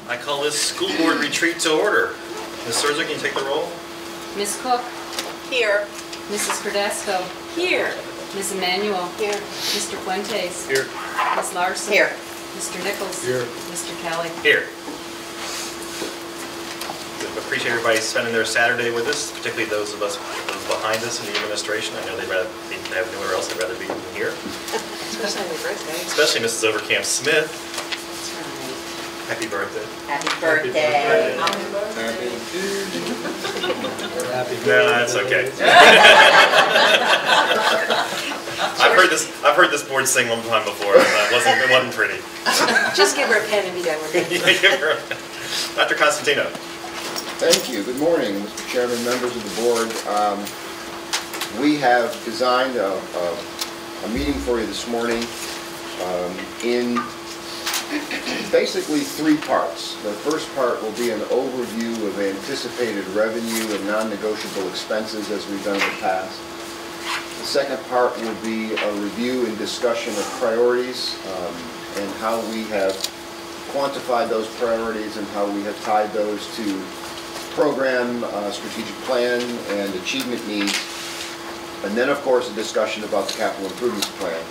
I call this school board retreat to order. Ms. Serza, can you take the roll? Ms. Cook? Here. Mrs. Cordasco? Here. Ms. Emanuel? Here. Mr. Fuentes? Here. Ms. Larson? Here. Mr. Nichols? Here. Mr. Kelly? Here. Appreciate everybody spending their Saturday with us, particularly those of us behind us in the administration. I know they'd rather have nowhere else. They'd rather be than here. Especially on your birthday. Especially Mrs. Overcamp Smith. That's right. Happy birthday. Happy birthday. No, that's okay. I've heard this board sing one time before. It wasn't pretty. Just give her a pen and be done with it. Give her Dr. Constantino. Thank you. Good morning, Mr. Chairman, members of the board. We have designed a meeting for you this morning in basically three parts. The first part will be an overview of anticipated revenue and non-negotiable expenses as we've done in the past. The second part will be a review and discussion of priorities and how we have quantified those priorities and how we have tied those to program, strategic plan, and achievement needs. And then, of course, a discussion about the capital improvements plan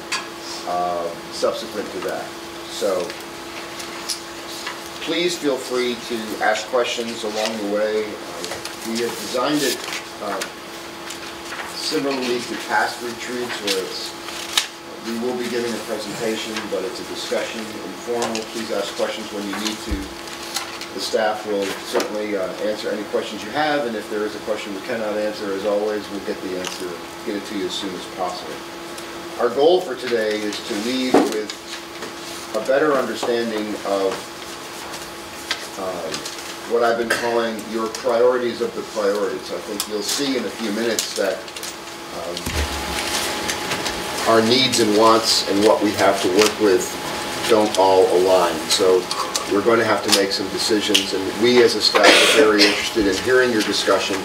subsequent to that. So please feel free to ask questions along the way. We have designed it similarly to past retreats where we will be giving a presentation, but it's a discussion, informal. Please ask questions when you need to. The staff will certainly answer any questions you have, and if there is a question we cannot answer, as always, we'll get the answer, get it to you as soon as possible. Our goal for today is to leave with a better understanding of what I've been calling your priorities of the priorities. I think you'll see in a few minutes that our needs and wants and what we have to work with don't all align. So we're going to have to make some decisions, and we as a staff are very interested in hearing your discussion.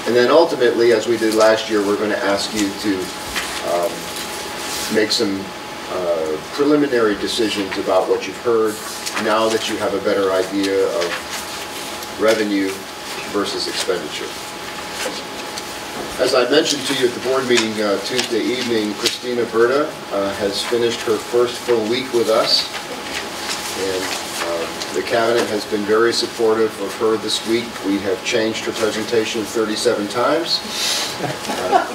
And then ultimately, as we did last year, we're going to ask you to make some preliminary decisions about what you've heard now that you have a better idea of revenue versus expenditure. As I mentioned to you at the board meeting Tuesday evening, Christina Berta has finished her first full week with us, and the cabinet has been very supportive of her this week. We have changed her presentation 37 times,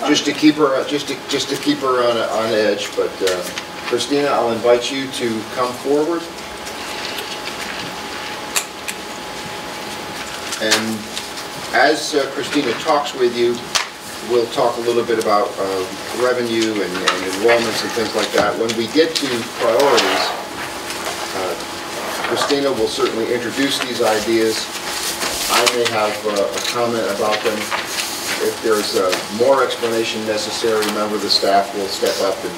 just to keep her on edge. But Christina, I'll invite you to come forward. And as Christina talks with you, we'll talk a little bit about revenue and enrollments and things like that. When we get to priorities, Christina will certainly introduce these ideas. I may have a comment about them. If there's more explanation necessary, a member of the staff will step up and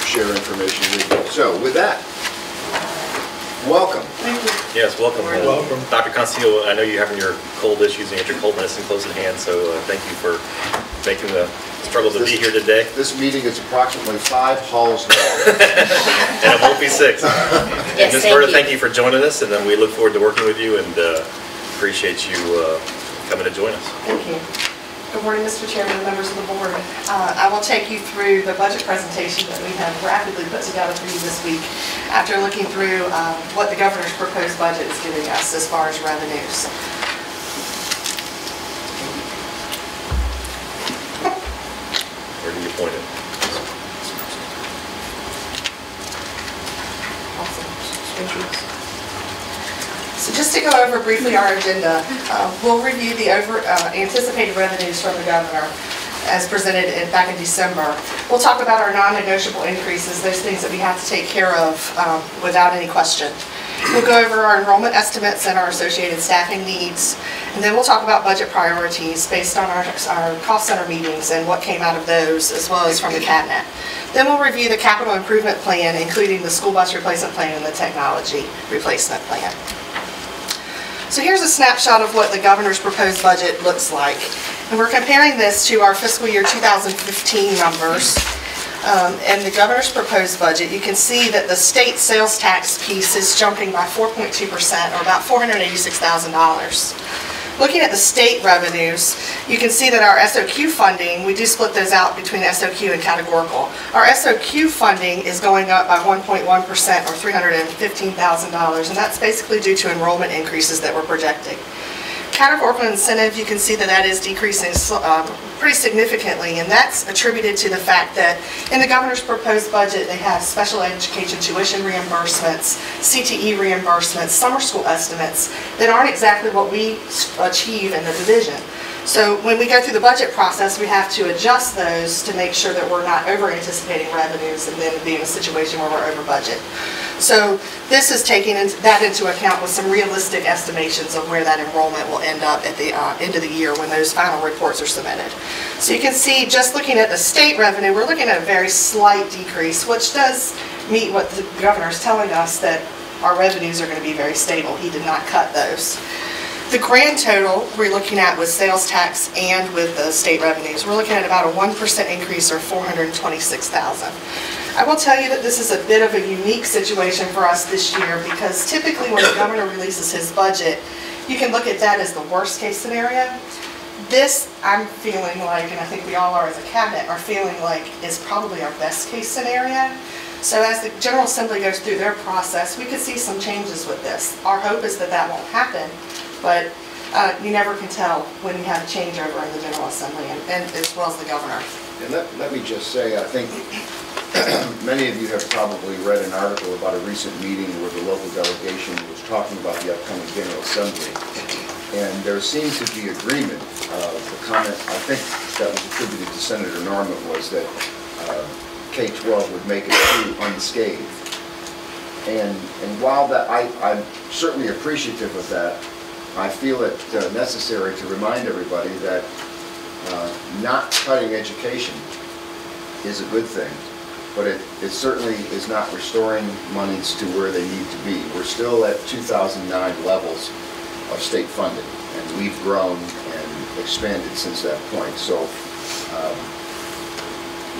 share information with you. So with that, welcome. Thank you. Yes, welcome. Welcome. Dr. Constantino, I know you're having your cold issues and your cold medicine close at hand, so thank you for making the struggle to be here today. This meeting is approximately 5 halls long. And it won't be 6. Yes, Ms. Berta, thank you for joining us, and then we look forward to working with you and appreciate you coming to join us. Thank you. Good morning, Mr. Chairman and members of the board. I will take you through the budget presentation that we have rapidly put together for you this week after looking through what the governor's proposed budget is giving us as far as revenues. Where do you point it? So just to go over briefly our agenda, we'll review the anticipated revenues from the governor as presented back in December. We'll talk about our non-negotiable increases, those things that we have to take care of without any question. We'll go over our enrollment estimates and our associated staffing needs, and then we'll talk about budget priorities based on our cost center meetings and what came out of those, as well as from the cabinet. Then we'll review the capital improvement plan, including the school bus replacement plan and the technology replacement plan. So here's a snapshot of what the governor's proposed budget looks like. And we're comparing this to our fiscal year 2015 numbers. And the governor's proposed budget, you can see that the state sales tax piece is jumping by 4.2%, or about $486,000. Looking at the state revenues, you can see that our SOQ funding, we do split those out between SOQ and categorical. Our SOQ funding is going up by 1.1%, or $315,000, and that's basically due to enrollment increases that we're projecting. Categorical incentive, you can see that that is decreasing pretty significantly, and that's attributed to the fact that in the governor's proposed budget, they have special education tuition reimbursements, CTE reimbursements, summer school estimates that aren't exactly what we achieve in the division. So when we go through the budget process, we have to adjust those to make sure that we're not over-anticipating revenues and then be in a situation where we're over budget. So this is taking that into account with some realistic estimations of where that enrollment will end up at the end of the year when those final reports are submitted. So you can see, just looking at the state revenue, we're looking at a very slight decrease, which does meet what the governor is telling us, that our revenues are going to be very stable. He did not cut those. The grand total we're looking at with sales tax and with the state revenues, we're looking at about a 1% increase, or $426,000. I will tell you that this is a bit of a unique situation for us this year, because typically when the governor releases his budget, you can look at that as the worst case scenario. This, I'm feeling like, and I think we all are as a cabinet, are feeling like is probably our best case scenario. So as the General Assembly goes through their process, we could see some changes with this. Our hope is that that won't happen, but you never can tell when you have a changeover in the General Assembly, and as well as the governor. And let me just say, I think many of you have probably read an article about a recent meeting where the local delegation was talking about the upcoming General Assembly. And there seemed to be agreement. The comment, I think, that was attributed to Senator Norman was that K-12 would make it through unscathed. And while that I'm certainly appreciative of that, I feel it necessary to remind everybody that not cutting education is a good thing, but it certainly is not restoring monies to where they need to be. We're still at 2009 levels of state funding, and we've grown and expanded since that point. So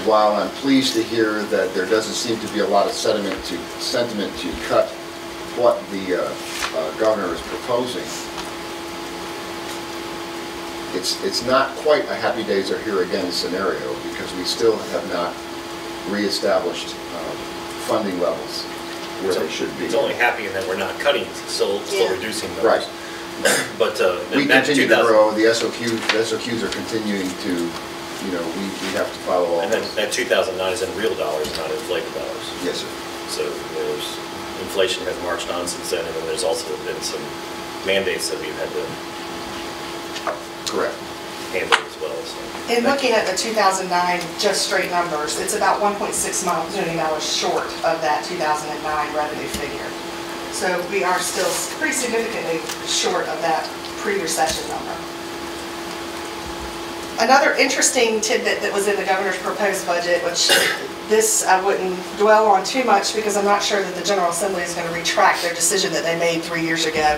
while I'm pleased to hear that there doesn't seem to be a lot of sentiment to cut what the governor is proposing, it's not quite a happy days are here again scenario, because we still have not reestablished funding levels where they should be. It's only happy in that we're not cutting, still reducing those. Right. But we continue to grow. The SOQs are continuing to, we have to follow all and then this. that 2009 is in real dollars, not inflated dollars. Yes, sir. So there's inflation has marched on since then, and then there's also been some mandates that we've had to Correct. handle as well. So. In looking at the 2009 just straight numbers, it's about $1.6 million short of that 2009 revenue figure. So we are still pretty significantly short of that pre-recession number. Another interesting tidbit that was in the governor's proposed budget, which this I wouldn't dwell on too much because I'm not sure that the General Assembly is going to retract their decision that they made 3 years ago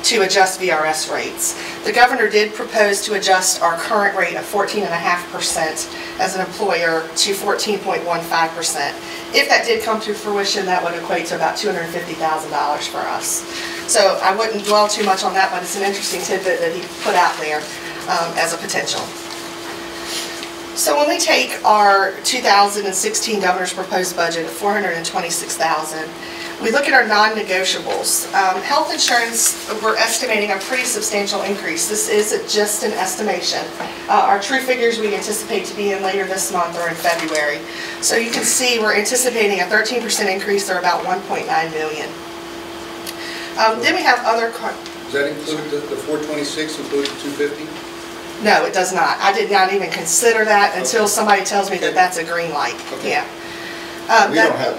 to adjust VRS rates. The governor did propose to adjust our current rate of 14.5% as an employer to 14.15%. If that did come to fruition, that would equate to about $250,000 for us. So I wouldn't dwell too much on that, but it's an interesting tidbit that he put out there as a potential. So when we take our 2016 governor's proposed budget of $426,000, we look at our non-negotiables. Health insurance, we're estimating a pretty substantial increase. This is just an estimation. Our true figures we anticipate to be in later this month or in February. So you can see we're anticipating a 13% increase, or about $1.9 million. Then we have other... Does that include the 426, include the 250? No, it does not. I did not even consider that until somebody tells me that that's a green light. Okay. Yeah.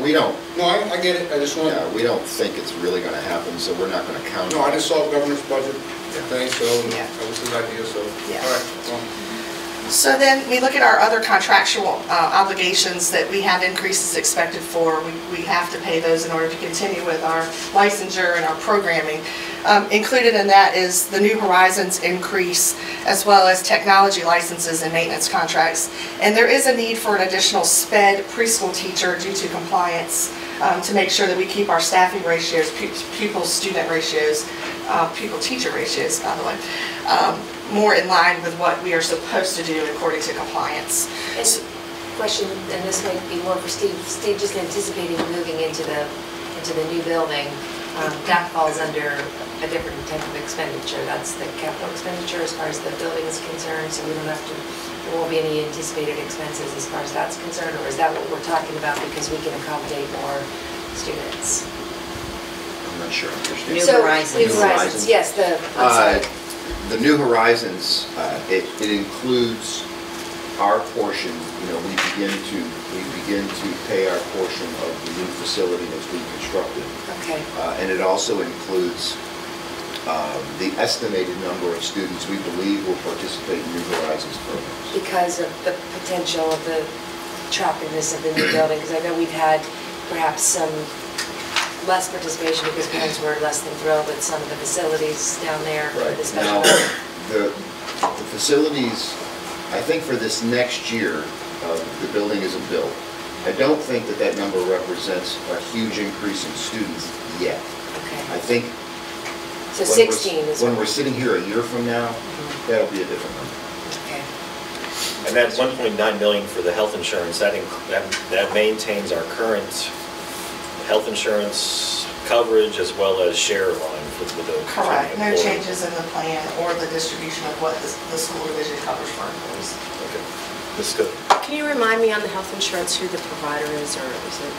We don't. No, I get it. I just want. Yeah, we don't think it's really going to happen, so we're not going to count. No, I just saw governor's budget thing, so Yeah. that was his idea. So Yeah. all right. Well, So then we look at our other contractual obligations that we have increases expected for. We have to pay those in order to continue with our licensure and our programming. Included in that is the New Horizons increase, as well as technology licenses and maintenance contracts. And there is a need for an additional SPED preschool teacher due to compliance, to make sure that we keep our staffing ratios, pupil-student ratios, pupil-teacher ratios, by the way, more in line with what we are supposed to do according to compliance. And question, and this might be more for Steve. Steve, just anticipating moving into the new building, that falls under a different type of expenditure. That's the capital expenditure as far as the building is concerned, so we don't have to, there won't be any anticipated expenses as far as that's concerned, or is that what we're talking about because we can accommodate more students? I'm not sure I understand. New Horizons, yes, I'm sorry. The New Horizons, it includes our portion. We begin to pay our portion of the new facility as we construct it. Okay. And it also includes the estimated number of students we believe will participate in New Horizons programs. Because of the potential of the attractiveness of the new building, because I know we've had perhaps some less participation because parents were less than thrilled with some of the facilities down there for Right. the special. Now, the facilities, I think for this next year, the building isn't built. I don't think that number represents a huge increase in students yet. I Okay. think So when 16 is. when we're sitting here a year from now, that'll be a different number. Okay. And that 1.9 million for the health insurance, that maintains our current health insurance coverage as well as share line with the Correct, no employees. changes in the plan or the distribution of what the school division covers for employees. Okay, this is good. Can you remind me on the health insurance who the provider is, or is it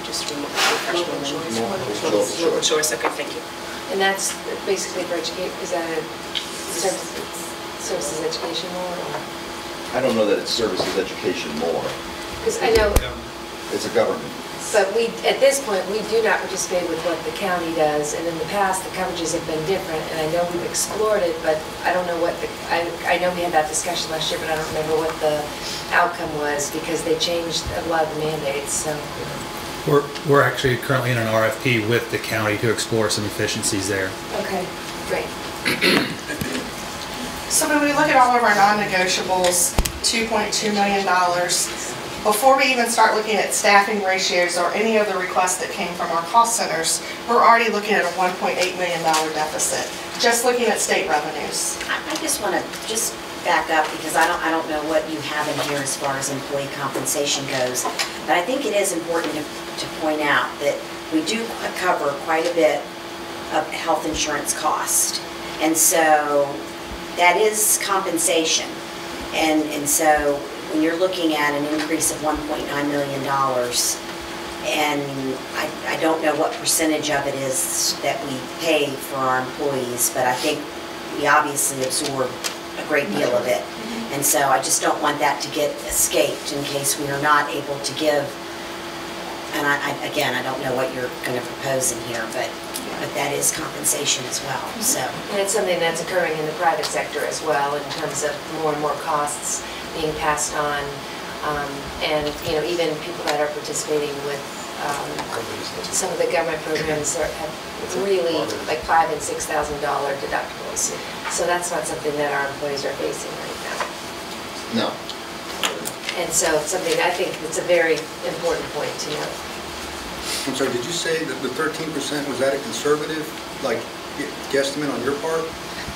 just refresh my memory? Local choice, okay, thank you. And that's basically for educate, is that a services education more? I don't know that it services education more. Because I know, It's a government. but we, at this point, we do not participate with what the county does, and in the past, the coverages have been different, and I know we've explored it, but I don't know what the, I know we had that discussion last year, but I don't remember what the outcome was, because they changed a lot of the mandates, so. We're actually currently in an RFP with the county to explore some efficiencies there. Okay, great. So when we look at all of our non-negotiables, $2.2 million, before we even start looking at staffing ratios or any of the requests that came from our cost centers, we're already looking at a $1.8 million deficit, just looking at state revenues. I just want to just back up because I don't know what you have in here as far as employee compensation goes. But I think it is important to point out that we do cover quite a bit of health insurance cost. And so that is compensation. And so when you're looking at an increase of $1.9 million, and I don't know what percentage of it is that we pay for our employees, but I think we obviously absorb a great deal of it. And so I just don't want that to get escaped in case we are not able to give. And again, I don't know what you're going to propose in here, but that is compensation as well, so. And it's something that's occurring in the private sector as well, in terms of more and more costs being passed on. And, even people that are participating with some of the government programs have really like $5,000 and $6,000 deductibles. So that's not something that our employees are facing right now. No. And so it's something, I think it's a very important point to note. I'm sorry, did you say that the 13%, was that a conservative, guesstimate on your part?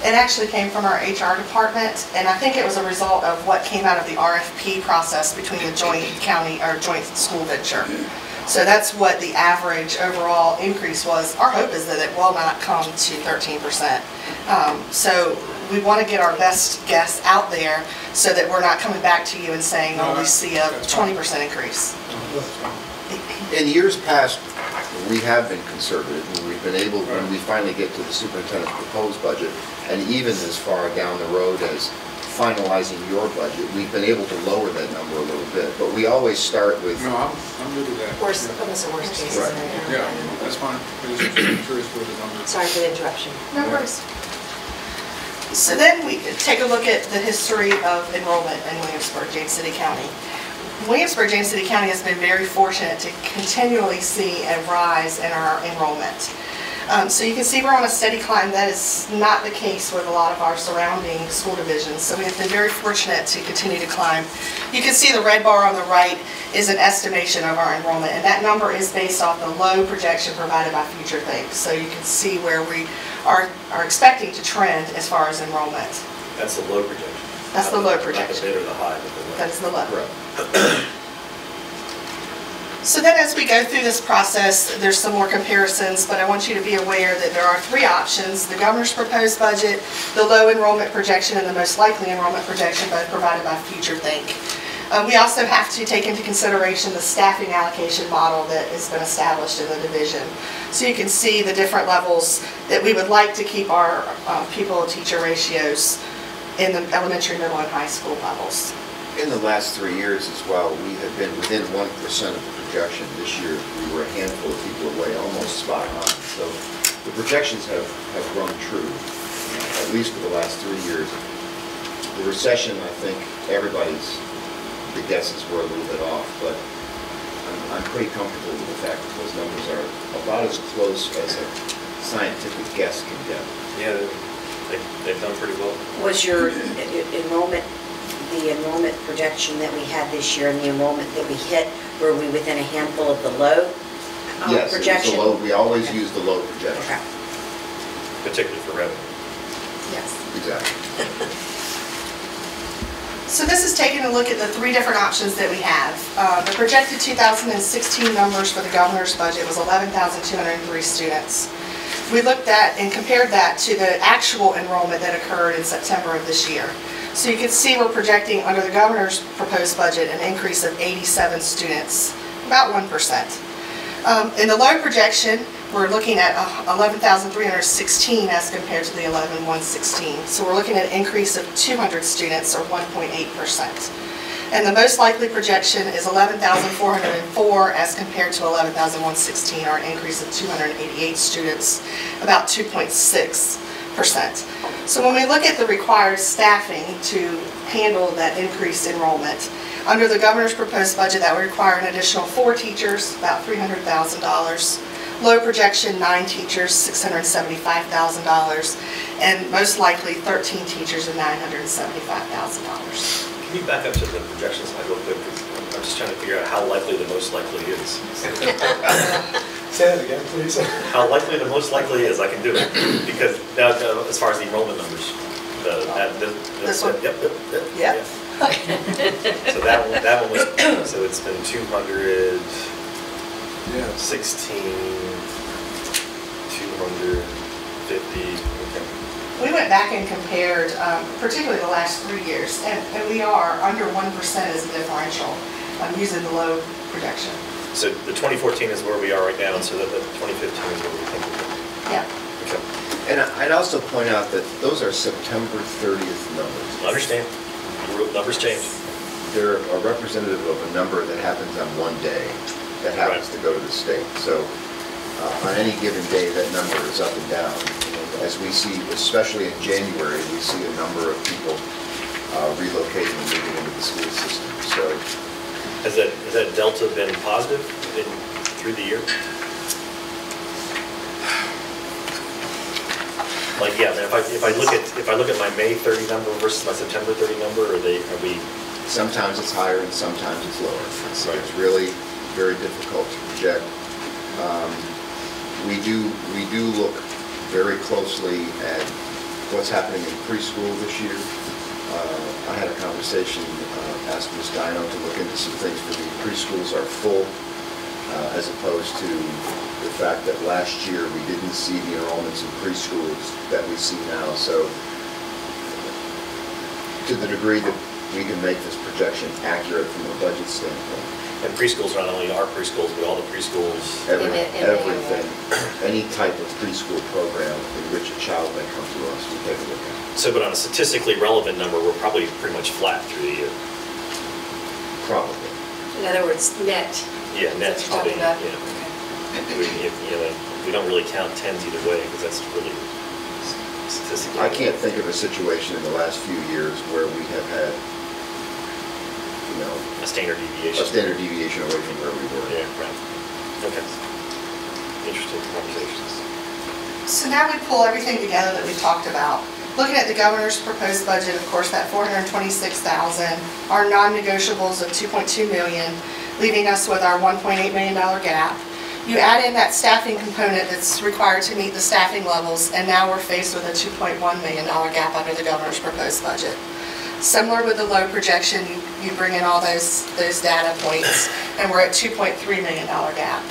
It actually came from our HR department, and I think it was a result of what came out of the RFP process between the joint county or joint school venture. So that's what the average overall increase was. Our hope is that it will not come to 13%. So we want to get our best guess out there so that we're not coming back to you and saying, oh, we see a 20% increase. In years past, we have been conservative, and we've been able, when we finally get to the superintendent's proposed budget, and even as far down the road as finalizing your budget, we've been able to lower that number a little bit. But we always start with, No, I'm good with that. Almost a worst case Right. scenario. Yeah, that's fine. I'm just curious what the number is. Sorry for the interruption. No worries. So then we take a look at the history of enrollment in Williamsburg, James City County. Williamsburg, James City County has been very fortunate to continually see a rise in our enrollment. So you can see we're on a steady climb. That is not the case with a lot of our surrounding school divisions. So we have been very fortunate to continue to climb. You can see the red bar on the right is an estimation of our enrollment, and that number is based off the low projection provided by Future Think. So you can see where we are expecting to trend as far as enrollment. That's the low projection. That's the low Not projection. the mid or the high, but the low. That is the low. Correct. So then as we go through this process, there's some more comparisons, but I want you to be aware that there are three options: the governor's proposed budget, the low enrollment projection, and the most likely enrollment projection, both provided by Future Think. We also have to take into consideration the staffing allocation model that has been established in the division. So you can see the different levels that we would like to keep our pupil-to-teacher ratios in the elementary, middle, and high school levels. In the last 3 years as well, we have been within 1% of the projection. This year, we were a handful of people away, almost spot on. So the projections have rung true, at least for the last 3 years. The recession, I think the guesses were a little bit off, but I'm pretty comfortable with the fact that those numbers are about as close as a scientific guess can get. Yeah, they've done pretty well. Was your enrollment, the enrollment projection that we had this year and the enrollment that we hit, were we within a handful of the low Yes, projection? it's a low. We always Okay. use the low projection. Okay. Particularly for revenue. Yes. Exactly. So this is taking a look at the three different options that we have. The projected 2016 numbers for the governor's budget was 11,203 students. We looked at and compared that to the actual enrollment that occurred in September of this year. So you can see we're projecting under the governor's proposed budget an increase of 87 students, about 1%. In the low projection, we're looking at 11,316 as compared to the 11,116. So we're looking at an increase of 200 students, or 1.8%. And the most likely projection is 11,404 as compared to 11,116, or an increase of 288 students, about 2.6%. So when we look at the required staffing to handle that increased enrollment, under the governor's proposed budget, that would require an additional 4 teachers, about $300,000. Low projection, 9 teachers, $675,000, and most likely 13 teachers and $975,000. Can you back up to the projection slide real quick? 'Cause I'm just trying to figure out how likely the most likely is. Say that again, please. How likely the most likely is, I can do it. Because now, as far as the enrollment numbers, This one? Yep. Yep. Yeah. So that one was, so it's been 200. Yeah. 16, 250, okay. We went back and compared, particularly the last 3 years, and we are under 1% as a differential using the low projection. So the 2014 is where we are right now, and so that the 2015 is where we think we're going to be. Yeah. Okay. And I'd also point out that those are September 30th numbers. I understand. Numbers change. They're a representative of a number that happens on one day, that happens to go to the state. So on any given day, that number is up and down. And as we see, especially in January, we see a number of people relocating and moving into the school system. So Has that delta been positive through the year? Like, yeah, if I look at my May 30 number versus my September 30 number, are we? sometimes it's higher and sometimes it's lower. It's really very difficult to project. We do look very closely at what's happening in preschool this year. I had a conversation, asked Ms. Dino to look into some things for the preschools are full, as opposed to the fact that last year we didn't see the enrollments in preschools that we see now. So to the degree that we can make this projection accurate from a budget standpoint. And preschools are not only our preschools, but all the preschools. Everything, any type of preschool program in which a child may come to us, we take a look at. So, but on a statistically relevant number, we're probably pretty much flat through the year. Probably. In other words, net. Yeah, net's That's what probably, you're talking yeah. about? We don't really count tens either way, because that's really statistically. I can't think of a situation in the last few years where we have had, a standard deviation. a standard deviation away from where we were. Yeah, right. Okay. Interesting conversations. So now we pull everything together that we talked about. Looking at the governor's proposed budget, of course, that $426,000, our non-negotiables of $2.2 million, leaving us with our $1.8 million gap. You add in that staffing component that's required to meet the staffing levels, and now we're faced with a $2.1 million gap under the governor's proposed budget. Similar with the low projection, you bring in all those data points, and we're at $2.3 million gap.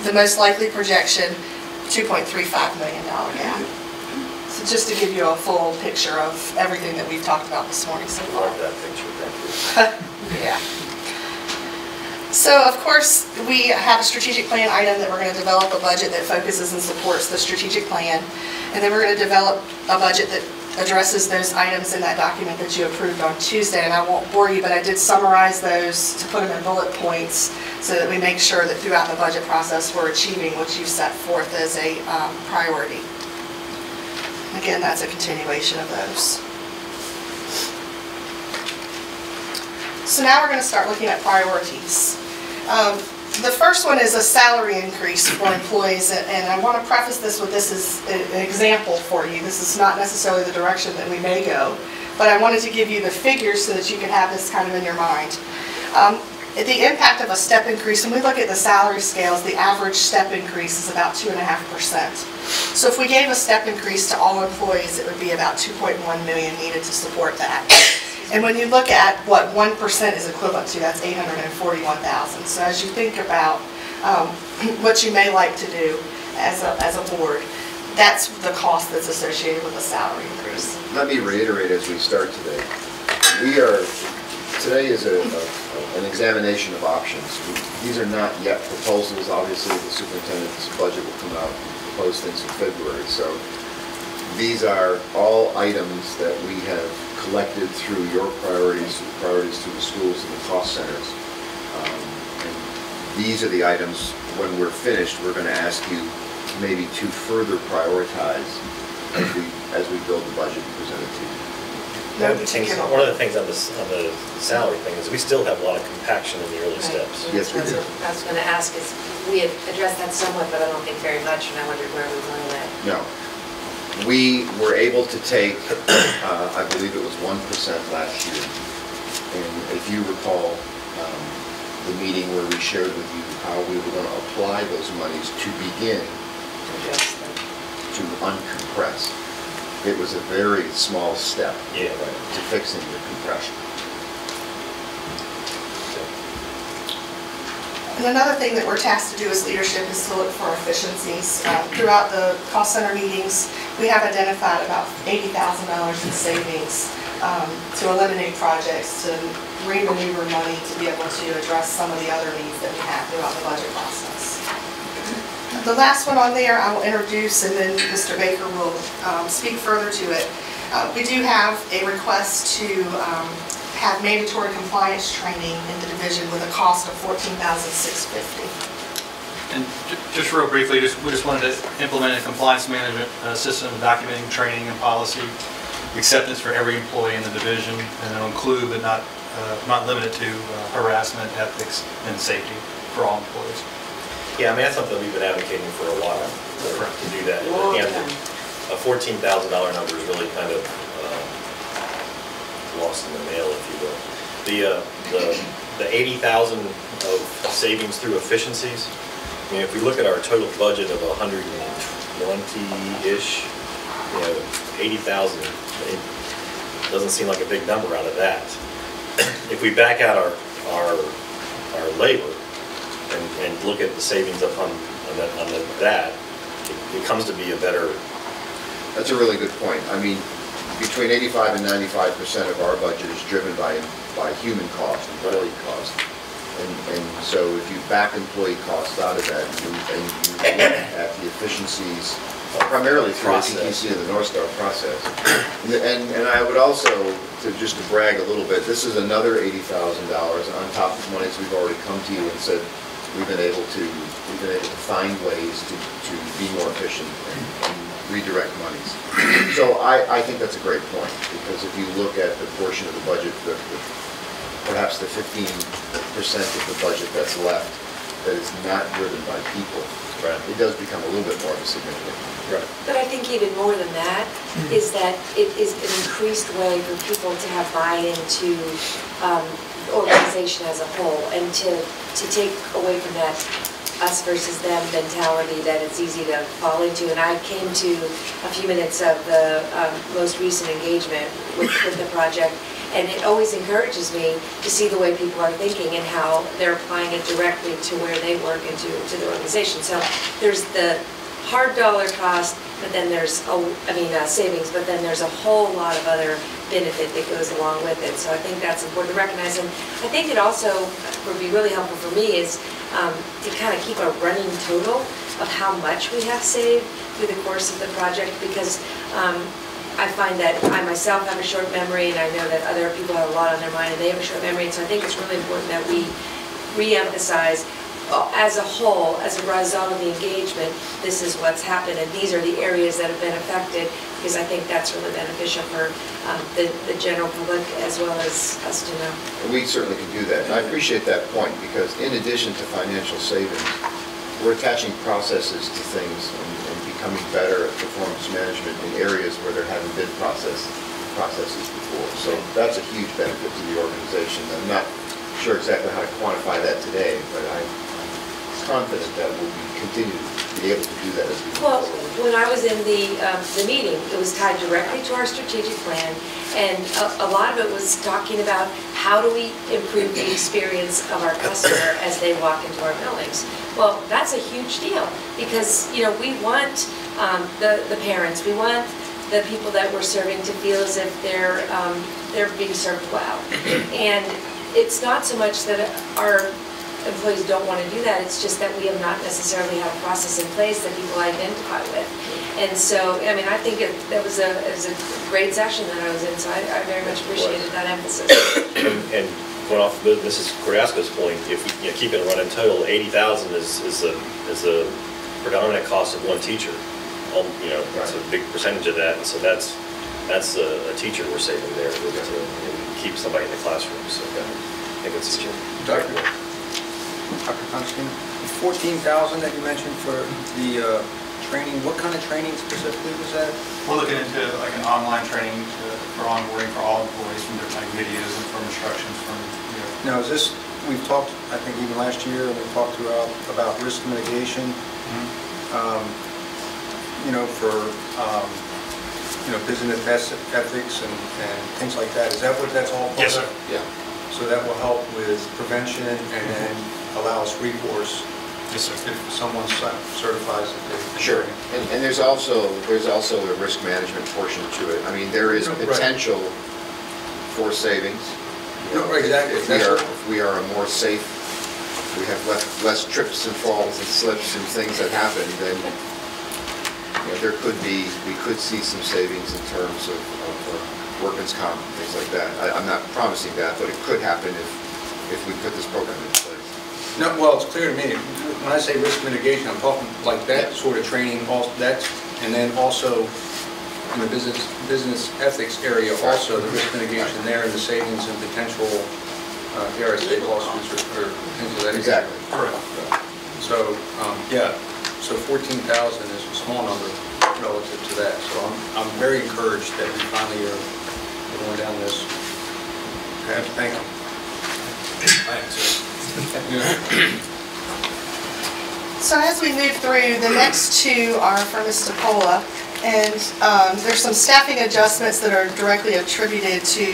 The most likely projection, $2.35 million gap. So just to give you a full picture of everything that we've talked about this morning so far. Love that picture, thank you. Yeah. So of course, we have a strategic plan item that we're going to develop a budget that focuses and supports the strategic plan. And then we're going to develop a budget that addresses those items in that document that you approved on Tuesday. And I won't bore you, but I did summarize those to put them in bullet points so that we make sure that throughout the budget process we're achieving what you've set forth as a priority. Again, that's a continuation of those. So now we're going to start looking at priorities. The first one is a salary increase for employees, and I want to preface this with this as an example for you. This is not necessarily the direction that we may go, but I wanted to give you the figures so that you can have this kind of in your mind. The impact of a step increase, when we look at the salary scales, the average step increase is about 2.5%. So if we gave a step increase to all employees, it would be about $2.1 million needed to support that. And when you look at what 1% is equivalent to, that's $841,000. So as you think about what you may like to do as a board, that's the cost that's associated with a salary increase. Let me reiterate as we start today. Today is an examination of options. These are not yet proposals. Obviously, the superintendent's budget will come out and propose things in February. So these are all items that we have collected through your priorities through the schools and the cost centers. And these are the items, when we're finished, we're going to ask you maybe to further prioritize as we build the budget and present it to you. One of the things on the salary thing is we still have a lot of compaction in the early steps. Yes, we do. I was going to ask, is we had addressed that somewhat, but I don't think very much, and I wondered where we were on that. No. We were able to take, I believe it was 1% last year. And if you recall the meeting where we shared with you how we were going to apply those monies to begin to uncompress. It was a very small step to fixing the compression. And another thing that we're tasked to do as leadership is to look for efficiencies. Throughout the cost center meetings, we have identified about $80,000 in savings to eliminate projects, to remaneuver money to be able to address some of the other needs that we have throughout the budget process. The last one on there I will introduce, and then Mr. Baker will speak further to it. We do have a request to have mandatory compliance training in the division with a cost of $14,650. And just real briefly, we just wanted to implement a compliance management system, documenting training and policy acceptance for every employee in the division, and it'll include but not limited to harassment, ethics, and safety for all employees. Yeah, I mean, that's something we've been advocating for a while to do that. And a $14,000 number is really kind of lost in the mail, if you will. The 80,000 of savings through efficiencies. I mean, if we look at our total budget of 120-ish, 80,000, it doesn't seem like a big number out of that. If we back out our labor and look at the savings up on that, it comes to be a better. That's a really good point. I mean, between 85 and 95% of our budget is driven by human cost, employee cost. And so if you back employee costs out of that and you look at the efficiencies, primarily through the TTC and the North Star process. And I would also, just to brag a little bit, this is another $80,000 on top of monies we've already come to you and said we've been able to find ways to be more efficient and redirect monies. So I think that's a great point, because if you look at the portion of the budget, perhaps the 15% of the budget that's left, that is not driven by people, Right. it does become a little bit more of a significant. Right. But I think even more than that is that it is an increased way for people to have buy-in to the organization as a whole, and to take away from that us versus them mentality that it's easy to fall into. And I came to a few minutes of the most recent engagement with the project, and it always encourages me to see the way people are thinking and how they're applying it directly to where they work and to the organization. So there's the hard dollar cost, but then there's, savings, but then there's a whole lot of other benefit that goes along with it. So I think that's important to recognize. And I think it also would be really helpful for me is to kind of keep a running total of how much we have saved through the course of the project, because I find that I myself have a short memory, and I know that other people have a lot on their mind and they have a short memory. And so I think it's really important that we re-emphasize as a whole, as a result of the engagement, this is what's happened, and these are the areas that have been affected, because I think that's really beneficial for the general public as well as us to know. And we certainly can do that. And I appreciate that point, because in addition to financial savings, we're attaching processes to things and becoming better at performance management in areas where there haven't been processes before. So that's a huge benefit to the organization. I'm not sure exactly how to quantify that today, but I'm confident that we'll continue to be able to do that as we Well, move forward. when I was in the meeting, it was tied directly to our strategic plan, and a lot of it was talking about how do we improve the experience of our customer as they walk into our buildings. Well, that's a huge deal, because we want the parents, we want the people that we're serving to feel as if they're being served well. And it's not so much that our employees don't want to do that, it's just that we have not necessarily had a process in place that people identify with. And so, I think that was a great session that I was in, so I very much appreciated that emphasis. And going off of Mrs. Cordasco's point, if we keep it a running total, 80,000 is the predominant cost of one teacher. It's a big percentage of that, and so that's a teacher we're saving there to keep somebody in the classroom. So I think it's Dr. Constantine, the 14,000 that you mentioned for the training, what kind of training specifically was that? We're looking into like an online training for onboarding for all employees, from different videos and from instructions from. Now, is this, we've talked, I think even last year, we talked throughout about risk mitigation, for business ethics and things like that. Is that what that's all part of? Yes, sir. Yeah. So that will help with prevention and then allow us recourse. Yes, sir. If someone certifies that they've. Sure. And there's also a risk management portion to it. There is potential for savings. Exactly. If we are more safe, we have less trips and falls and slips and things that happen, then we could see some savings in terms of workman's comp and things like that. I'm not promising that, but it could happen if we put this program in place. No, well, it's clear to me, when I say risk mitigation, I'm talking like that sort of training, and then also in the business ethics area, also the risk mitigation there and the savings and potential, dare I say, lawsuits or things of that. Exactly. Correct. So, so 14,000 is a small number relative to that. So I'm very encouraged that we finally are going down this path. Thank you. Thanks. So as we move through, the next two are for Ms. DePola, and there's some staffing adjustments that are directly attributed to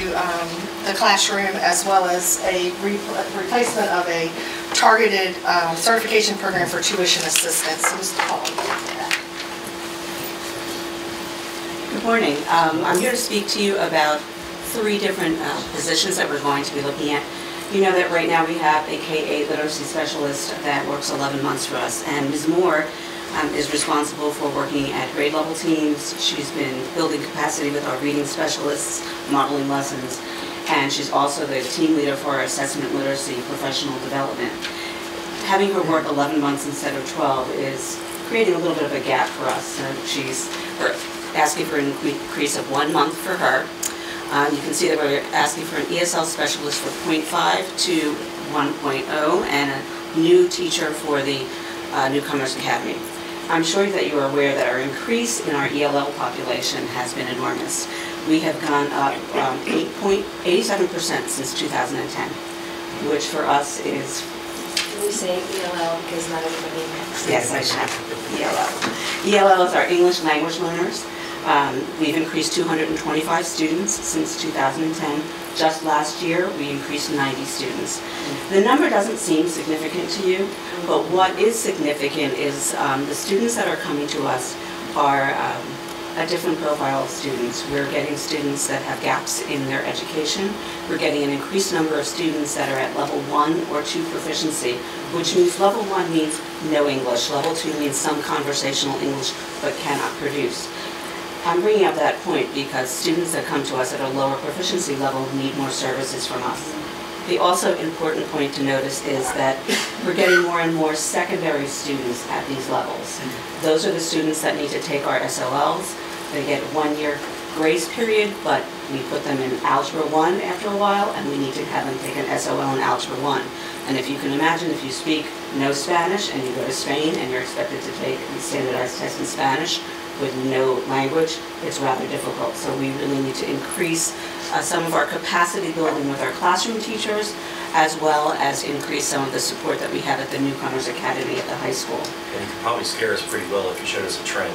the classroom, as well as a replacement of a targeted certification program for tuition assistance. So Ms. DePola. Good morning. I'm here to speak to you about 3 different positions that we're going to be looking at. You know that right now we have a K-8 literacy specialist that works 11 months for us, and Ms. Moore is responsible for working at grade level teams. She's been building capacity with our reading specialists, modeling lessons, and she's also the team leader for our assessment literacy professional development. Having her work 11 months instead of 12 is creating a little bit of a gap for us. We're asking for an increase of 1 month for her. You can see that we're asking for an ESL specialist for 0.5 to 1.0 and a new teacher for the Newcomers Academy. I'm sure that you are aware that our increase in our ELL population has been enormous. We have gone up 87% since 2010, which for us is... Can we say ELL because not everybody knows? Yes, I should. ELL. ELL is our English language learners. We've increased 225 students since 2010. Just last year, we increased 90 students. The number doesn't seem significant to you, but what is significant is the students that are coming to us are a different profile of students. We're getting students that have gaps in their education. We're getting an increased number of students that are at level 1 or 2 proficiency, which means level 1 means no English. Level 2 means some conversational English, but cannot produce. I'm bringing up that point because students that come to us at a lower proficiency level need more services from us. The also important point to notice is that we're getting more and more secondary students at these levels. Those are the students that need to take our SOLs. They get a 1-year grace period, but we put them in Algebra 1 after a while, and we need to have them take an SOL in Algebra 1. And if you can imagine, if you speak no Spanish and you go to Spain and you're expected to take a standardized test in Spanish with no language, it's rather difficult. So we really need to increase some of our capacity building with our classroom teachers, as well as increase some of the support that we have at the Newcomers Academy at the high school. And you could probably scare us pretty well if you showed us a trend.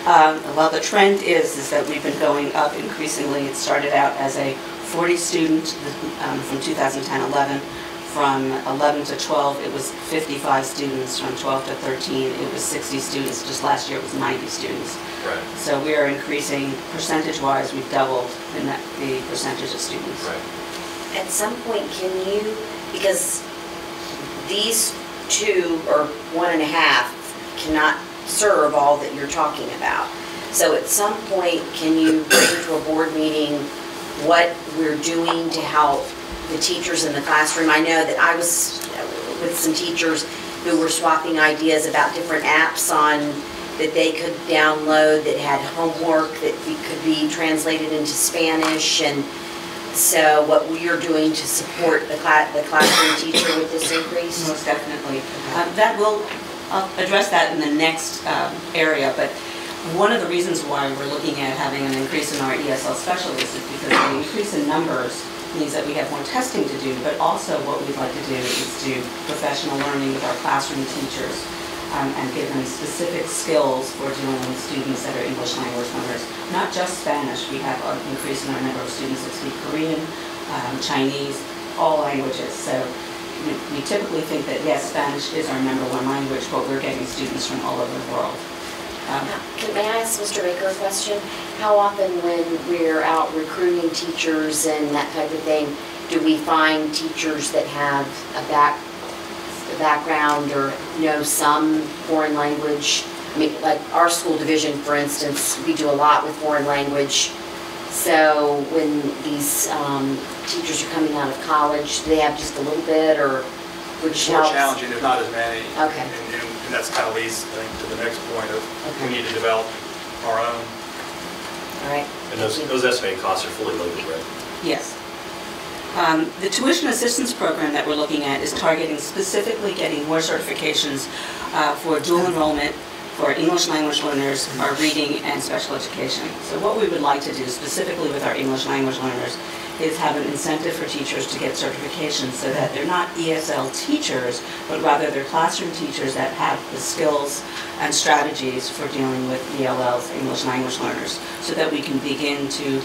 Well, the trend is that we've been going up increasingly. It started out as a 40 student from 2010-11. From 11 to 12, it was 55 students. From 12 to 13, it was 60 students. Just last year, it was 90 students. Right. So we are increasing percentage-wise. We've doubled the percentage of students. Right. At some point, can you, because these 2 or 1.5 cannot serve all that you're talking about. So at some point, can you bring to a board meeting what we're doing to help the teachers in the classroom? I know that I was with some teachers who were swapping ideas about different apps that they could download that had homework that could be translated into Spanish, and so what we are doing to support the classroom teacher with this increase? Most definitely. I'll address that in the next area, but one of the reasons why we're looking at having an increase in our ESL specialists is because the increase in numbers means that we have more testing to do, but also what we'd like to do is do professional learning with our classroom teachers and give them specific skills for dealing with students that are English language learners. Not just Spanish, we have an increase in our number of students that speak Korean, Chinese, all languages. So we typically think that, yes, Spanish is our #1 language, but we're getting students from all over the world. May I ask Mr. Baker a question? How often when we're out recruiting teachers and that type of thing, do we find teachers that have a background or know some foreign language? I mean, like our school division, for instance, we do a lot with foreign language. So when these teachers are coming out of college, do they have just a little bit, or which More helps? challenging, there's not as many. Okay. And that's kind of leads, I think, to the next point of we need to develop our own. All right. And those estimated costs are fully loaded, right? Yes. The tuition assistance program that we're looking at is targeting specifically getting more certifications for dual enrollment for English language learners, our reading and special education. So what we would like to do specifically with our English language learners is have an incentive for teachers to get certification so that they're not ESL teachers, but rather they're classroom teachers that have the skills and strategies for dealing with ELLs, English language learners, so that we can begin to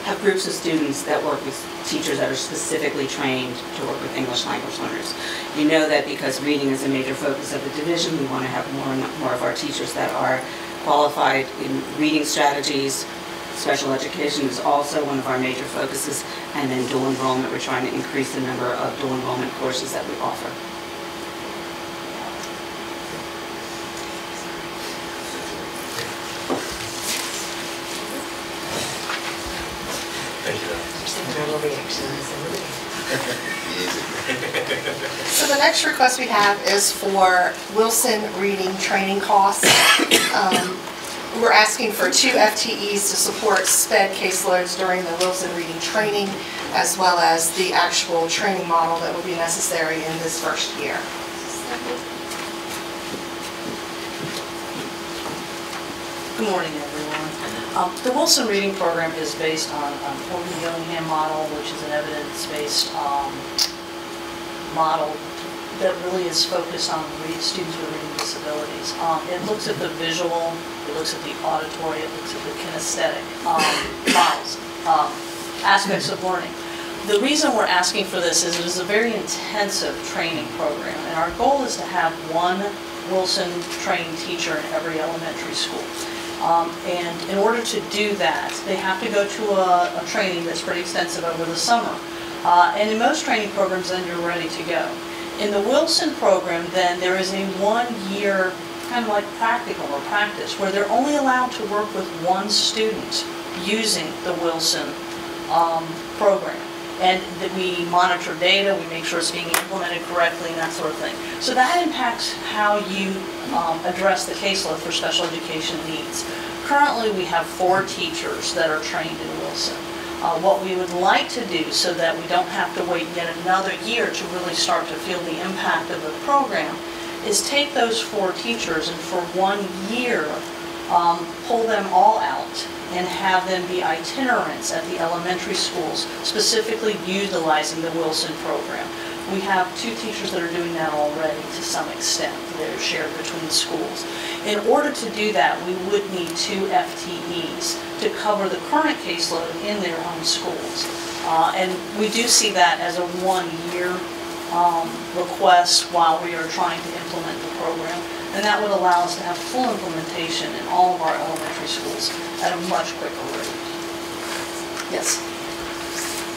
have groups of students that work with teachers that are specifically trained to work with English language learners. You know that because reading is a major focus of the division, we want to have more and more of our teachers that are qualified in reading strategies. Special education is also one of our major focuses, and then dual enrollment, we're trying to increase the number of dual enrollment courses that we offer. Thank you. So the next request we have is for Wilson reading training costs. We're asking for 2 FTEs to support SPED caseloads during the Wilson reading training, as well as the actual training model that would be necessary in this first year. Good morning, everyone. The Wilson Reading Program is based on Horton Gillingham model, which is an evidence-based model that really is focused on students with reading disabilities. It looks at the visual, it looks at the auditory, it looks at the kinesthetic models, aspects of learning. The reason we're asking for this is it is a very intensive training program, and our goal is to have one Wilson trained teacher in every elementary school. And in order to do that, they have to go to a training that's pretty extensive over the summer. And in most training programs, then you're ready to go. In the Wilson program, then, there is a 1-year kind of like practical or practice where they're only allowed to work with one student using the Wilson program. And that we monitor data, we make sure it's being implemented correctly and that sort of thing. So that impacts how you address the caseload for special education needs. Currently, we have 4 teachers that are trained in Wilson. What we would like to do so that we don't have to wait yet another year to really start to feel the impact of the program is take those 4 teachers and for 1 year pull them all out and have them be itinerants at the elementary schools, specifically utilizing the Wilson program. We have 2 teachers that are doing that already to some extent. They're shared between schools. In order to do that, we would need 2 FTEs to cover the current caseload in their own schools. And we do see that as a 1-year request while we are trying to implement the program. And that would allow us to have full implementation in all of our elementary schools at a much quicker rate. Yes?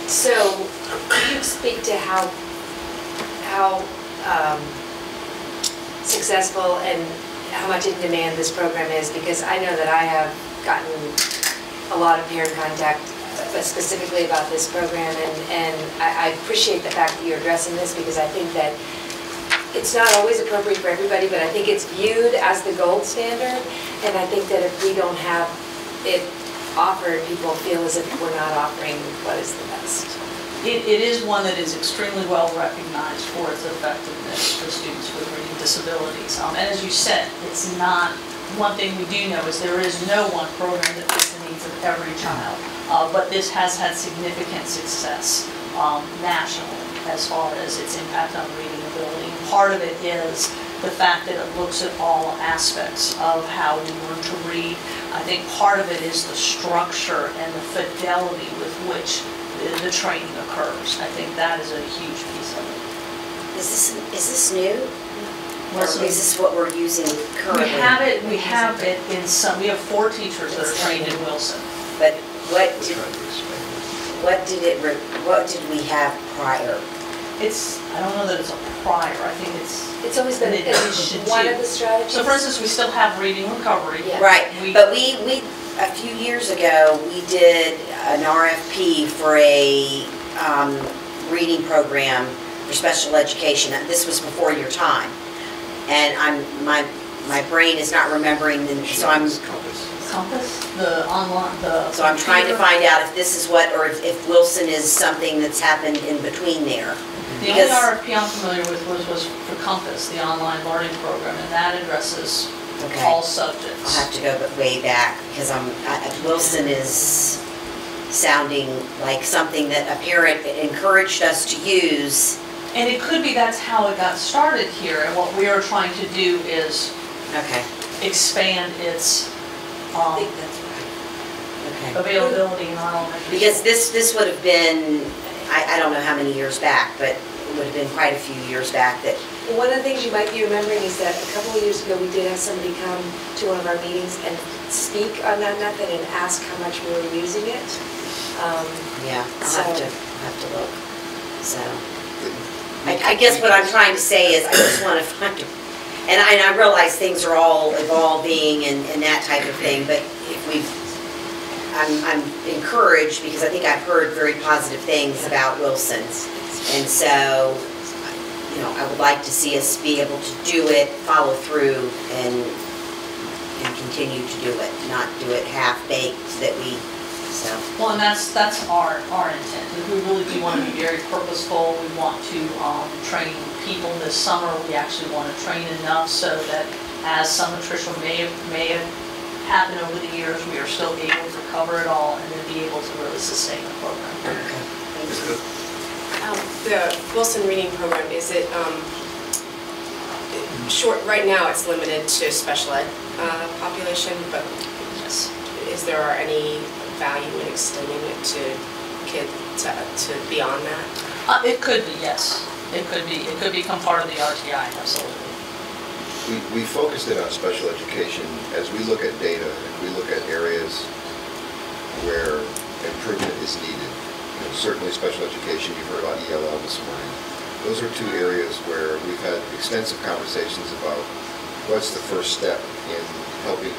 So, could you speak to how successful and how much in demand this program is? Because I know that I have gotten a lot of parent contact specifically about this program, and I appreciate the fact that you're addressing this, because I think that it's not always appropriate for everybody, but I think it's viewed as the gold standard, and I think that if we don't have it offered, people feel as if we're not offering what is the best. It is one that is extremely well recognized for its effectiveness for students with reading disabilities. And as you said, it's not, one thing we do know is there is no one program that fits the needs of every child, but this has had significant success nationally as far as its impact on reading ability. And part of it is the fact that it looks at all aspects of how we learn to read. I think part of it is the structure and the fidelity with which the training occurs. I think that is a huge piece of it. Is this new? Or is this what we're using currently? We have it in some, we have 4 teachers that are trained in Wilson. But what did we have prior? I don't know that it's a prior, I think it's always been one of the strategies. So for instance, we still have reading recovery. Yeah. Right, but we a few years ago, we did an RFP for a reading program for special education. This was before your time. And my brain is not remembering, so I'm... Compass, the online, So I'm trying to find out if this is what, or if Wilson is something that's happened in between there. The only RFP I'm familiar with was for Compass, the online learning program, and that addresses all subjects. I'll have to go way back, because Wilson is sounding like something that a parent encouraged us to use. And it could be that's how it got started here, and what we are trying to do is expand its I think that's right. availability in our elementary Because this would have been, I don't know how many years back, but it would have been quite a few years back that... One of the things you might be remembering is that a couple of years ago, we did have somebody come to one of our meetings and speak on that method and ask how much we were using it. Yeah, I'll have to look. So, I guess what I'm trying to say is I just want to find... And I realize things are all evolving and that type of thing, but if I'm encouraged because I think I've heard very positive things about Wilson. And so, I would like to see us be able to do it, follow through, and and continue to do it, not do it half-baked that we, so. Well, and that's our intent. We really do want to be very purposeful. We want to train people this summer. We actually want to train enough so that as some attrition may have happened over the years, we are still able to cover it all and then be able to really sustain the program. The Wilson Reading Program, is it short, right now it's limited to special ed population, but is there any value in extending it to kids to beyond that? It could be, yes. It could become part of the RTI, absolutely. We focused it on special education. As we look at data and we look at areas where improvement is needed, certainly special education, you've heard about ELL this morning. Those are two areas where we've had extensive conversations about what's the first step in helping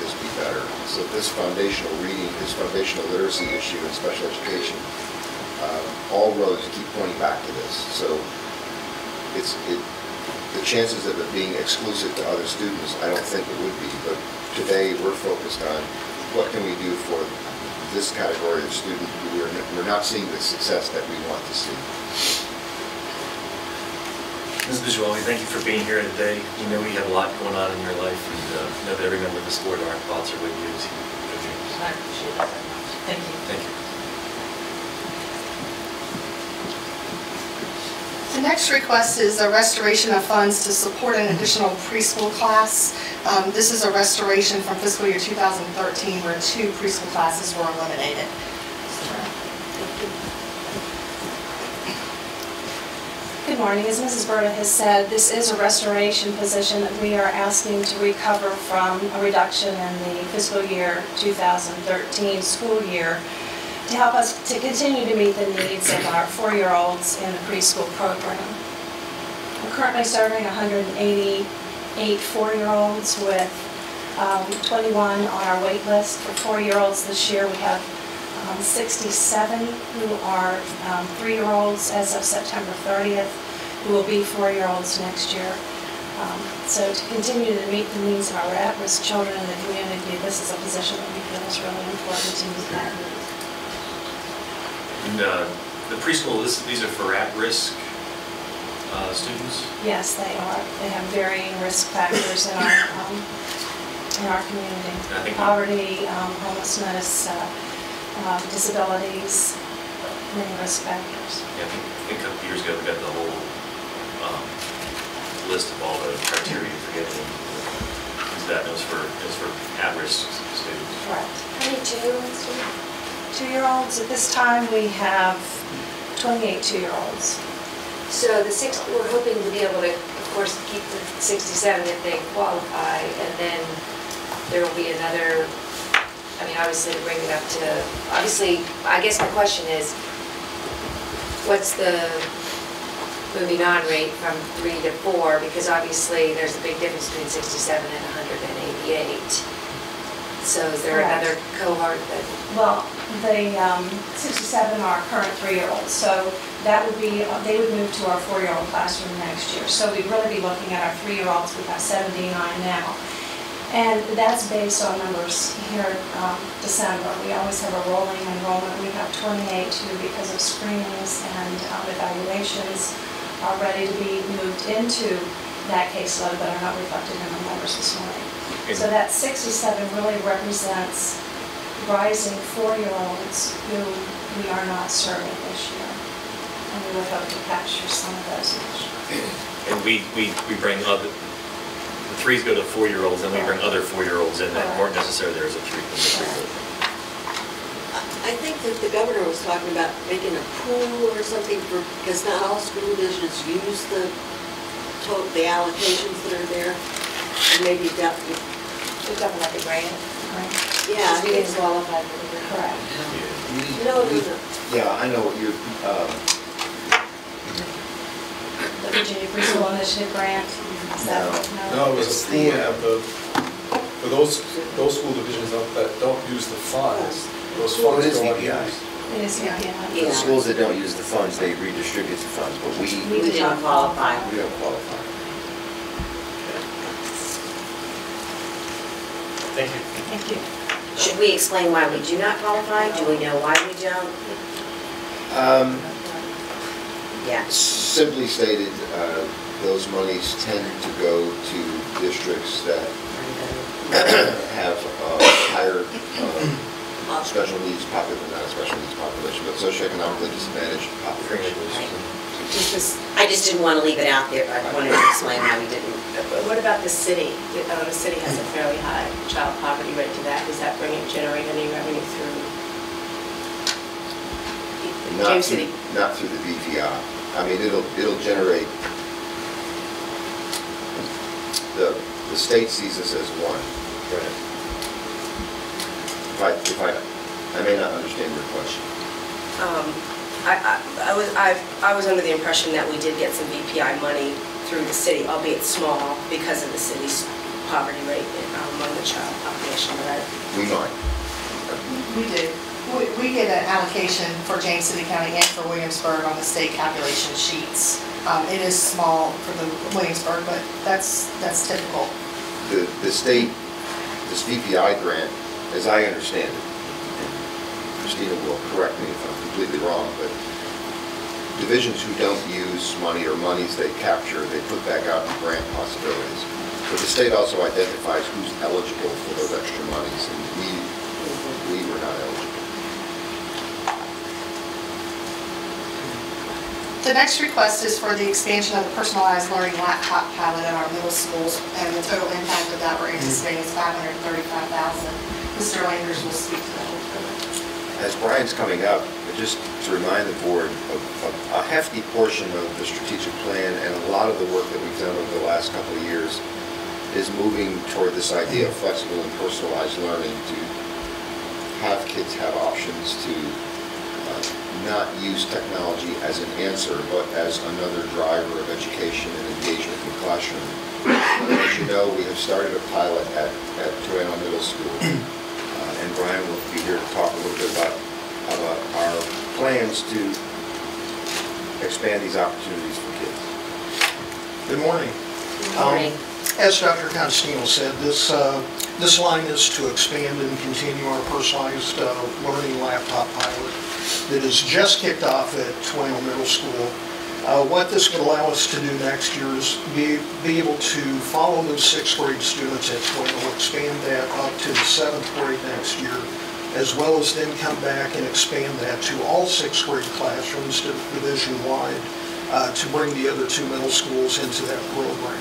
this be better. So this foundational reading, this foundational literacy issue in special education, all roads keep pointing back to this. So the chances of it being exclusive to other students, I don't think it would be, but today we're focused on what can we do for this category of student who we're not seeing the success that we want to see. Ms. Visuali, thank you for being here today. You know you have a lot going on in your life, and know that every member of this board, our thoughts are with you as you go through this. I appreciate that very much. Thank you. Thank you. The next request is a restoration of funds to support an additional preschool class. This is a restoration from fiscal year 2013 where 2 preschool classes were eliminated. Good morning. As Mrs. Berta has said, this is a restoration position that we are asking to recover from a reduction in the fiscal year 2013 school year to help us to continue to meet the needs of our 4-year-olds in the preschool program. We're currently serving 188 4-year-olds with 21 on our wait list. For 4-year-olds this year, we have 67 who are 3-year-olds as of September 30th, who will be 4-year-olds next year. So to continue to meet the needs of our at-risk children in the community, this is a position that we feel is really important to meet that need. And the preschool, these are for at-risk students? Yes, they are. They have varying risk factors in our community. Poverty, homelessness, disabilities, many risk factors. Yeah, I think a couple years ago we got the whole list of all the criteria for getting that. It was for at-risk students. Correct. How many 2-year-olds do we have? 2-year-olds, at this time we have 28 2-year-olds. So we're hoping to be able to, of course, keep the 67 if they qualify, and then there will be another, I mean, obviously to bring it up to, obviously, I guess my question is, what's the moving on rate from 3 to 4? Because obviously there's a big difference between 67 and 188. So is there another cohort that? Well, the 67 are current 3-year-olds, so that would be, they would move to our 4-year-old classroom next year. So we'd really be looking at our 3-year-olds. We've got 79 now. And that's based on numbers here December. We always have a rolling enrollment. We have 28 who, because of screenings and evaluations, are ready to be moved into that caseload but are not reflected in the numbers this morning. So that 67 really represents rising 4-year-olds who we are not serving this year. And we would hope to capture some of those next year. And we bring other, the 3s go to 4-year-olds, and we bring other 4-year-olds in that weren't necessarily there as a 3. I think that the governor was talking about making a pool or something for, because not all school districts use the allocations that are there. And maybe definitely. You're talking about the grant? Right. Yeah. We didn't qualify for the grant. Correct. No. Yeah, I know what you. The Virginia Preschool Initiative grant. No, it was a pool for those school divisions that don't use the funds. Those funds It is go VPI. unused. It is, yeah. For the schools that don't use the funds, they redistribute the funds, but we didn't qualify. We don't qualify. Thank you. Thank you. Should we explain why we do not qualify? Do we know why we don't? Yeah. Simply stated, those monies tend to go to districts that have higher special needs population, not a special needs population, but socioeconomically disadvantaged population. I just didn't want to leave it out there. I wanted to explain why we didn't. But what about the city? The city has a fairly high child poverty rate to that. Does that generate any revenue through James City? Not through the BVI. I mean, it'll generate, the state sees this as one. I may not understand your question. I was under the impression that we did get some BPI money through the city, albeit small, because of the city's poverty rate among the child population. We might. We do. We get an allocation for James City County and for Williamsburg on the state calculation sheets. It is small for the Williamsburg, but that's typical. The state, this VPI grant, as I understand it, and Christina will correct me if I'm completely wrong, but divisions who don't use money or monies they capture, they put back out in grant possibilities. But the state also identifies who's eligible for those extra monies, and we were not eligible. The next request is for the expansion of the personalized learning laptop pilot at our middle schools, and the total impact of that we're anticipating is $535,000. Mr. Landers will speak to that. As Brian's coming up, just to remind the board of a hefty portion of the strategic plan and a lot of the work that we've done over the last couple of years is moving toward this idea of flexible and personalized learning, to have kids have options to not use technology as an answer, but as another driver of education and engagement in the classroom. As you know, we have started a pilot at Toano Middle School, and Brian will be here to talk a little bit about our plans to expand these opportunities for kids. Good morning. Good morning. As Dr. Constantino said, this line is to expand and continue our personalized learning laptop pilot that is just kicked off at Toano Middle School. What this would allow us to do next year is be able to follow those 6th grade students at Toano, expand that up to the 7th grade next year, as well as then come back and expand that to all 6th grade classrooms division-wide to bring the other 2 middle schools into that program.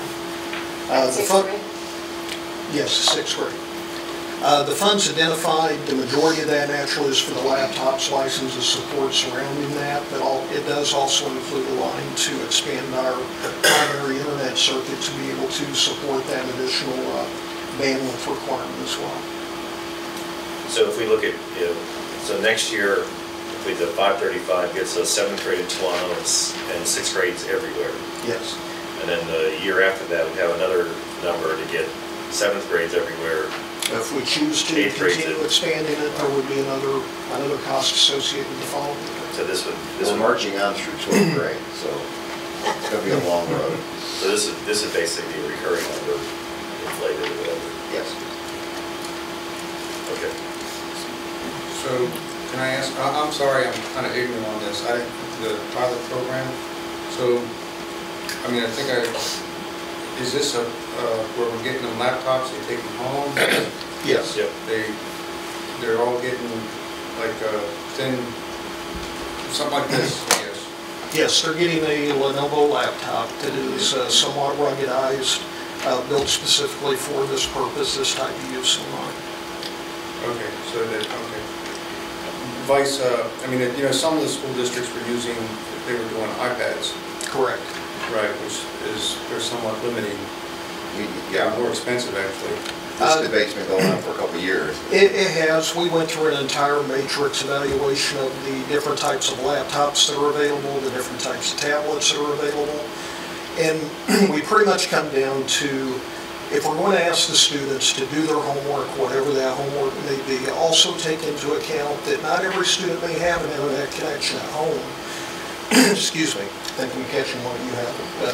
Yes, 6th grade. The funds identified, the majority of that naturally is for the laptops, licenses, support surrounding that, but it does also include a line to expand our primary internet circuit to be able to support that additional bandwidth requirement as well. So if we look at, so next year, if the 535 gets us 7th grade at Toano and 6th grades everywhere. Yes. And then the year after that, we have another number to get 7th grades everywhere. If we choose to continue expanding it, there would be another cost associated with the following year. So this would we're marching on through 12th grade, so it's going to be a long road. So this is basically a recurring number, inflated or whatever. Yes. Okay. So, can I ask, I'm sorry, I'm kind of ignorant on this, the pilot program, so, I mean, is this where we're getting them laptops, they take them home? Yes. Yep. They're all getting like thin, something like this, I guess. Yes, they're getting a Lenovo laptop that is somewhat ruggedized, built specifically for this purpose, this type of use in mind. Okay, so that, okay. Vice, I mean, some of the school districts were they were doing iPads. Correct. Right, which they're somewhat limiting. Yeah. More expensive, actually. This debate's been going on for a couple of years. It has. We went through an entire matrix evaluation of the different types of laptops that are available, the different types of tablets that are available. And we pretty much come down to, if we're going to ask the students to do their homework, whatever that homework may be, also take into account that not every student may have an internet connection at home. Excuse me, I think I'm catching one of you have it. But,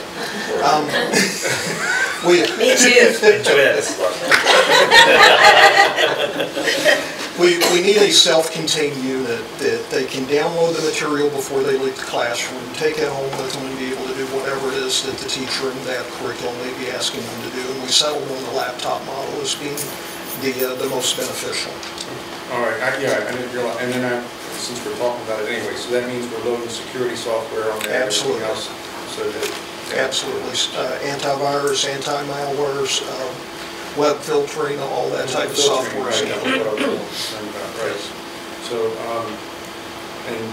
Me too. Enjoy that, Mrs. Larson. We need a self-contained unit that they can download the material before they leave the classroom, take it home with them, and be able to do whatever it is that the teacher in that curriculum may be asking them to do. And we settled on the laptop model as being the most beneficial. All right, I didn't realize, and then since we're talking about it anyway, so that means we're loading security software on there. Absolutely. Else, so that, Absolutely. Antivirus, anti-malwares, web filtering, all that type of software. Right, that's what I was concerned about, right. So, and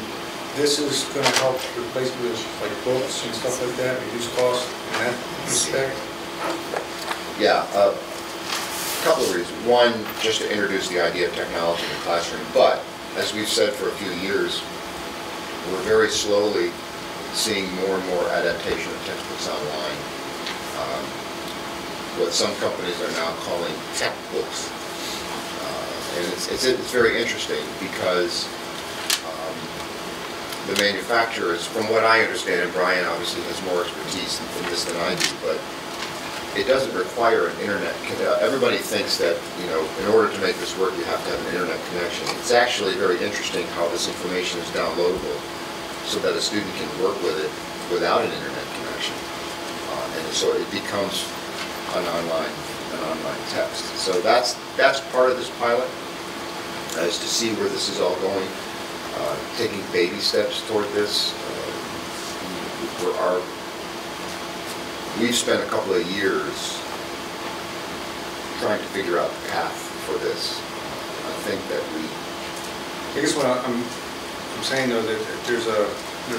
this is going to help replace with like books and stuff like that, reduce costs in that respect? Yeah, a couple of reasons. One, just to introduce the idea of technology in the classroom, but as we've said for a few years, we're very slowly seeing more and more adaptation of textbooks online. What some companies are now calling tech books. And it's very interesting because the manufacturers, from what I understand, and Brian obviously has more expertise in this than I do, but it doesn't require an internet. Everybody thinks that, you know, in order to make this work, you have to have an internet connection. It's actually very interesting how this information is downloadable so that a student can work with it without an internet connection. And so it becomes an online text. So that's part of this pilot, is to see where this is all going, taking baby steps toward this. We've spent a couple of years trying to figure out the path for this. I think that I guess what I'm saying though, that there's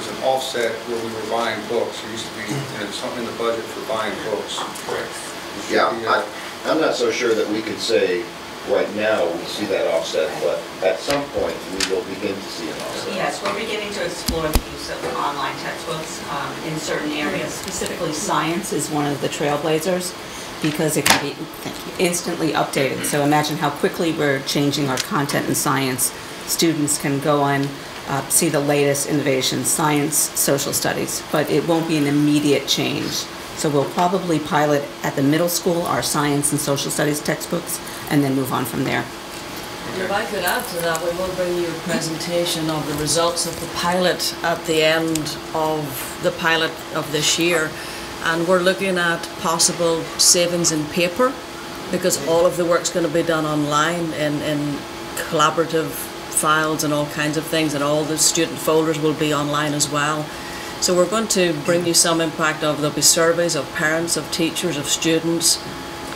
an offset where we were buying books. There used to be something in the budget for buying books. Correct. Yeah, I'm not so sure that we could say right now we see that offset, but at some point we will begin to see an offset. Yes, we're beginning to explore the use of online textbooks in certain areas. Specifically, science is one of the trailblazers because it can be instantly updated. So imagine how quickly we're changing our content in science. Students can go on, see the latest innovations, science, social studies, but it won't be an immediate change. So we'll probably pilot at the middle school our science and social studies textbooks and then move on from there. If I could add to that, we will bring you a presentation of the results of the pilot at the end of the pilot of this year. And we're looking at possible savings in paper because all of the work's going to be done online in collaborative files and all kinds of things, and all the student folders will be online as well. So we're going to bring you some impact of, there'll be surveys of parents, of teachers, of students,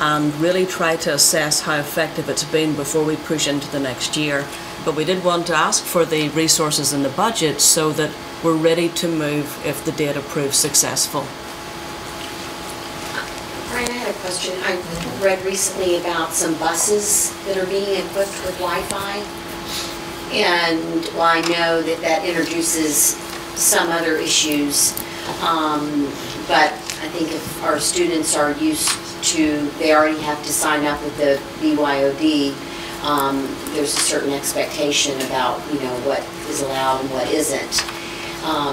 and really try to assess how effective it's been before we push into the next year. But we did want to ask for the resources in the budget so that we're ready to move if the data proves successful. Brian, I had a question. I read recently about some buses that are being equipped with Wi-Fi. And while I know that that introduces some other issues, but I think if our students are used to, they already have to sign up with the BYOD, there's a certain expectation about, you know, what is allowed and what isn't.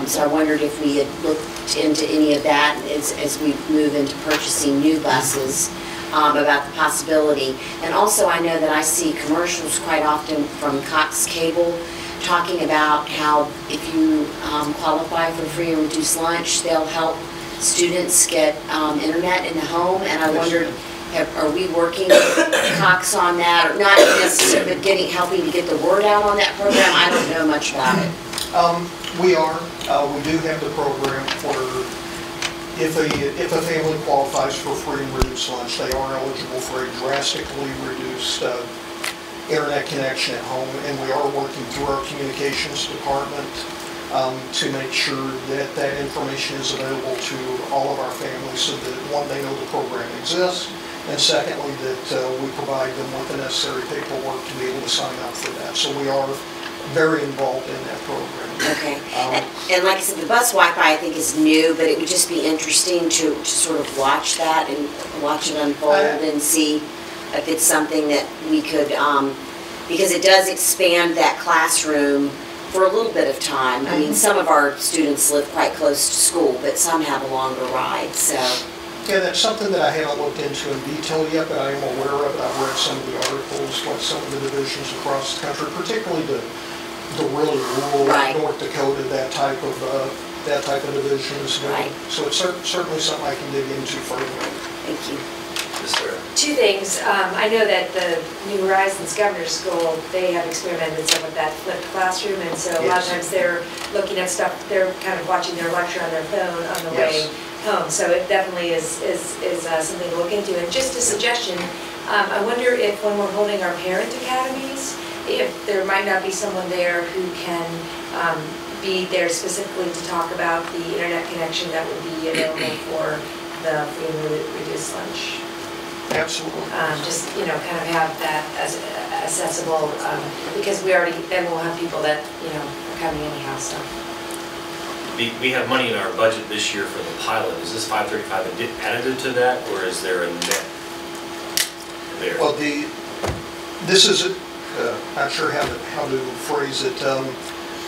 So I wondered if we had looked into any of that as we move into purchasing new buses, about the possibility. And also I know that I see commercials quite often from Cox Cable talking about how if you qualify for free and reduced lunch, they'll help students get internet in the home. And I wondered, are we working with Cox on that, or not necessarily, but helping to get the word out on that program? I don't know much about it. We are. We do have the program where if a family qualifies for free and reduced lunch, they are eligible for a drastically reduced internet connection at home, and we are working through our communications department to make sure that that information is available to all of our families so that, one, they know the program exists, and secondly, that we provide them with the necessary paperwork to be able to sign up for that. So we are very involved in that program. Okay. And like I said, the bus Wi-Fi I think is new, but it would just be interesting to sort of watch that and watch it unfold and see if it's something that we could, because it does expand that classroom for a little bit of time. I mean, some of our students live quite close to school, but some have a longer ride, so. Yeah, that's something that I haven't looked into in detail yet, but I am aware of it. I've read some of the articles, what some of the divisions across the country, particularly the really rural North Dakota, that type of division is doing. So it's certainly something I can dig into further. Thank you. Yes, sir. Two things. I know that the New Horizons Governor's School, they have experimented some with that flipped classroom, and so a lot of times they're looking at stuff, they're kind of watching their lecture on their phone on the way home. So it definitely is something to look into. And just a suggestion, I wonder if when we're holding our parent academies, if there might not be someone there who can be there specifically to talk about the internet connection that would be available for the free and reduced lunch. Absolutely. Just, kind of have that as accessible, because then we'll have people that, are coming anyhow, so. We have money in our budget this year for the pilot. Is this 535 additive to that, or is there a net there? Well, this is, not sure how to phrase it.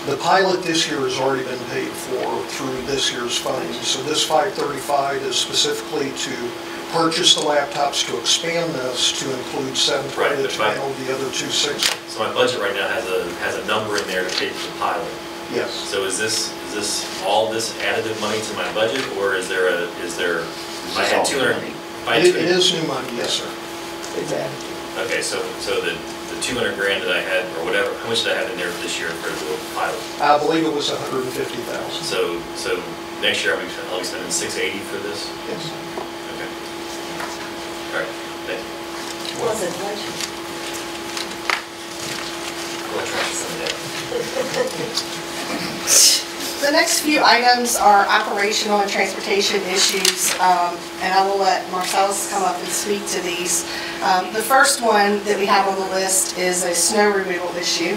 The pilot this year has already been paid for through this year's funding. So this 535 is specifically to purchase the laptops, to expand this to include 7 credits and the other 260. So my budget right now has a number in there to pay for the pilot. Yes. So is this all this additive money to my budget, or is there I had 200. It is new money, yes, sir. It's additive. Okay, so the 200 grand that I had, or whatever, how much did I have in there this year for the pilot? I believe it was 150,000. So next year I'll be spending 680 for this? Yes. Okay. All right, thank you. Was it pleasure? We'll try some of The next few items are operational and transportation issues, and I will let Marcellus come up and speak to these. The first one that we have on the list is a snow removal issue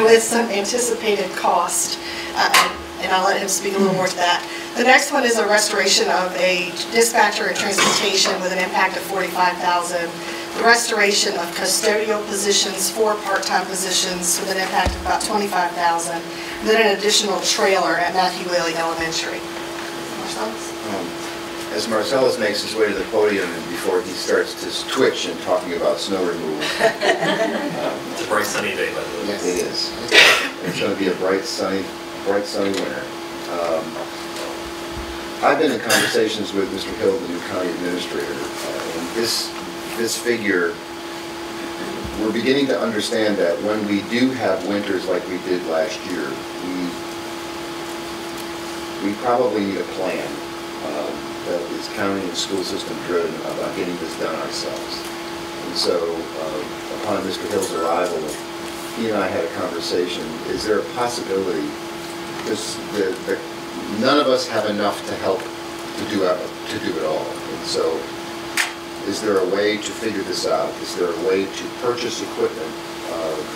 with some anticipated cost, and I'll let him speak a little more to that. The next one is a restoration of a dispatcher and transportation with an impact of $45,000. The restoration of custodial positions, 4 part-time positions with an impact of about $25,000. Then an additional trailer at Matthew Whaley Elementary. Marcellus? As Marcellus makes his way to the podium and before he starts to twitch and talking about snow removal. It's a bright sunny day, by the way. Yes, it is. It's going to be a bright sunny winter. I've been in conversations with Mr. Hill, the new county administrator, and this figure, we're beginning to understand that when we do have winters like we did last year, we probably need a plan that is county and school system driven about getting this done ourselves. And so upon Mr. Hill's arrival, he and I had a conversation. Is there a possibility, because none of us have enough to help to do it all. And so is there a way to figure this out? Is there a way to purchase equipment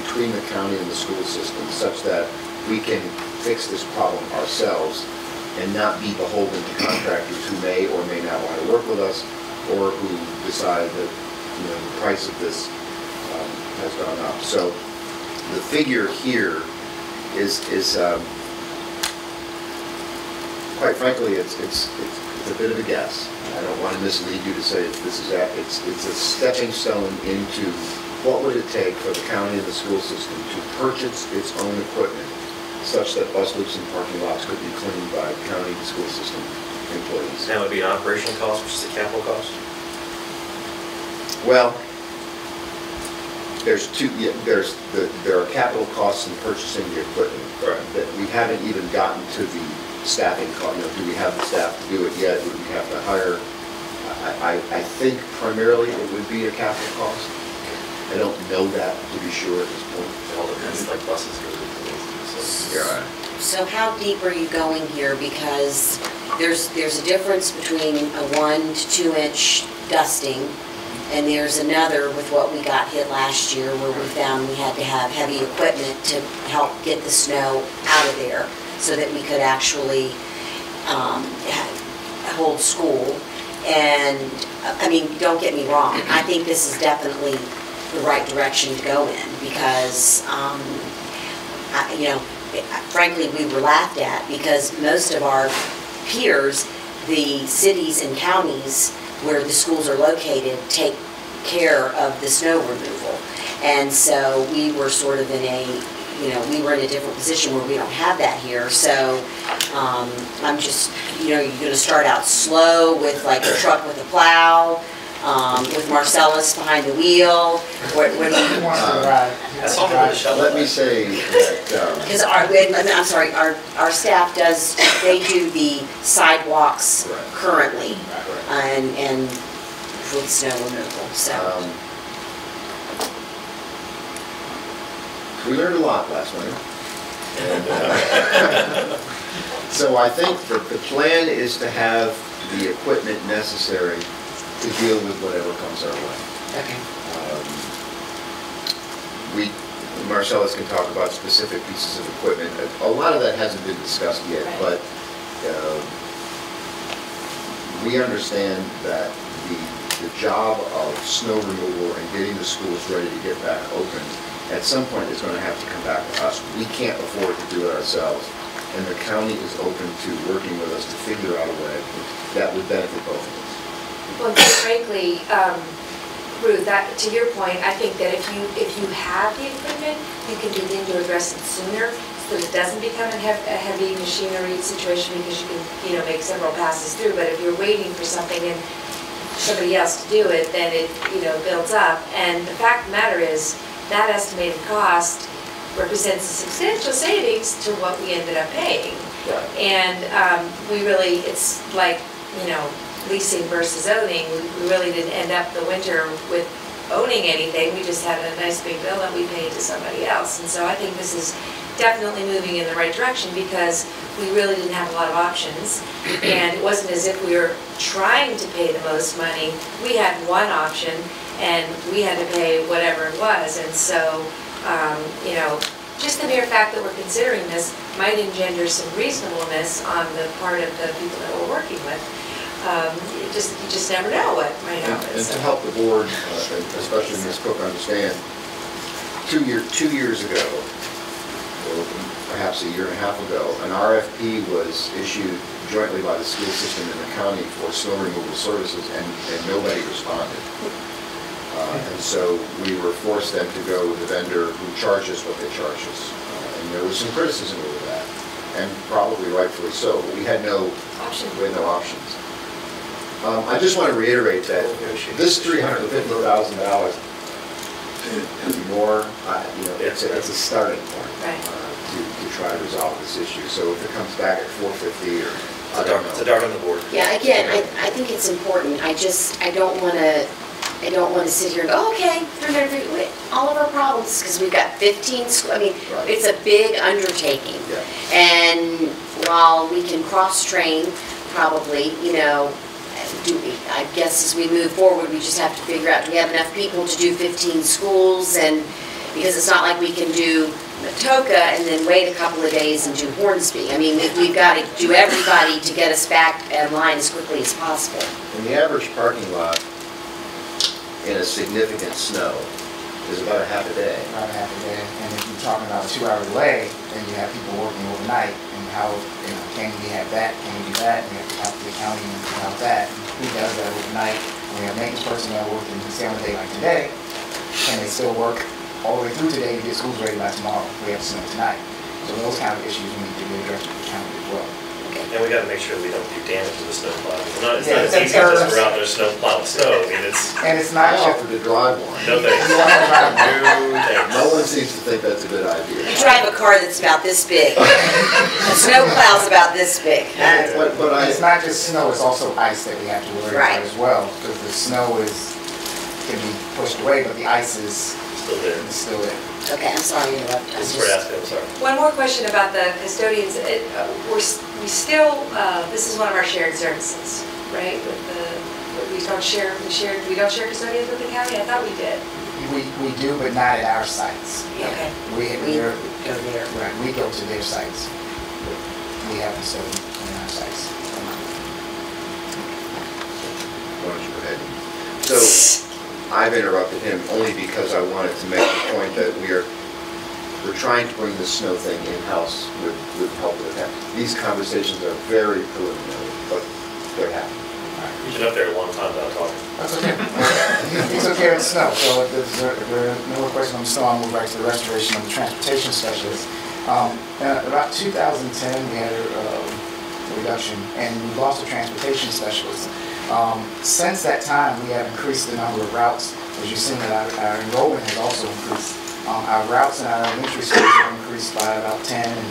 between the county and the school system such that we can fix this problem ourselves and not be beholden to contractors who may or may not want to work with us, or who decide that the price of this has gone up? So the figure here is quite frankly, it's a bit of a guess. I don't want to mislead you to say this is it's a stepping stone into what would it take for the county and the school system to purchase its own equipment such that bus loops and parking lots could be cleaned by county and school system employees. That would be an operational cost, which is a capital cost? Well, there are capital costs in purchasing the equipment that we haven't even gotten to the staffing cost. Do we have the staff to do it yet? Would we have to hire? I think primarily it would be a capital cost. I don't know that to be sure at this point. It all depends, like buses go to So how deep are you going here? Because there's a difference between a 1 to 2 inch dusting, and there's another with what we got hit last year where we found we had to have heavy equipment to help get the snow out of there so that we could actually hold school. And I mean, don't get me wrong, I think this is definitely the right direction to go in, because frankly, we were laughed at because most of our peers the cities and counties where the schools are located take care of the snow removal. And so we were sort of in a, we were in a different position where we don't have that here. So I'm just, you're going to start out slow with like a truck with a plow, with Marcellus behind the wheel. What do you want to ride? Let me say that. Because I'm sorry, our staff they do the sidewalks currently and with snow removal, so. We learned a lot last winter. And, so I think that the plan is to have the equipment necessary to deal with whatever comes our way. Okay. Marcellus can talk about specific pieces of equipment. A lot of that hasn't been discussed yet, but we understand that the job of snow removal and getting the schools ready to get back open at some point is going to have to come back to us. We can't afford to do it ourselves, and the county is open to working with us to figure out a way that would benefit both of us. Well, quite frankly, Ruth, to your point, I think that if you have the equipment, you can begin to address it sooner, so that it doesn't become a heavy machinery situation, because you can make several passes through. But if you're waiting for something and somebody else to do it, then it builds up. And the fact of the matter is, that estimated cost represents a substantial savings to what we ended up paying. Right. And it's like, leasing versus owning. We really didn't end up the winter with owning anything. We just had a nice big bill that we paid to somebody else. And so I think this is definitely moving in the right direction, because we really didn't have a lot of options. And it wasn't as if we were trying to pay the most money. We had one option, and we had to pay whatever it was. And so, just the mere fact that we're considering this might engender some reasonableness on the part of the people that we're working with. You just never know what might happen. And to help the board, especially Ms. Cook, understand, 2 years ago, or perhaps a year and a half ago, an RFP was issued jointly by the school system and the county for snow removal services, and nobody responded. And so we were forced then to go with a vendor who charged us what they charged us. And there was some criticism over that, and probably rightfully so, but we had no options. I just want to reiterate that this $350,000 more, it's a starting point to try to resolve this issue. So if it comes back at 450 or It's a dart on the board. Yeah, again, I think it's important. I don't want to sit here and go, okay, all of our problems, because we've got 15 schools. I mean, it's a big undertaking. Yeah. And while we can cross-train, probably, I guess as we move forward, we just have to figure out, do we have enough people to do 15 schools? And because it's not like we can do Matoka and then wait a couple of days and do Hornsby. I mean, we've got to do everybody to get us back in line as quickly as possible. And the average parking lot in a significant snow is about a half a day. About a half a day. And if you're talking about a 2-hour delay, then you have people working overnight. And how, can we have that? Can we do that? And you have to talk to the county about that. Who does that overnight? When we have maintenance personnel working stay on a day like today, can they still work all the way through today to get schools ready by tomorrow? We have snow tonight. So those kind of issues we need to be addressed with the county as well. And we got to make sure we don't do damage to the snow plow. It's not as easy as just we're out there snow plowing snow. I mean, it's not. I offered to drive one. No thanks. No one seems to think that's a good idea. You drive a car that's about this big. A snow plow's about this big. It's not just snow, it's also ice that we have to worry about as well. Because the snow can be pushed away, but the ice is still there. Okay, I'm sorry to interrupt. I'm sorry. One more question about the custodians. We still, this is one of our shared services, right? We don't share custodians with the county? I thought we did. We do, but not at our sites. Okay. We go there. Right, we go to their sites. We have custodians on our sites. Why don't you go ahead? So, I've interrupted him only because I wanted to make the point that we're trying to bring the snow thing in-house with help with that. These conversations are very preliminary, but they're happy. You've been up there a long time without talking. That's okay. It's okay with snow, so if there are no more questions on the snow, I'll move right to the restoration of the transportation specialist. About 2010, we had a reduction, and we lost a transportation specialist. Since that time, we have increased the number of routes. As you've seen, our enrollment has also increased. Our routes in our elementary schools have increased by about 10, and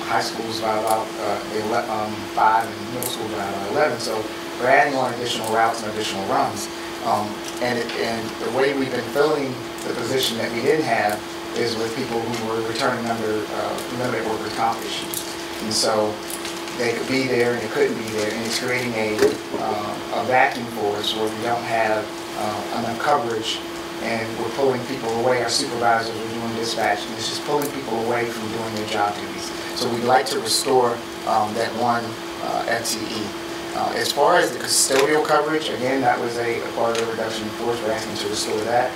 high schools by about 5, and middle school by about 11. So we're adding on additional routes and additional runs. And the way we've been filling the position that we didn't have is with people who were returning under limited workers' comp issues. And so they could be there and they couldn't be there, and it's creating a vacuum for us where we don't have enough coverage, and we're pulling people away. Our supervisors are doing dispatch, and it's just pulling people away from doing their job duties. So we'd like to restore that one FTE. As far as the custodial coverage, again, that was a part of the reduction in force. We're asking to restore that.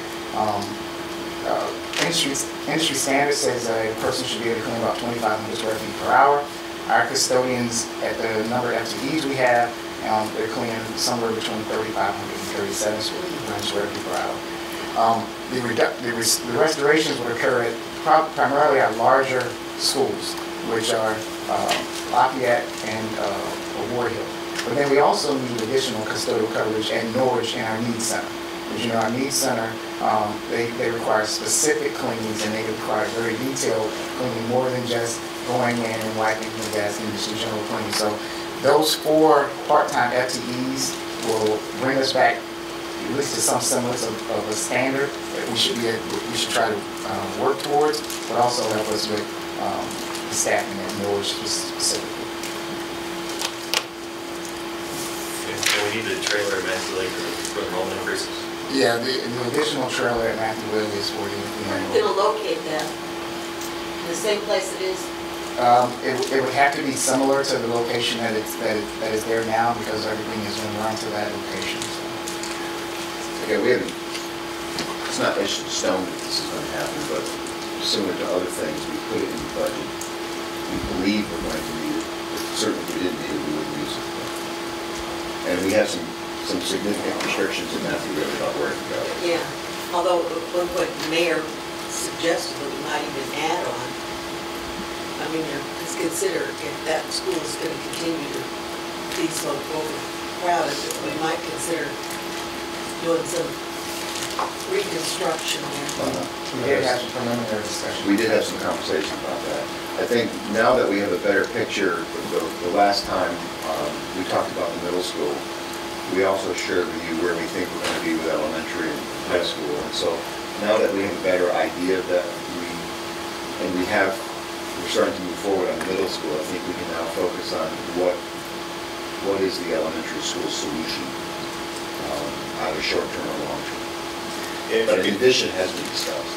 Industry standard says a person should be able to clean about 2,500 square feet per hour. Our custodians, at the number of FTEs we have, they're cleaning somewhere between 3,500 and 3,700 square feet per hour. The restorations would occur at primarily our larger schools, which are Lafayette and Ward Hill. But then we also need additional custodial coverage at Norwich and our Needs Center. As you know, our Needs Center, they require specific cleanings, and they require very detailed cleaning, more than just going in and wiping the desk and just general cleaning. So those 4 part-time FTEs will bring us back at least to some semblance of a standard that we should try to work towards, but also help us with the staffing at Norwich specifically. And we need the trailer at Matthew Lake for enrollment increases? Yeah, the additional trailer at Matthew Lake is for the Where are you going to locate that? In the same place it is? It would have to be similar to the location that is there now, because everything is going to run to that location. So. Okay, it's not etched in stone that this is going to happen, but similar to other things, we put it in the budget. We believe we're going to need it. Certainly if we didn't need it, we wouldn't use it. And we have some significant restrictions in Matthew River about where to go. Yeah, although at one point the mayor suggested that we might even add on. I mean, let's consider if that school is going to continue to be so overcrowded, that we might consider doing some reconstruction there. We did have some preliminary discussion. We did have some conversation about that. I think now that we have a better picture, the last time we talked about the middle school, we also shared with you where we think we're going to be with elementary and high school. And so now that we have a better idea of that, we're starting to move forward on middle school, I think we can now focus on what is the elementary school solution, either short-term or long-term. But the condition has been discussed.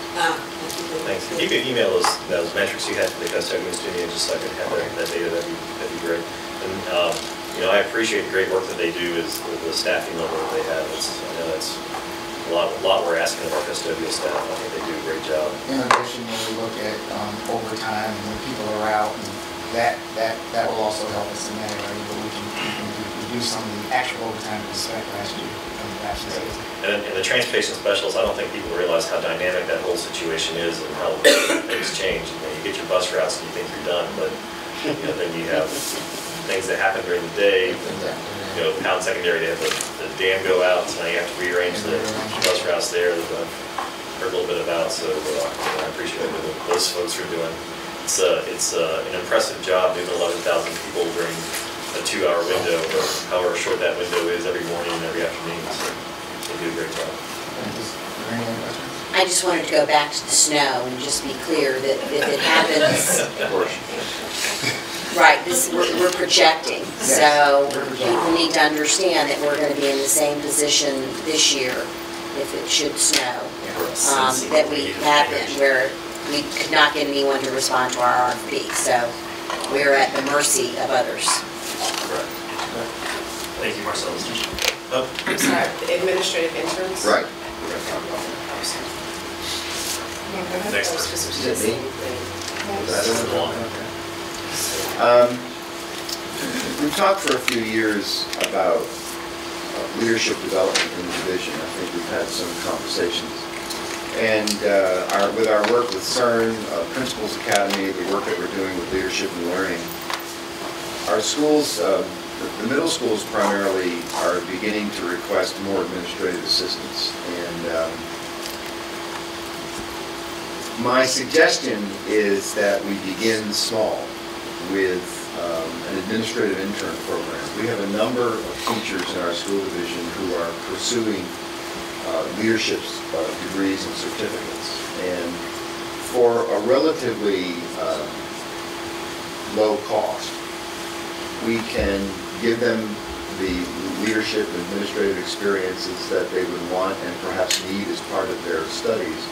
Thanks. If you could email those metrics you had for the custodians to me, just so I could have that data, that'd be great. And I appreciate the great work that they do, is the staffing level that they have. I know that's a lot we're asking of our custodial staff. I think they do a great job. In addition, when we look at overtime and when people are out, and that will also help us in that area, but we can reduce some of the actual overtime we spent last year. And the transportation specialists, I don't think people realize how dynamic that whole situation is and how things change. You get your bus routes and you think you're done, but then you have things that happen during the day. Pound Secondary, they have the dam go out, so now you have to rearrange the bus routes there that I've heard a little bit about. So I appreciate what those folks are doing. It's an impressive job, doing 11,000 people during a 2-hour window, or however short that window is, every morning and every afternoon. So they do a great job. I just wanted to go back to the snow and just be clear that if it happens, right, we're projecting. So people need to understand that we're going to be in the same position this year if it should snow that we have been, where we could not get anyone to respond to our RFP. So we're at the mercy of others. Correct. Thank you, Marcellus. I'm sorry, the administrative interns? Right. Next. Is it me? We've talked for a few years about leadership development in the division. I think we've had some conversations. And with our work with CERN, Principals Academy, the work that we're doing with leadership and learning, our schools, the middle schools primarily are beginning to request more administrative assistance. And my suggestion is that we begin small with an administrative intern program. We have a number of teachers in our school division who are pursuing leadership degrees and certificates. And for a relatively low cost, we can give them the leadership and administrative experiences that they would want and perhaps need as part of their studies.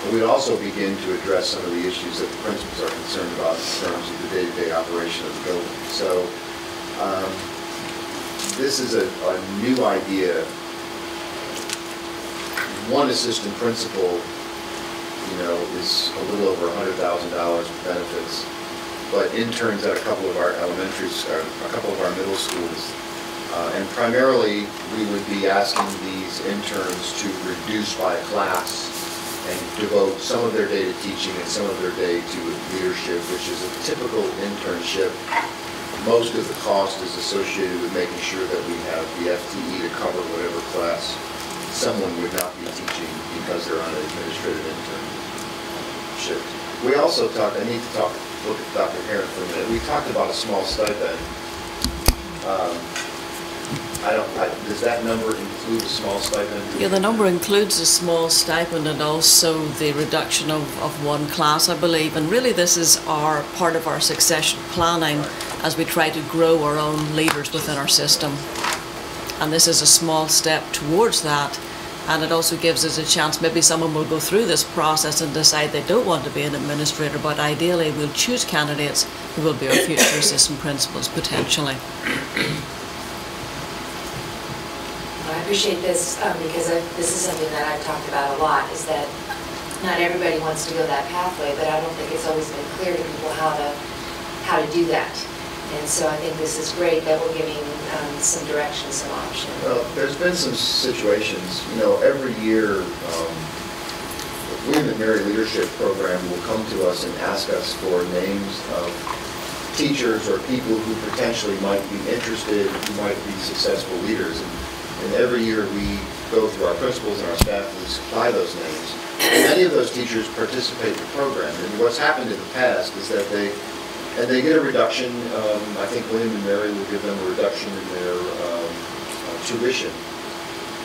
But we'd also begin to address some of the issues that the principals are concerned about in terms of the day-to-day operation of the building. So this is a new idea. One assistant principal, is a little over $100,000 with benefits. But interns at a couple of our elementaries, a couple of our middle schools. And primarily, we would be asking these interns to reduce by a class and devote some of their day to teaching and some of their day to leadership, which is a typical internship. Most of the cost is associated with making sure that we have the FTE to cover whatever class someone would not be teaching because they're on an administrative internship. We also talked, I need to look at Dr. Heron for a minute. We talked about a small stipend. Does that number include a small stipend? Yeah, the number includes a small stipend and also the reduction of one class, I believe. And really this is part of our succession planning as we try to grow our own leaders within our system. And this is a small step towards that. And it also gives us a chance, maybe someone will go through this process and decide they don't want to be an administrator, but ideally we'll choose candidates who will be our future assistant principals, potentially. I appreciate this because this is something that I've talked about a lot, is that not everybody wants to go that pathway, but I don't think it's always been clear to people how to do that. And so I think this is great that we're giving some direction, some option. Well, there's been some situations, every year, the William & Mary Leadership Program will come to us and ask us for names of teachers or people who potentially might be interested, who might be successful leaders. And every year we go through our principals and our staff and supply those names. And many of those teachers participate in the program. And what's happened in the past is that they get a reduction. I think William & Mary will give them a reduction in their tuition.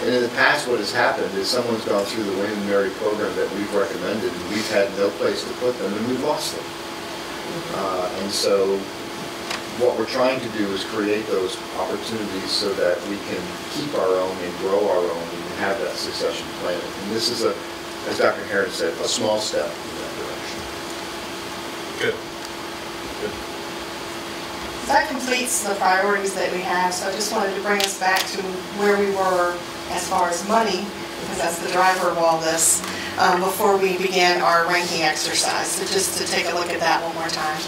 And in the past, what has happened is someone's gone through the William & Mary program that we've recommended, and we've had no place to put them, and we've lost them. And so what we're trying to do is create those opportunities so that we can keep our own and grow our own and have that succession planning. And this is, as Dr. Heron said, a small step in that direction. Good. That completes the priorities that we have, so I just wanted to bring us back to where we were as far as money, because that's the driver of all this, before we begin our ranking exercise. So just to take a look at that one more time.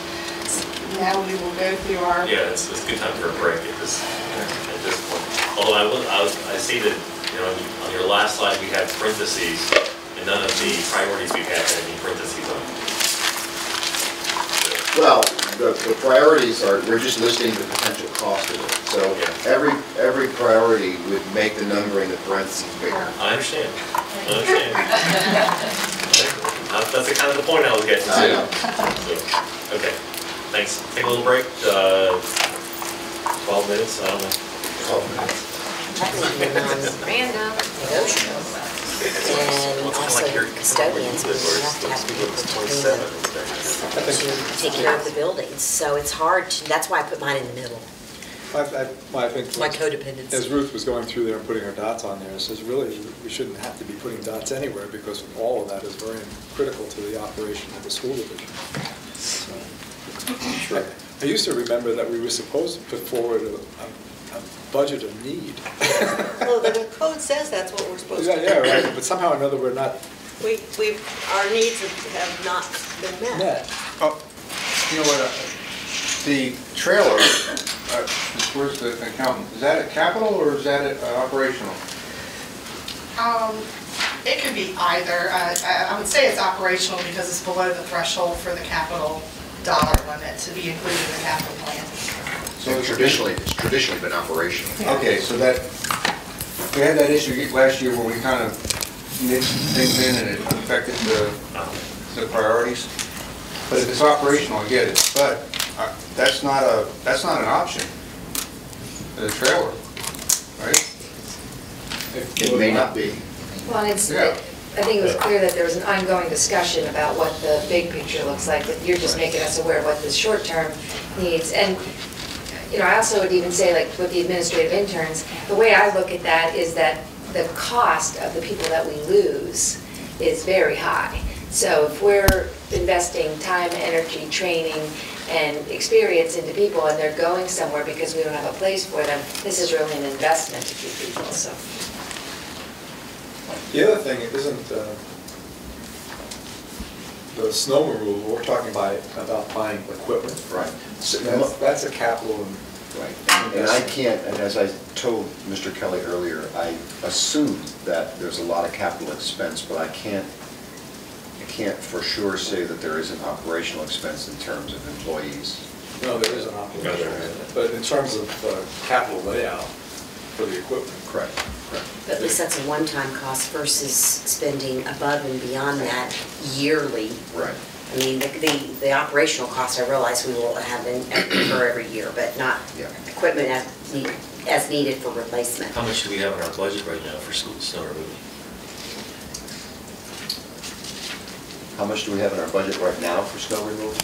So now we will go through our... Yeah, it's a good time for a break at this point. Although I see that, on your last slide we had parentheses, and none of the priorities we've had any parentheses on. Well, the priorities we're just listing the potential cost of it. So every priority would make the number in the parentheses bigger. I understand. That's the kind of the point I was getting to. I know. So, okay, thanks. Take a little break, 12 minutes, I don't know. 12 minutes. Random. And also custodians, we have to have people to take care of the buildings. So it's hard to, that's why I put mine in the middle. I think My codependency. as Ruth was going through there and putting her dots on there, it says really we shouldn't have to be putting dots anywhere because all of that is very critical to the operation of the school division. So, sure. I used to remember that we were supposed to put forward a budget of need. Well, the code says that's what we're supposed to do. Yeah, right, but somehow or another we're not. Our needs have not been met. Oh, you know what, the trailer where's the accountant? Is that a capital or is that a operational? It could be either. I would say it's operational because it's below the threshold for the capital dollar limit to be included in the capital plan. So it's traditionally been operational. Okay, so that, we had that issue last year where we kind of mixed things in and it affected the priorities. But if it's operational, I get it. But that's not an option. The trailer, right? It may not be. Well, it's, Yeah. I think it was clear that there was an ongoing discussion about what the big picture looks like, that you're just making us aware of what the short-term needs. And, you know, I also would even say, like, with the administrative interns, the way I look at that is that the cost of the people that we lose is very high. So if we're investing time, energy, training, and experience into people, and they're going somewhere because we don't have a place for them, this is really an investment to keep people, so. The other thing isn't the snow removal. We're talking about buying equipment. Right. So that's a capital. Right. And I can't, and as I told Mr. Kelly earlier, I assume that there's a lot of capital expense, but I can't for sure say that there is an operational expense in terms of employees. No, there is an operational, but in terms of capital layout for the equipment. Correct. But at least that's a one-time cost versus spending above and beyond that yearly. Right. I mean, the operational cost, I realize we will have for every year, but not equipment as needed for replacement. How much do we have in our budget right now for school snow removal? How much do we have in our budget right now for snow removal?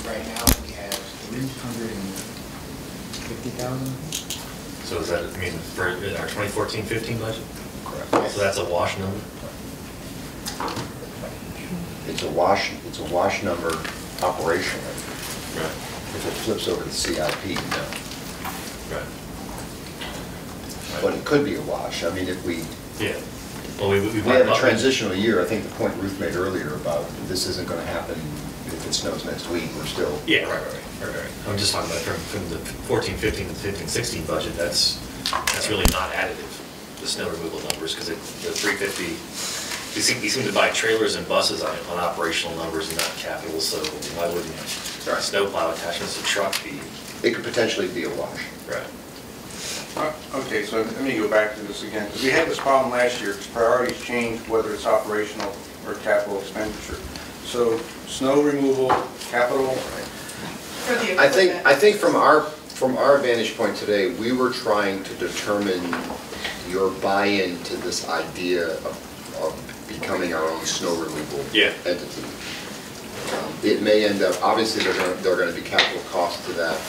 Right now, we have 350,000. So is that, I mean, for in our 2014-15 budget? Correct. So that's a wash number? It's a wash number operationally. Right. If it flips over to CIP, no. Right. But it could be a wash. I mean, if we... Yeah. Well, we have a transitional year. I think the point Ruth made earlier about this isn't going to happen if it snows next week. We're still... Yeah, right. I'm just talking about from the 14-15 to 15-16 budget, that's really not additive, the snow removal numbers, because the 350, you seem to buy trailers and buses on operational numbers and not capital, so why wouldn't snowplow attachments to truck be? It could potentially be a wash. Right. Okay, so let me go back to this again, because we had this problem last year, because priorities changed whether it's operational or capital expenditure. So snow removal, capital. I think from our vantage point today, we were trying to determine your buy-in to this idea of becoming our own snow removal entity. It may end up, obviously there are going to be capital costs to that,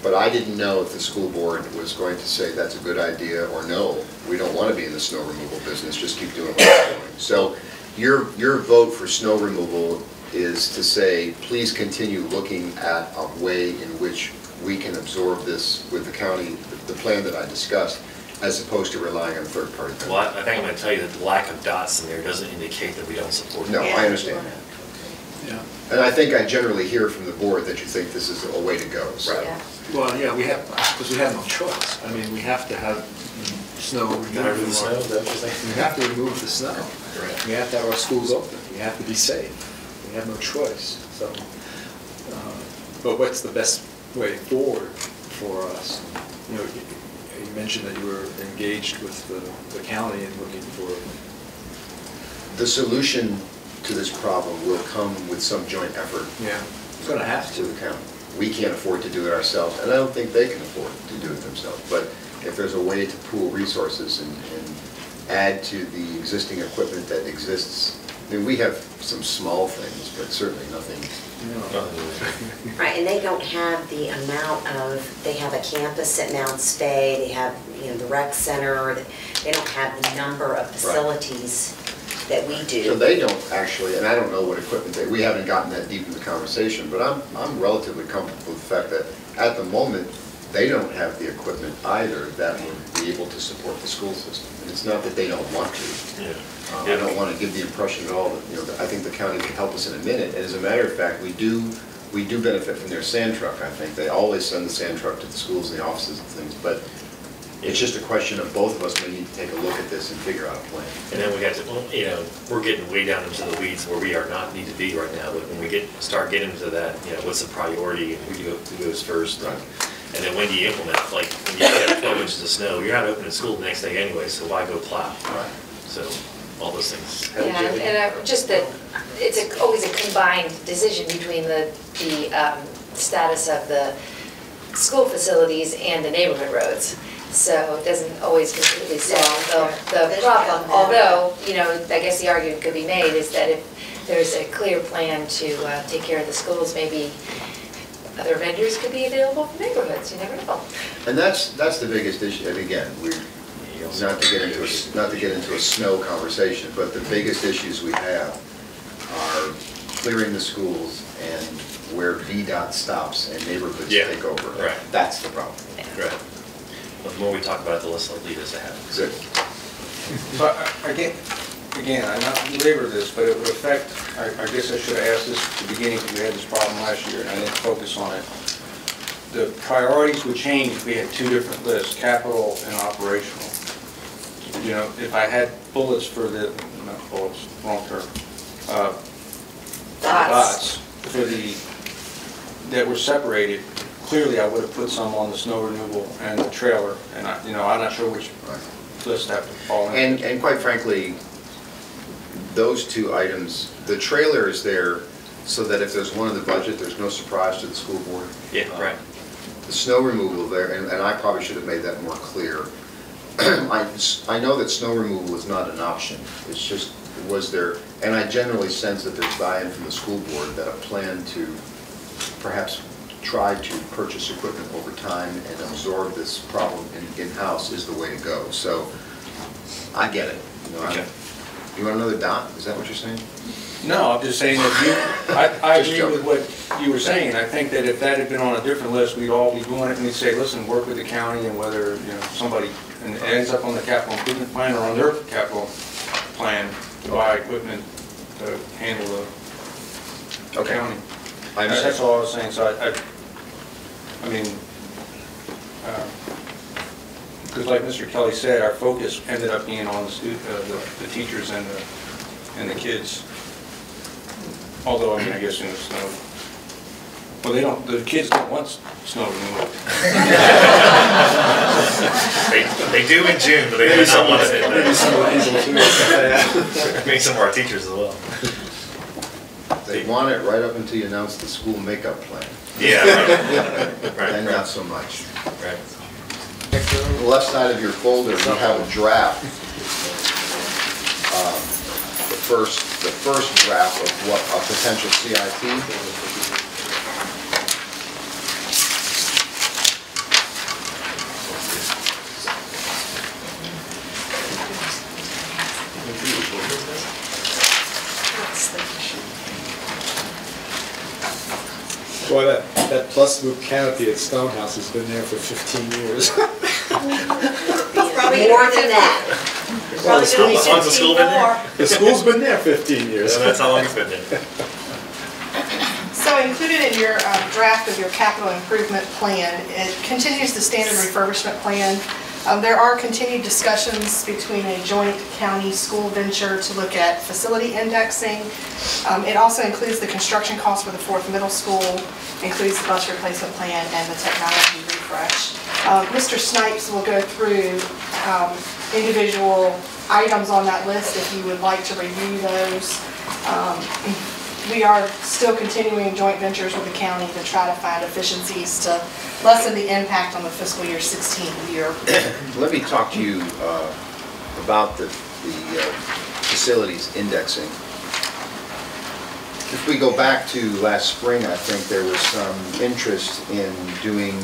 but I didn't know if the school board was going to say that's a good idea or no, we don't want to be in the snow removal business, just keep doing what we're doing. So your vote for snow removal is to say, please continue looking at a way in which we can absorb this with the county, the plan that I discussed, as opposed to relying on a third-party vendor. Well, I think I'm going to tell you that the lack of dots in there doesn't indicate that we don't support it. No, I understand that. Yeah. And I think I generally hear from the board that you think this is a way to go, so. Yeah. Well, yeah, because we have no choice. I mean, we have to have snow removed. Gotta remove the snow, is that what you're saying? We have to remove the snow. Right. We have to have our schools open. We have to be safe. We have no choice. So, but what's the best way forward for us? You know, you mentioned that you were engaged with the county and looking for... The solution to this problem will come with some joint effort. Yeah, it's going to have to the county. We can't afford to do it ourselves, and I don't think they can afford to do it themselves. But if there's a way to pool resources and add to the existing equipment that exists, I mean, we have some small things, but certainly nothing. Right, and they don't have the amount of, they have a campus at Mount Stay, they have, the rec center, they don't have the number of facilities that we do. So they don't actually, and I don't know what equipment we haven't gotten that deep in the conversation, but I'm relatively comfortable with the fact that at the moment, they don't have the equipment either that would be able to support the school system. And it's not that they don't want to. I don't want to give the impression at all that, I think the county can help us in a minute. And as a matter of fact, we do we do benefit from their sand truck, I think. They always send the sand truck to the schools and the offices and things, but it's just a question of both of us may need to take a look at this and figure out a plan. And then we got to, well, you know, we're getting way down into the weeds where we are not need to be right now, but when we start getting into that, you know, what's the priority and who goes first? Right. And then when do you implement? Like, when you get 12 inches of snow, you're not opening school the next day anyway, so why go plow? Right. So, all those things. Yeah, and just that, it's always a combined decision between the status of the school facilities and the neighborhood roads. So it doesn't always completely solve the problem. Although, you know, I guess the argument could be made is that if there's a clear plan to take care of the schools, maybe other vendors could be available for neighborhoods, you never know. And that's the biggest issue, and again, not to get into a snow conversation, but the biggest issues we have are clearing the schools and where VDOT stops and neighborhoods take over. Right. That's the problem. Right. Well, the more we talk about it, the less likely it is to happen. Good. So again, I'm not going to belabor this, but it would affect, I guess I should have asked this at the beginning because we had this problem last year and I didn't focus on it. The priorities would change if we had two different lists, capital and operational. You know, if I had bullets for the, not bullets, wrong term, dots for that were separated, clearly I would have put some on the snow removal and the trailer, and I'm not sure which list have to fall in. And quite frankly, those two items, the trailer is there so that if there's one in the budget, there's no surprise to the school board. Yeah, right. The snow removal there, and I probably should have made that more clear. I know that snow removal is not an option. It's just, was there, and I generally sense that there's buy-in from the school board that a plan to perhaps try to purchase equipment over time and absorb this problem in-house is the way to go. So I get it. You know, okay. You want another dot? Is that what you're saying? No, I'm just saying that I agree with what you were saying. I think that if that had been on a different list, we'd all be doing it and we'd say, listen, work with the county and whether, you know, somebody and it ends up on the capital improvement plan or on their capital plan to buy equipment to handle the county. That's all I was saying. So I mean, because like Mr. Kelly said, our focus ended up being on the teachers and the kids. Although, I mean, I guess in the snow, well, the kids don't want snow removal. they do in June, but they don't want it. Maybe some of our teachers as well. They want it right up until you announce the school makeup plan. Yeah, right. And not so much. Right. On the left side of your folder, you have a draft. The first draft of what a potential CIP. Boy, that plus loop canopy at Stonehouse has been there for 15 years. Probably more than that. Well, the school been there? The school's been there 15 years. Yeah, that's how long it's been there. So included in your draft of your capital improvement plan, it continues the standard refurbishment plan. There are continued discussions between a joint county-school venture to look at facility indexing. It also includes the construction costs for the 4th middle school, includes the bus replacement plan and the technology refresh. Mr. Snipes will go through individual items on that list if you would like to review those. We are still continuing joint ventures with the county to try to find efficiencies to lessen the impact on the fiscal year 16 year. Let me talk to you about the facilities indexing. If we go back to last spring, I think there was some interest in doing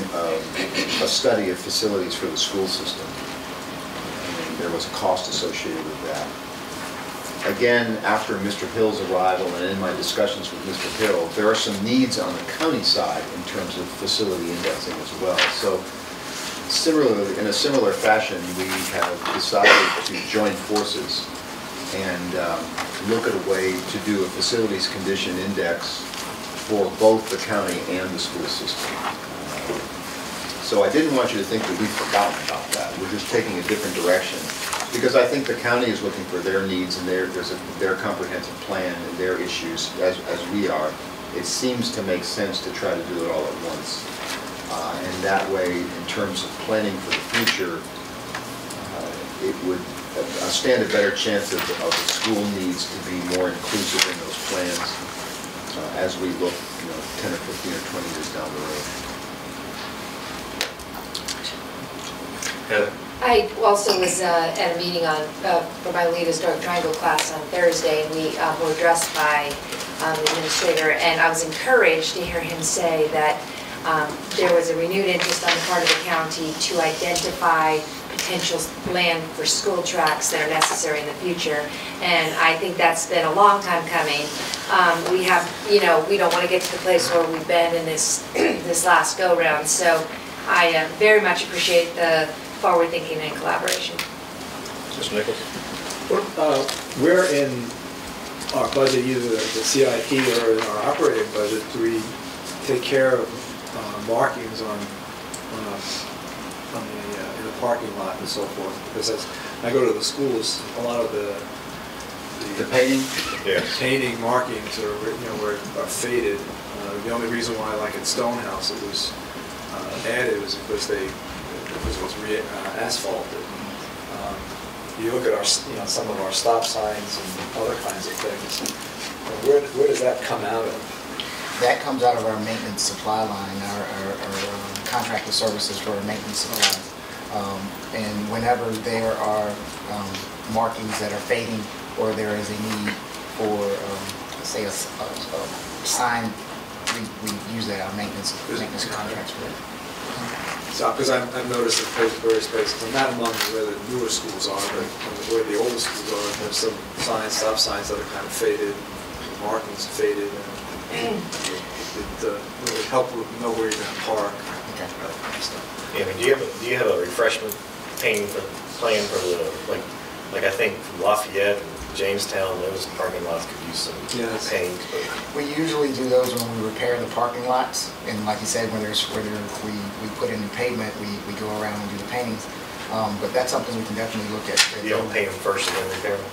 a study of facilities for the school system. And there was a cost associated with that. Again, after Mr. Hill's arrival and in my discussions with Mr. Hill, there are some needs on the county side in terms of facility indexing as well. So similarly, in a similar fashion, we have decided to join forces and look at a way to do a facilities condition index for both the county and the school system. So I didn't want you to think that we've forgotten about that. We're just taking a different direction. Because I think the county is looking for their needs and their comprehensive plan and their issues as we are. It seems to make sense to try to do it all at once. And that way, in terms of planning for the future, it would stand a better chance of the school needs to be more inclusive in those plans as we look 10 or 15 or 20 years down the road. Heather? I also was at a meeting for my Lead Historic Triangle class on Thursday, and we were addressed by the administrator, and I was encouraged to hear him say that there was a renewed interest on the part of the county to identify potential land for school tracks that are necessary in the future, and I think that's been a long time coming. We have, we don't want to get to the place where we've been in this last go-round, so I very much appreciate the forward thinking and collaboration. Mr. Nichols? Where in our budget, either the CIP or in our operating budget, do we take care of markings in the parking lot and so forth? Because as I go to the schools, a lot of the painting, painting markings are faded. The only reason why, like at Stonehouse, it was added was because it was asphalted. You look at our, some of our stop signs and other kinds of things. Where does that come out of? That comes out of our maintenance supply line, our contracted services for our maintenance supply. And whenever there are markings that are fading, or there is a need for, say, a sign, we use that, our maintenance contracts for it. So, because I've noticed at various places, and not among where the newer schools are, but where the older schools are, there's some signs, stop signs that are kind of faded, markings faded, and it would help know where you're going to park. That kind of stuff. Yeah, I mean, do you have a refreshment painting plan for the like I think Lafayette and Jamestown, those parking lots could use some paint. We usually do those when we repair the parking lots, and like you said, whether we put in new pavement, we go around and do the paintings. But that's something we can definitely look at. You don't paint them first and then repair them?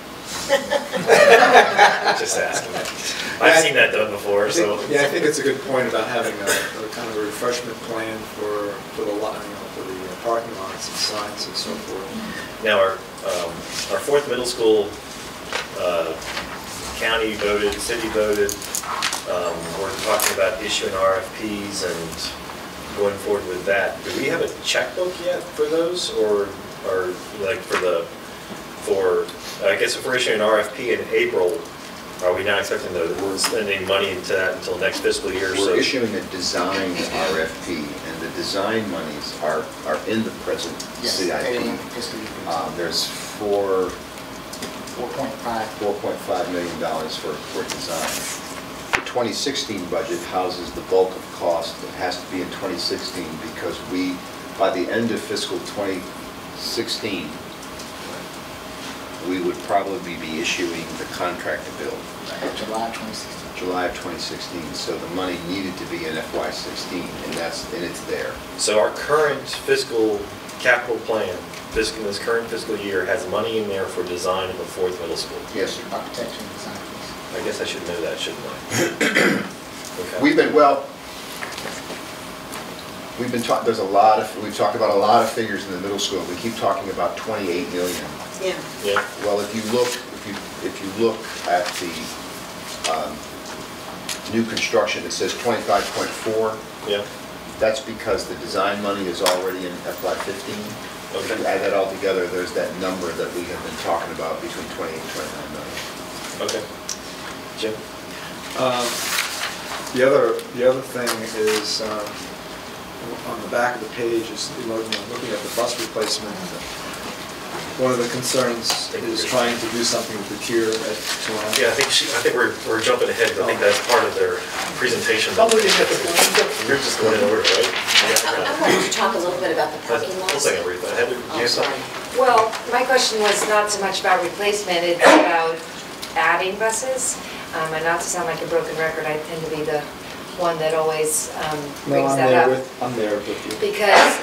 Just asking. I've seen that done before. So I think it's a good point about having a kind of a refreshment plan for the parking lots and signs and so forth. Now our fourth middle school, county voted, city voted. We're talking about issuing RFPs and going forward with that. Do we have a checkbook yet for those, or like for I guess if we're issuing an RFP in April, are we not expecting we're spending money into that until next fiscal year? We're issuing a design RFP, and the design monies are in the present CIP. There's $4.5 million for design. The 2016 budget houses the bulk of cost that has to be in 2016 because by the end of fiscal 2016, we would probably be issuing the contract to build. July 2016. July of 2016. So the money needed to be in FY16, and it's there. So our current fiscal capital plan, this current fiscal year, has money in there for design of the fourth middle school. Yes, sir. Architecture and design. I guess I should know that, shouldn't I? Okay. We've talked about a lot of figures in the middle school. We keep talking about 28 million. Yeah. Well, if you look at the new construction, it says 25.4. Yeah. That's because the design money is already in FY15. If you add that all together, there's that number that we have been talking about between 28 and 29 million. Okay. Jim? The other thing is on the back of the page is looking at the bus replacement. One of the concerns is trying to do something with the tier at Toronto. Yeah, I think we're jumping ahead. I think that's part of their presentation. You're just going in order, right? I wanted to talk a little bit about the parking lots. One second, Aretha. Heather, do you have something? Well, my question was not so much about replacement, it's about adding buses. And not to sound like a broken record, I tend to be the one that always No, brings I'm that there up. I'm there with you. Because,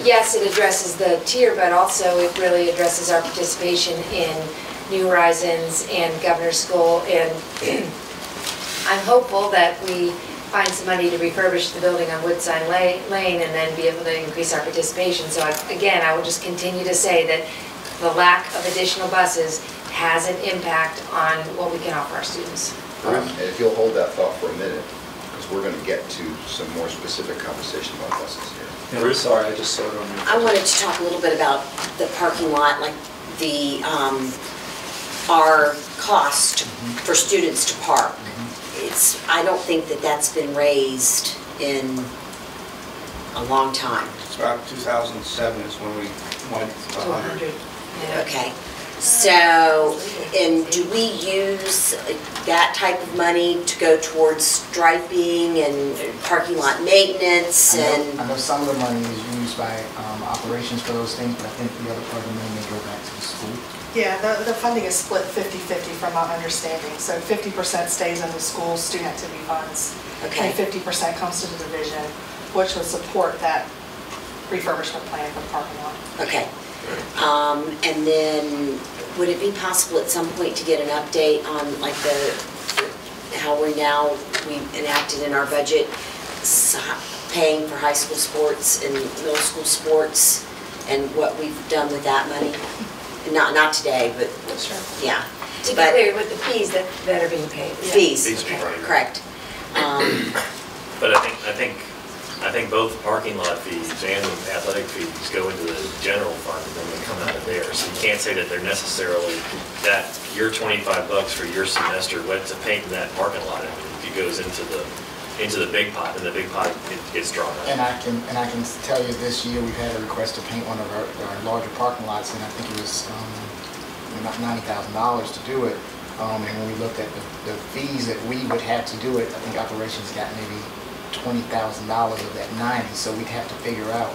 yes, it addresses the tier, but also it really addresses our participation in New Horizons and Governor's School. And I'm hopeful that we find some money to refurbish the building on Woodside Lane and then be able to increase our participation. So again, I will just continue to say that the lack of additional buses has an impact on what we can offer our students. And if you'll hold that thought for a minute, because we're going to get to some more specific conversation about buses here. Yeah, sorry, I just saw it on your... I wanted to talk a little bit about the parking lot, like the, our cost for students to park. I don't think that that's been raised in a long time. It's about 2007 is when we went to 100. Okay. So, and do we use that type of money to go towards striping and parking lot maintenance and? I know some of the money is used by operations for those things, but I think the other part of the money may go back to the school. Yeah, the funding is split 50-50 from my understanding. So 50% stays in the school student activity funds. Okay. And 50% comes to the division, which would support that refurbishment plan for the parking lot. Okay. And then would it be possible at some point to get an update on like how we enacted in our budget paying for high school sports and middle school sports and what we've done with that money? Not today, but sure. Yeah. To be But clear, with the fees that are being paid. fees, Fees are right. correct. But I think both parking lot fees and athletic fees go into the general fund and then they come out of there. So you can't say that they're necessarily that your $25 for your semester went to paint that parking lot. It goes into the big pot, and the big pot gets drawn out. And I can tell you this year we've had a request to paint one of our larger parking lots, and I think it was about $90,000 to do it. And when we looked at the fees that we would have to do it, I think operations got maybe $20,000 of that 90. So we'd have to figure out,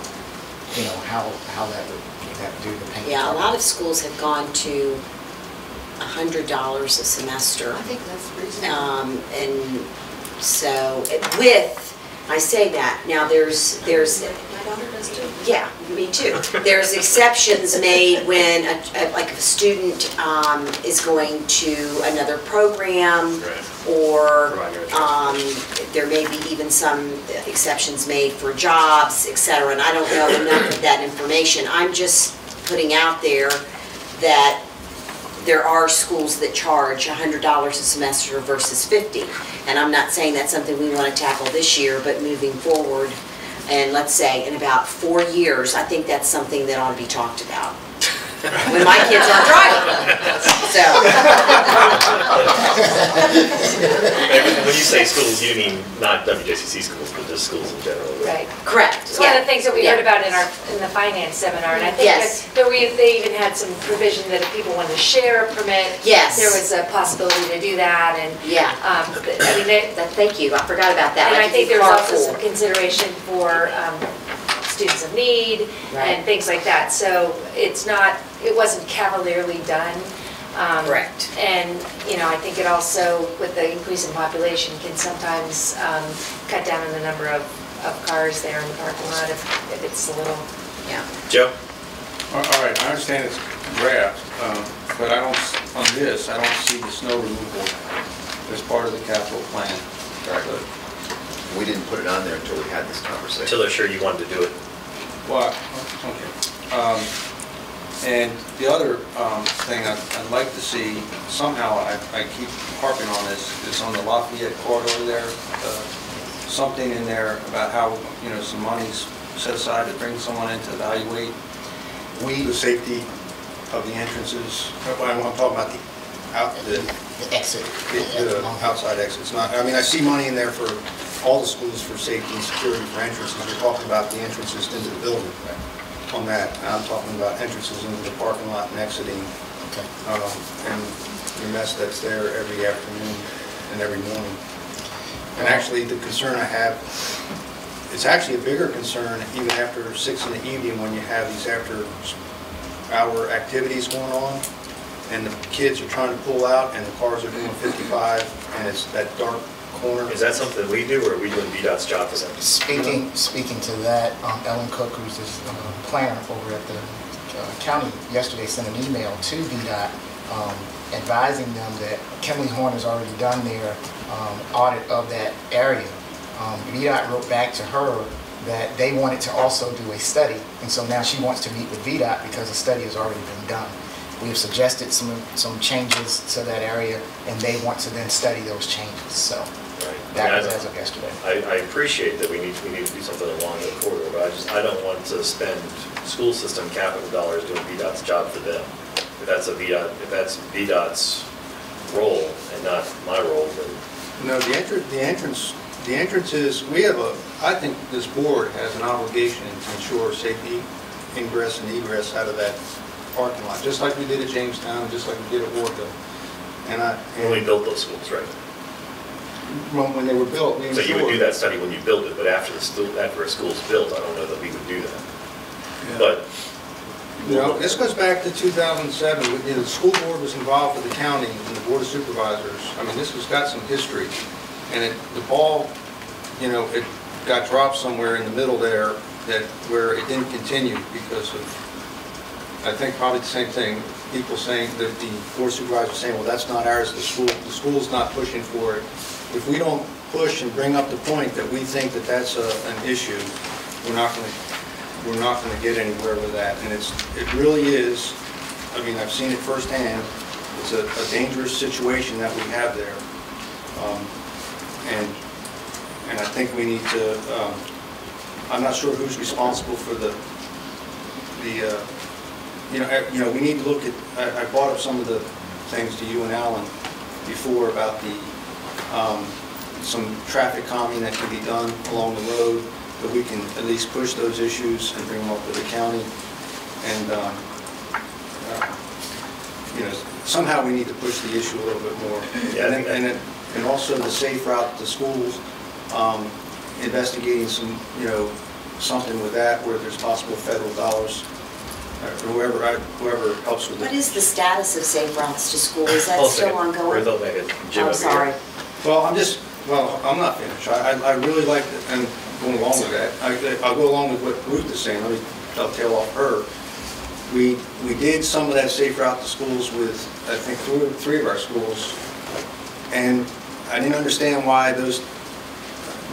how that would do the paint. Yeah, a lot of schools have gone to $100 a semester. I think that's reasonable. And so I say that, now there's My daughter does too. yeah, me too. There's exceptions made when like if a student is going to another program, or there may be even some exceptions made for jobs, etc. And I don't know enough of that information. I'm just putting out there that there are schools that charge $100 a semester versus $50. And I'm not saying that's something we want to tackle this year, but moving forward, and let's say in about 4 years, I think that's something that ought to be talked about. When my kids aren't driving. So. When you say schools, you mean not WJCC schools, but just schools in general. Right. Correct. It's one of the things that we heard about in the finance seminar, and I think that they even had some provision that if people wanted to share a permit, there was a possibility to do that, and I mean, thank you. I forgot about that. And I think there was also some consideration for students of need and things like that. So it wasn't cavalierly done. Correct. And, I think it also, with the increase in population, can sometimes cut down on the number of cars there in the parking lot if it's a little... Joe? All right, I understand it's draft, but I don't see the snow removal as part of the capital plan. We didn't put it on there until we had this conversation. Until they're sure you wanted to do it. Well, okay. And the other thing I'd like to see, somehow I keep harping on this, is on the Lafayette corridor there, something in there about how, some money's set aside to bring someone in to evaluate the safety of the entrances. I'm talking about the exit. The outside exits. I see money in there for all the schools for safety and security for entrances. We're talking about the entrances into the building on that. I'm talking about entrances into the parking lot and exiting. And the mess that's there every afternoon and every morning. And actually, the concern I have, it's actually a bigger concern even after 6 in the evening when you have these after-hour activities going on, and the kids are trying to pull out, and the cars are doing 55, and it's that dark corner. Is that something we do, or are we doing VDOT's job for them? Speaking to that, Ellen Cook, who's this planner over at the county, yesterday sent an email to VDOT advising them that Kimley Horn has already done their audit of that area. VDOT wrote back to her that they wanted to also do a study, and so now she wants to meet with VDOT because the study has already been done. We have suggested some changes to that area, and they want to then study those changes. So that was as of yesterday. I appreciate that we need to do something along the corridor, but I don't want to spend school system capital dollars doing VDOT's job for them. If that's VDOT's role and not my role, then No, the entrance is, I think this board has an obligation to ensure safety ingress and egress out of that parking lot, just like we did at Jamestown, just like we did at Warfield. when we built those schools, right? When they were built, we So you would ensured- do that study when you build it, but after a school's built, I don't know that we would do that. But this goes back to 2007. The school board was involved with the county and the board of supervisors. I mean, this has got some history. And the ball, it got dropped somewhere in the middle there where it didn't continue because of, I think probably the same thing. People saying that the board of supervisors saying, well, that's not ours, the school's not pushing for it. If we don't push and bring up the point that we think that that's an issue, we're not going to get anywhere with that. And it really is, I mean, I've seen it firsthand. It's a dangerous situation that we have there. And I think we need to, I'm not sure who's responsible for we need to look at, I brought up some of the things to you and Alan before about some traffic calming that can be done along the road, that we can at least push those issues and bring them up to the county. And, somehow we need to push the issue a little bit more. And also the safe route to schools, investigating something with that where there's possible federal dollars, or whoever helps with it. What is the status of safe routes to school? Is that still ongoing? I'm sorry. Well, I'm not finished. I really like it, and going along with that, I'll go along with what Ruth is saying. Let me dovetail off her. We did some of that safe route to schools with, I think, three of our schools, and I didn't understand why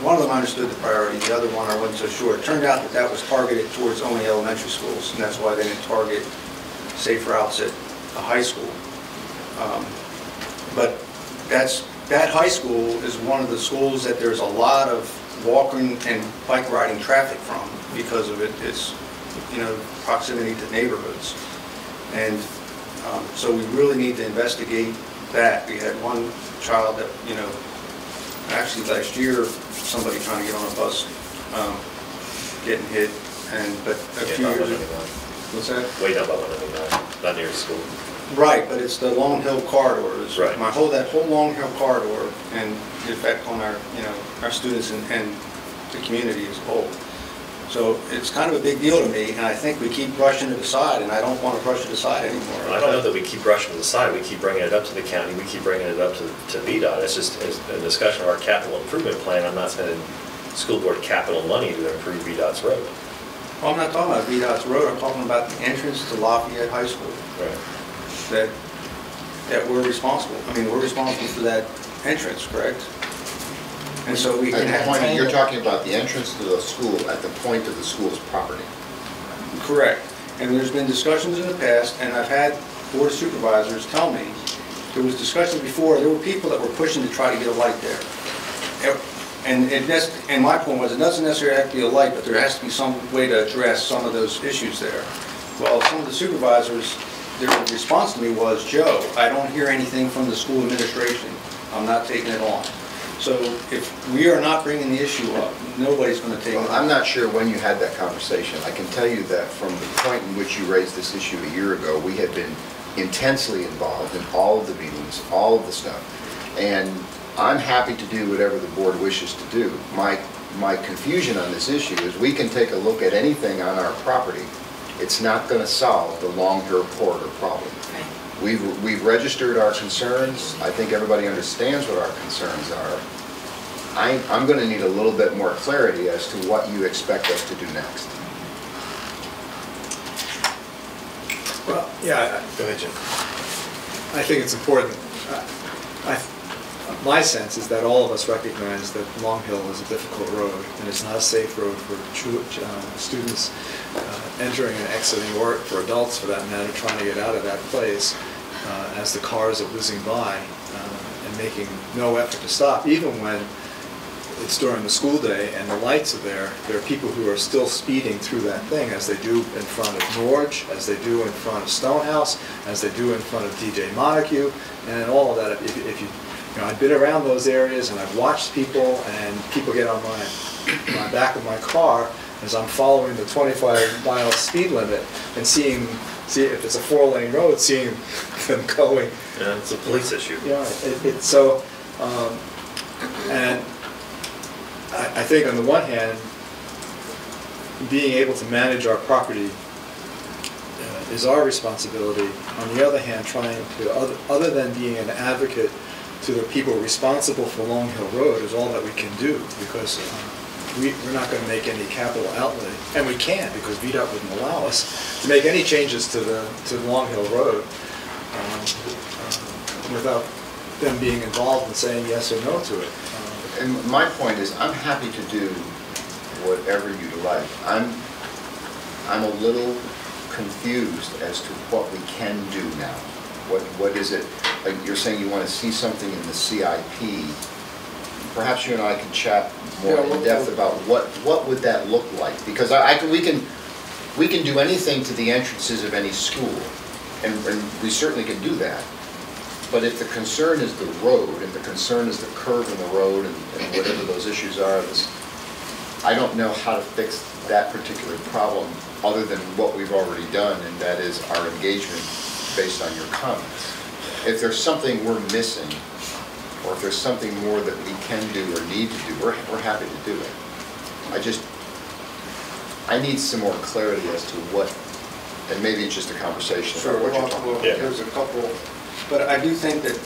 one of them I understood the priority, the other one I wasn't so sure. It turned out that was targeted towards only elementary schools, and that's why they didn't target safe routes at a high school. But that high school is one of the schools that there's a lot of walking and bike riding traffic from because of its proximity to neighborhoods. And so we really need to investigate that. We had one child that, actually last year, somebody trying to get on a bus getting hit, but a few years ago. What's that? Way down by 199, not near the school. Right, but it's the Long Hill corridor. Right. That whole Long Hill corridor, and the effect on our students and the community as a whole. So it's kind of a big deal to me, and I think we keep brushing it aside, and I don't want to brush it aside anymore. I don't know that we keep brushing it aside. We keep bringing it up to the county. We keep bringing it up to VDOT. It's just a discussion of our capital improvement plan. I'm not spending school board capital money to improve VDOT's road. Well, I'm not talking about VDOT's road. I'm talking about the entrance to Lafayette High School. Right. That we're responsible. I mean, we're responsible for that entrance, correct? And so we can have... You're talking about the entrance to the school at the point of the school's property. Correct. And there's been discussions in the past, and I've had board of supervisors tell me, there was discussions before, there were people that were pushing to try to get a light there. And my point was, it doesn't necessarily have to be a light, but there has to be some way to address some of those issues there. Well, some of the supervisors, their response to me was, Joe, I don't hear anything from the school administration. I'm not taking it on. So if we are not bringing the issue up, nobody's going to take it on. I'm not sure when you had that conversation. I can tell you that from the point in which you raised this issue a year ago, we had been intensely involved in all of the meetings, all of the stuff. And I'm happy to do whatever the board wishes to do. My confusion on this issue is we can take a look at anything on our property. It's not going to solve the Long Hill corridor problem. We've registered our concerns. I think everybody understands what our concerns are. I'm going to need a little bit more clarity as to what you expect us to do next. Well, yeah. Go ahead, Jim. I think it's important. My sense is that all of us recognize that Long Hill is a difficult road, and it's not a safe road for students entering and exiting, or for adults for that matter, trying to get out of that place as the cars are whizzing by and making no effort to stop. Even when it's during the school day and the lights are there are people who are still speeding through that thing, as they do in front of Norge, as they do in front of Stonehouse, as they do in front of DJ Montague, and all of that. If you know, I've been around those areas and I've watched people, and people get on my back of my car as I'm following the 25-mile speed limit and see if it's a 4-lane road, seeing them going. Yeah, it's a police issue. Yeah, it's so, and I think on the one hand, being able to manage our property is our responsibility. On the other hand, trying to, other than being an advocate to the people responsible for Long Hill Road, is all that we can do, because we're not going to make any capital outlay, and we can't, because VDOT wouldn't allow us to make any changes to Long Hill Road without them being involved and saying yes or no to it. And my point is, I'm happy to do whatever you'd like. I'm a little confused as to what we can do now. What is it? Like you're saying, you want to see something in the CIP. Perhaps you and I can chat more in depth about what would that look like? Because we can do anything to the entrances of any school, and we certainly can do that. But if the concern is the road, and the concern is the curve in the road, and whatever those issues are, I don't know how to fix that particular problem other than what we've already done, and that is our engagement based on your comments. If there's something we're missing, or if there's something more that we can do or need to do, we're happy to do it. I need some more clarity as to what, and maybe it's just a conversation about what you're talking about. There's a couple. But I do think that,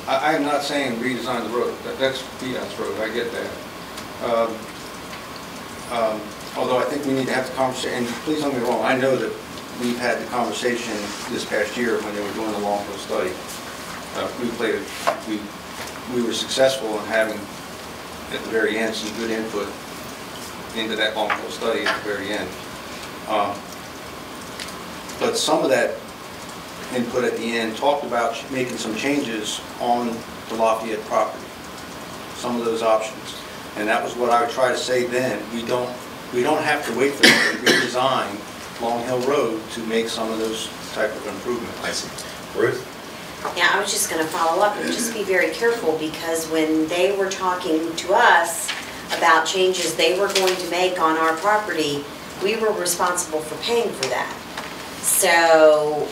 I'm not saying redesign the road. That's VDOT's road, I get that. Although I think we need to have the conversation, and please don't get me wrong, I know that we've had the conversation this past year when they were doing the Long Hill study. We were successful in having, at the very end, some good input into that Long Hill study at the very end. But some of that input at the end talked about making some changes on the Lafayette property, some of those options. And that was what I would try to say then. We don't have to wait for them to redesign Long Hill Road to make some of those type of improvements. I see. Ruth? Yeah, I was just going to follow up and just be very careful, because when they were talking to us about changes they were going to make on our property, we were responsible for paying for that. So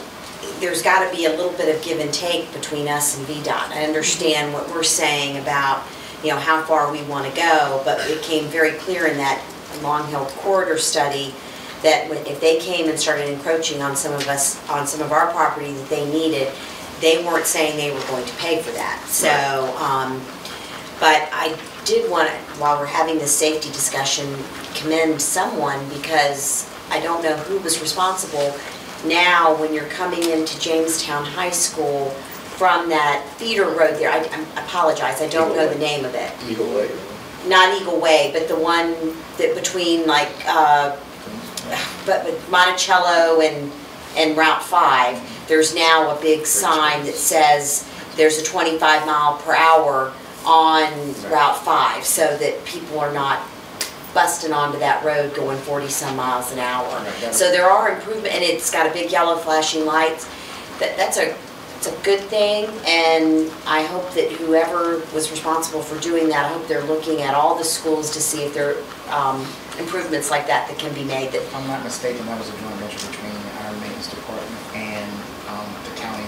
there's got to be a little bit of give and take between us and VDOT. I understand what we're saying about, how far we want to go, but it came very clear in that Long Hill corridor study that if they came and started encroaching on some of our property that they needed, they weren't saying they were going to pay for that. So, but I did want to, while we're having this safety discussion, commend someone, because I don't know who was responsible. Now, when you're coming into Jamestown High School from that feeder road there, I apologize, I don't know the name of it. Eagle Way. Not Eagle Way, but the one that between but Monticello and Route 5, there's now a big sign that says there's a 25 mile per hour on Route 5, so that people are not busting onto that road going 40 some miles an hour. So there are improvements, and it's got a big yellow flashing lights. It's a good thing, and I hope that whoever was responsible for doing that, I hope they're looking at all the schools to see if there are improvements like that can be made. If I'm not mistaken, that was a joint venture between our maintenance department and the county,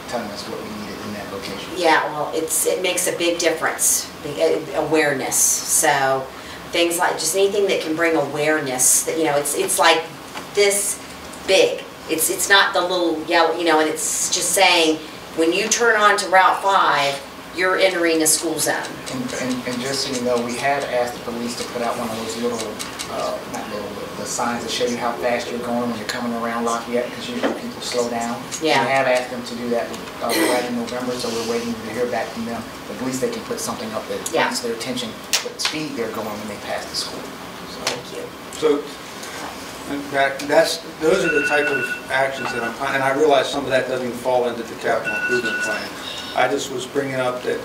telling us what we needed in that location. Yeah, well, it makes a big difference, awareness. So things like just anything that can bring awareness, that it's like this big. It's not the little yellow, and it's just saying when you turn on to Route 5, you're entering a school zone. And just so you know, we have asked the police to put out one of those little, not little, the signs that show you how fast you're going when you're coming around Lafayette, because usually people slow down. Yeah. We have asked them to do that right in November, so we're waiting to hear back from them. At least they can put something up that brings their attention to what speed they're going when they pass the school. Thank you. So, those are the type of actions that and I realize some of that doesn't even fall into the capital improvement plan. I just was bringing up that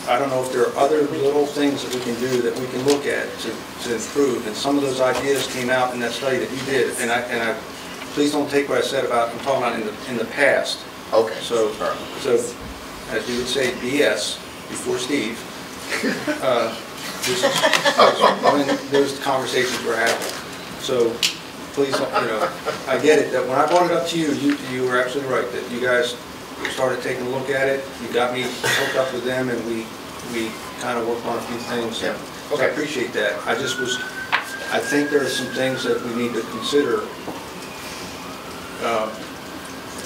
I don't know if there are other little things that we can do that we can look at to improve, and some of those ideas came out in that study that you did, and I please don't take what I said about, I'm talking about in the past. Okay. So as you would say, BS, before Steve, this is when those conversations were happening. So please, I get it, that when I brought it up to you, you were absolutely right, that you guys started taking a look at it, you got me hooked up with them, and we kind of worked on a few things. Yeah. Okay. I appreciate that. I think there are some things that we need to consider.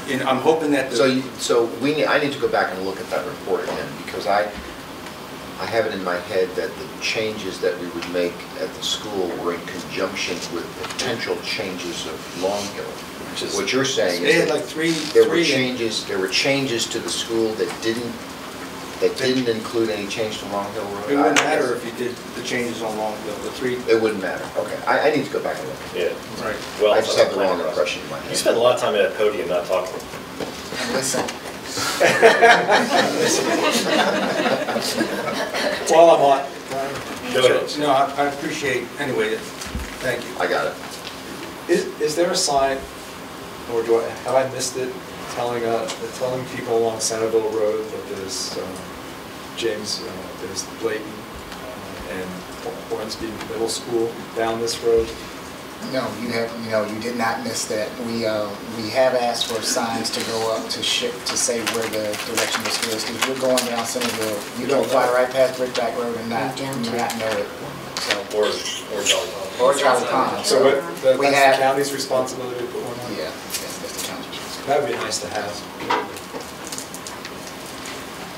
And I'm hoping that I need to go back and look at that report again, because I have it in my head that the changes that we would make at the school were in conjunction with potential changes of Long Hill. What you're saying is that there were changes to the school that didn't include any change to Long Hill Road. It wouldn't matter if you did the changes on Long Hill, the three. It wouldn't matter. Okay, I need to go back and look. Yeah. Right. Well, I just have the wrong impression in my head. You spend a lot of time at that podium not talking. Listen. While I'm on. Go ahead. No, I appreciate, anyway, thank you. I got it. Is there a sign, or have I missed it, telling people along Centerville Road that there's James, there's Blayton and Hornsby Middle School down this road? No, you did not miss that. We have asked for signs to go up to say where the direction of the school is. If you're going down Centerville, you don't fly right past Brickback Road and not know it. So or Jolly Pond. So that's the county's responsibility to put one on? Yeah, that's the county's responsibility. That would be nice to have.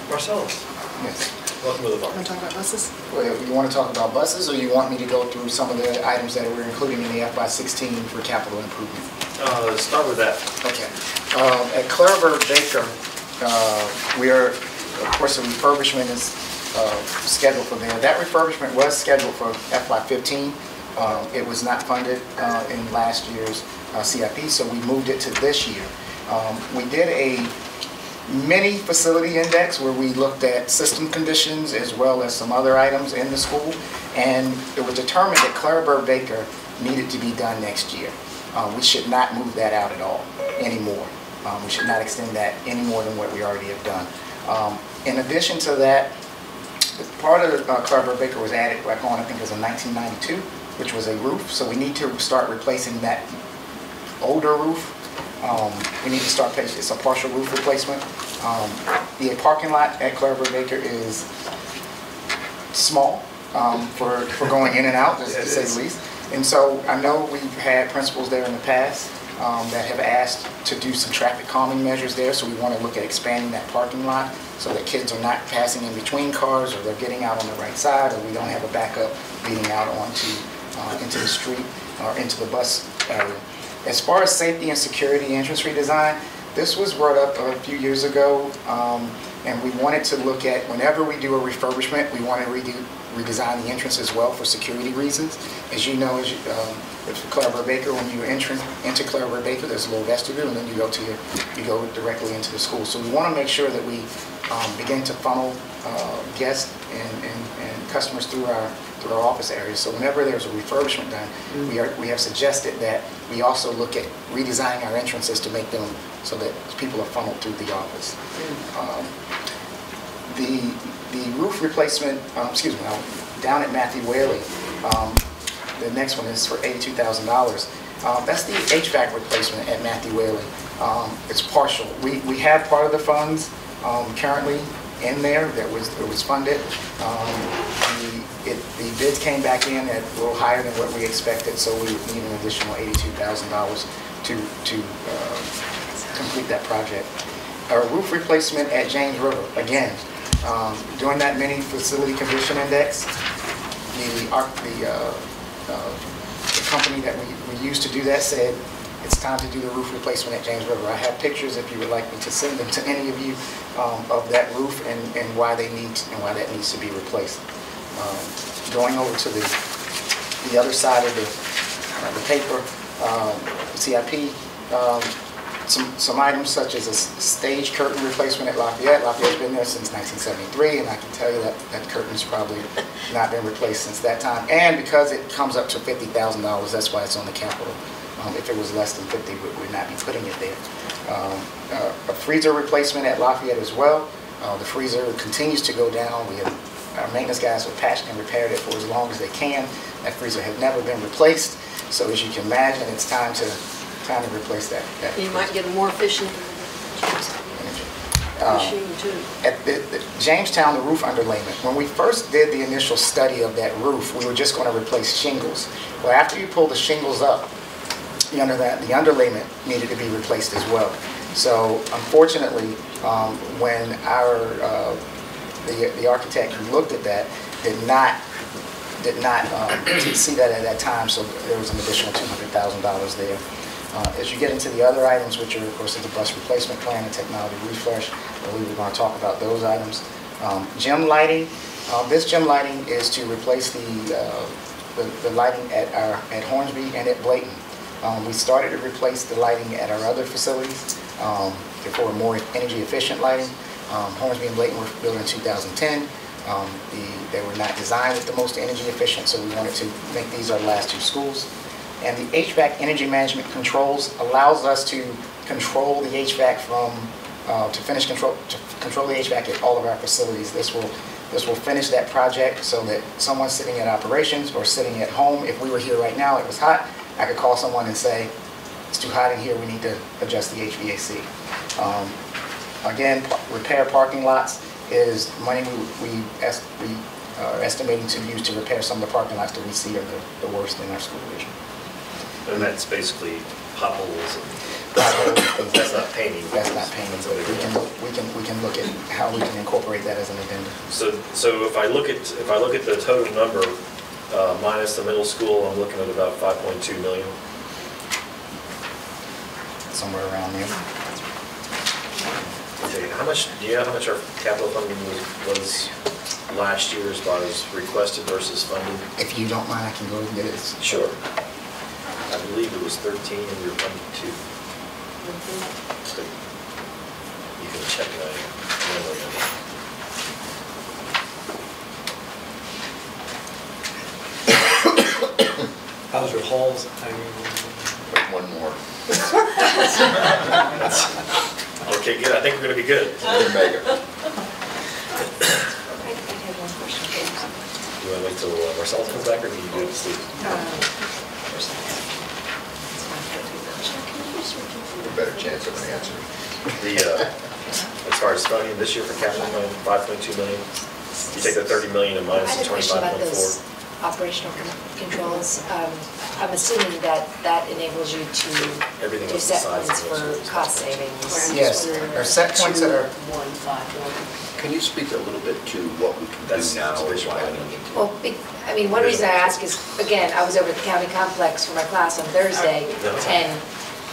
Marcellus. Yes. Welcome to the bar. Want to talk about buses? Well, you want to talk about buses, or you want me to go through some of the items that we're including in the FY16 for capital improvement? Start with that. Okay. At Clarabelle Baker, of course, the refurbishment is scheduled for there. That refurbishment was scheduled for FY15. It was not funded in last year's CIP, so we moved it to this year. We did a mini facility index where we looked at system conditions as well as some other items in the school, and it was determined that Clarabelle Baker needed to be done next year. We should not move that out at all anymore. We should not extend that any more than what we already have done. In addition to that, part of Clarabelle Baker was added back on, I think it was in 1992, which was a roof, so we need to start replacing that older roof. We need to start replacing, it's a partial roof replacement. The parking lot at Clarabelle Baker is small for going in and out, to say the least. And so I know we've had principals there in the past that have asked to do some traffic calming measures there, so we want to look at expanding that parking lot so that kids are not passing in between cars, or they're getting out on the right side, or we don't have a backup leading out into the street or into the bus area. As far as safety and security entrance redesign, this was brought up a few years ago, and we wanted to look at, whenever we do a refurbishment, we want to redesign the entrance as well for security reasons. As you know, with Clarabelle Baker, when you enter into Clarabelle Baker, there's a little vestibule, and then you go directly into the school. So we want to make sure that we begin to funnel guests and customers through our office areas. So whenever there's a refurbishment done, we have suggested that we also look at redesigning our entrances to make them so that people are funneled through the office. The roof replacement, down at Matthew Whaley, the next one is for $82,000. That's the HVAC replacement at Matthew Whaley. It's partial. We have part of the funds currently in there that was funded. The bids came back in at a little higher than what we expected, so we would need an additional $82,000 to complete that project. A roof replacement at James River, again, During that mini facility condition index, the company that we used to do that said, it's time to do the roof replacement at James River. I have pictures, if you would like me to send them to any of you, of that roof and why that needs to be replaced. Going over to the other side of the paper, CIP, some items such as a stage curtain replacement at Lafayette. Lafayette's been there since 1973, and I can tell you that curtain's probably not been replaced since that time. And because it comes up to $50,000, that's why it's on the capital. If it was less than 50, we would not be putting it there. A freezer replacement at Lafayette as well. The freezer continues to go down. Our maintenance guys have patched and repaired it for as long as they can. That freezer had never been replaced. So as you can imagine, it's time to replace that. You might get a more efficient machine too. At the Jamestown, the roof underlayment, when we first did the initial study of that roof, we were just going to replace shingles. Well, after you pull the shingles up, the underlayment needed to be replaced as well. So unfortunately, when the architect who looked at that did not see that at that time, so there was an additional $200,000 there. As you get into the other items, which are, of course, the bus replacement plan and technology refresh, we were going to talk about those items. Gym lighting. This gym lighting is to replace the lighting at Hornsby and at Blayton. We started to replace the lighting at our other facilities for more energy efficient lighting. Hornsby and Blayton were built in 2010. They were not designed with the most energy efficient, so we wanted to make these our last two schools. And the HVAC energy management controls allows us to control the HVAC to control the HVAC at all of our facilities. This will finish that project so that someone sitting at operations or sitting at home, if we were here right now, it was hot, I could call someone and say, it's too hot in here, we need to adjust the HVAC. Again, repair parking lots is money we are estimating to use to repair some of the parking lots that we see are the worst in our school division. And that's basically potholes and that's not painting. That's not painting. We can look at how we can incorporate that as an addendum. So if I look at the total number minus the middle school, I'm looking at about 5.2 million. Somewhere around there. Okay, do you know how much our capital funding was last year as far as requested versus funded? If you don't mind, I can go and get it. Sure. I believe it was 13 and we were funded 2. So you can check that. How's your halls? One more. Okay, good. I think we're going to be good. Mega. I have one question. Do you want to wait till Marcel comes back, or do you do it to Steve? A better chance of an answer. As far as funding this year for capital plan, 5.2 million. You take the 30 million and minus the 25.4. I had a question about those operational controls. I'm assuming that enables you to do set points for cost savings. Yes, our set points that are. Can you speak a little bit to what we can do now? Well, I mean, one reason I ask is, again, I was over at the county complex for my class on Thursday, and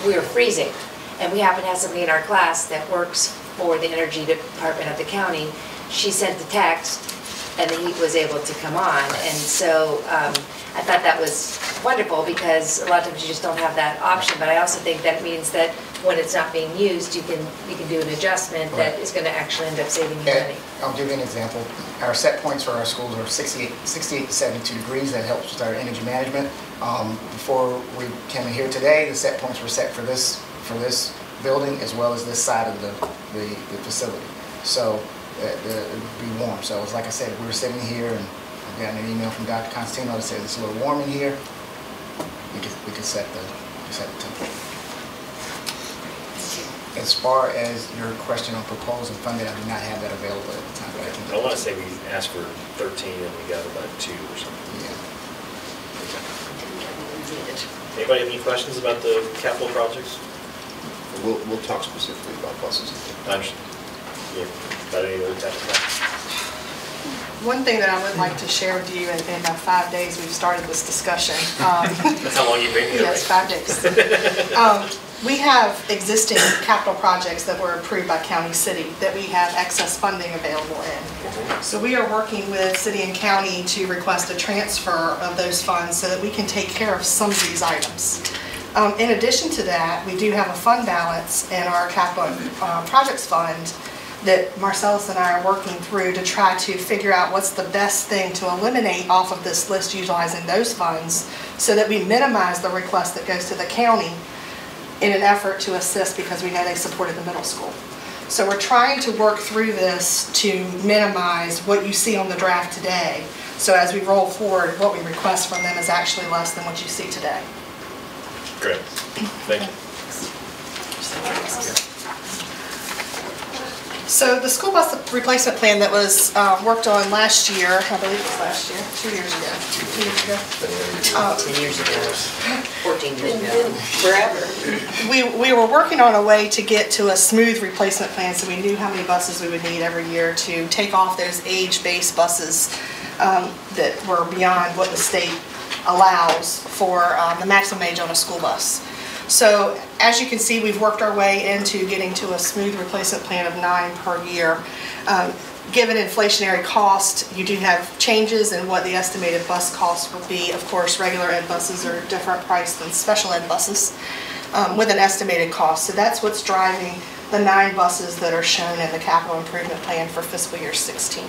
we were freezing. And we happen to have somebody in our class that works for the energy department of the county. She sent the text, and the heat was able to come on. And so I thought that was wonderful, because a lot of times you just don't have that option. But I also think that means that when it's not being used, you can do an adjustment that is going to actually end up saving you money. I'll give you an example. Our set points for our schools are 68 to 72 degrees. That helps with our energy management. Before we came in here today, the set points were set for this building as well as this side of the facility. So it would be warm. So it's like I said, we were sitting here and I got an email from Dr. Constantino that says it's a little warm in here. We could set the temperature. As far as your question on proposed and funded, I do not have that available at the time. But I want to say we asked for 13 and we got about 2 or something. Yeah. Anybody have any questions about the capital projects? We'll talk specifically about buses. I understand. Yeah. About any other capital projects? One thing that I would like to share with you in the 5 days we've started this discussion. That's how long you've been here, Yes, right? 5 days. We have existing capital projects that were approved by County City that we have excess funding available in. So we are working with city and county to request a transfer of those funds so that we can take care of some of these items. In addition to that, we do have a fund balance in our capital projects fund that Marcellus and I are working through to try to figure out what's the best thing to eliminate off of this list utilizing those funds so that we minimize the request that goes to the county in an effort to assist because we know they supported the middle school. So we're trying to work through this to minimize what you see on the draft today. So as we roll forward, what we request from them is actually less than what you see today. Great. Thank you. So the school bus replacement plan that was worked on last year, I believe it was last year, 2 years ago. 2 years ago. 10 years ago, 14 years ago, forever. We were working on a way to get to a smooth replacement plan so we knew how many buses we would need every year to take off those age-based buses that were beyond what the state allows for the maximum age on a school bus. So as you can see, we've worked our way into getting to a smooth replacement plan of 9 per year. Given inflationary cost, you do have changes in what the estimated bus cost will be. Of course, regular ed buses are a different price than special ed buses with an estimated cost. So that's what's driving the 9 buses that are shown in the capital improvement plan for fiscal year 16.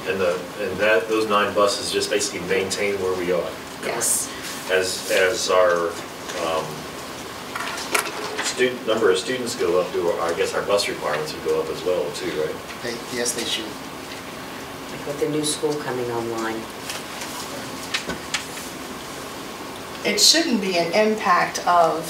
And those 9 buses just basically maintain where we are. Yes. As our number of students go up, I guess our bus requirements would go up as well too, right? Yes, they should. With the new school coming online. It shouldn't be an impact of,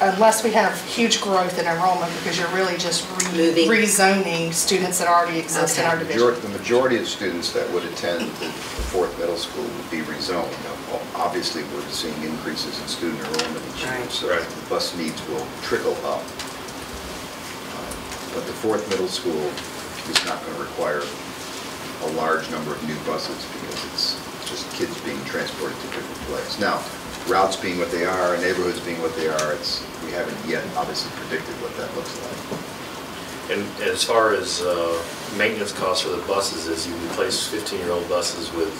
unless we have huge growth in enrollment, because you're really just rezoning students that already exist in our division. The majority of students that would attend the fourth middle school would be rezoned. Now, obviously, we're seeing increases in student enrollment each year, so the bus needs will trickle up. But the fourth middle school is not going to require a large number of new buses because it's just kids being transported to different places. Now, routes being what they are, neighborhoods being what they are, we haven't yet obviously predicted what that looks like. And as far as maintenance costs for the buses, as you replace 15-year-old buses with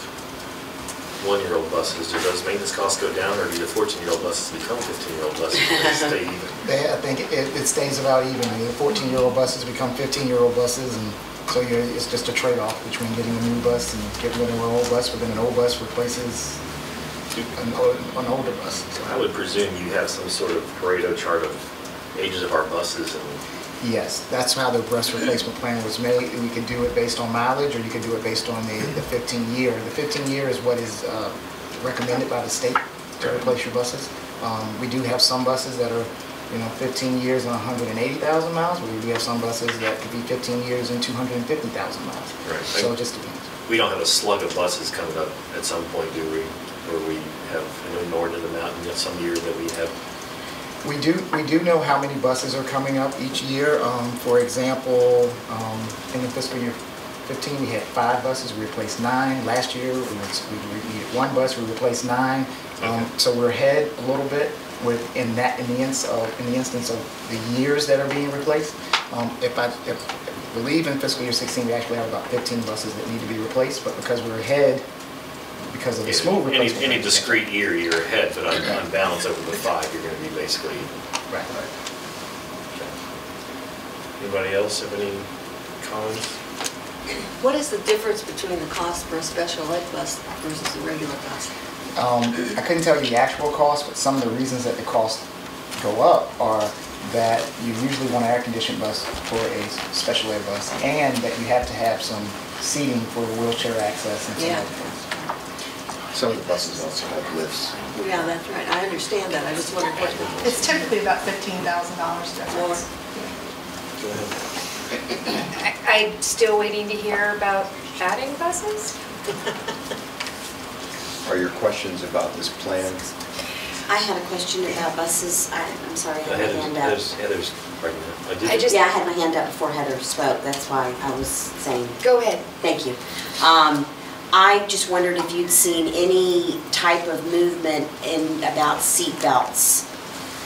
1-year-old buses, do those maintenance costs go down, or do the 14-year-old buses become 15-year-old buses and they stay even? I think it stays about even. The 14-year-old buses become 15-year-old buses, and so it's just a trade-off between getting a new bus and getting rid of an old bus, but then an old bus replaces an older bus. So I would presume you have some sort of Pareto chart of ages of our buses and... Yes, that's how the bus replacement plan was made. We could do it based on mileage, or you could do it based on the 15-year. The 15-year is what is recommended by the state to replace your buses. We do have some buses that are 15 years and 180,000 miles. We do have some buses that could be 15 years and 250,000 miles. Right. So it just depends. We don't have a slug of buses coming up at some point, do we? Where we have an inordinate amount, and some year that we have. We do know how many buses are coming up each year. For example, in the fiscal year 15, we had 5 buses. We replaced 9. Last year, we needed 1 bus. We replaced 9. So we're ahead a little bit in the instance of the years that are being replaced. If I believe in fiscal year 16, we actually have about 15 buses that need to be replaced, but because we're ahead, because of the smooth replacement. Any discrete year, you're ahead, but on balance over the 5, you're going to be basically even. Right. Okay. Anybody else have any comments? What is the difference between the cost for a special ed bus versus a regular bus? I couldn't tell you the actual cost, but some of the reasons that the costs go up are that you usually want an air-conditioned bus for a special ed bus, and that you have to have some seating for wheelchair access and some other things. Some of the buses also have lifts. Yeah, that's right. I understand that. I just wondered what. It's typically about $15,000 difference. I'm still waiting to hear about adding buses. Are your questions about this plan? I had a question about buses. I'm sorry, I had my hand up. Heather's Yeah, I had my hand up before Heather spoke, that's why I was saying. Go ahead. Thank you. I just wondered if you'd seen any type of movement about seat belts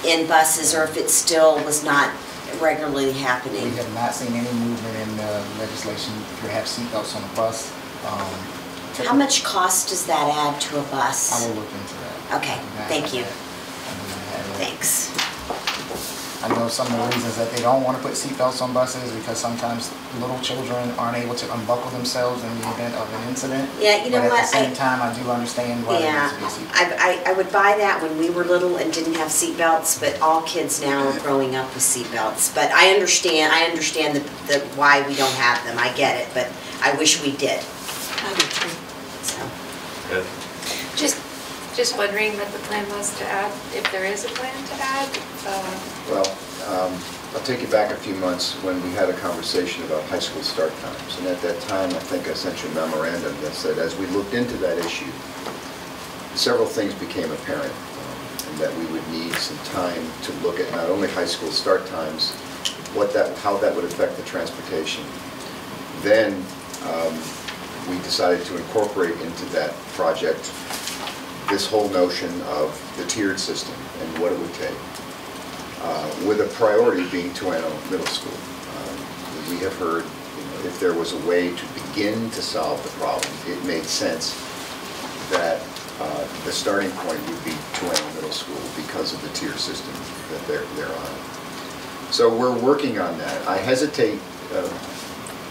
in buses, or if it still was not regularly happening. We have not seen any movement in legislation to have seatbelts on a bus. How much cost does that add to a bus? I will look into that. Okay, thank you. Thanks. I know some of the reasons that they don't want to put seatbelts on buses because sometimes little children aren't able to unbuckle themselves in the event of an incident. Yeah, you know what? But at the same time, I do understand why there needs to be a seatbelt. I would buy that when we were little and didn't have seatbelts, but all kids now are growing up with seatbelts. But I understand the why we don't have them. I get it, but I wish we did. I do too. So. Good. Just wondering what the plan was to add, if there is a plan to add. Well, I'll take you back a few months when we had a conversation about high school start times. And at that time, I think I sent you a memorandum that said as we looked into that issue, several things became apparent. And that we would need some time to look at not only high school start times, how that would affect the transportation. Then we decided to incorporate into that project this whole notion of the tiered system and what it would take, with a priority being Tuano Middle School. We have heard, if there was a way to begin to solve the problem, it made sense that the starting point would be Tuano Middle School because of the tier system that they're on. So we're working on that. I hesitate,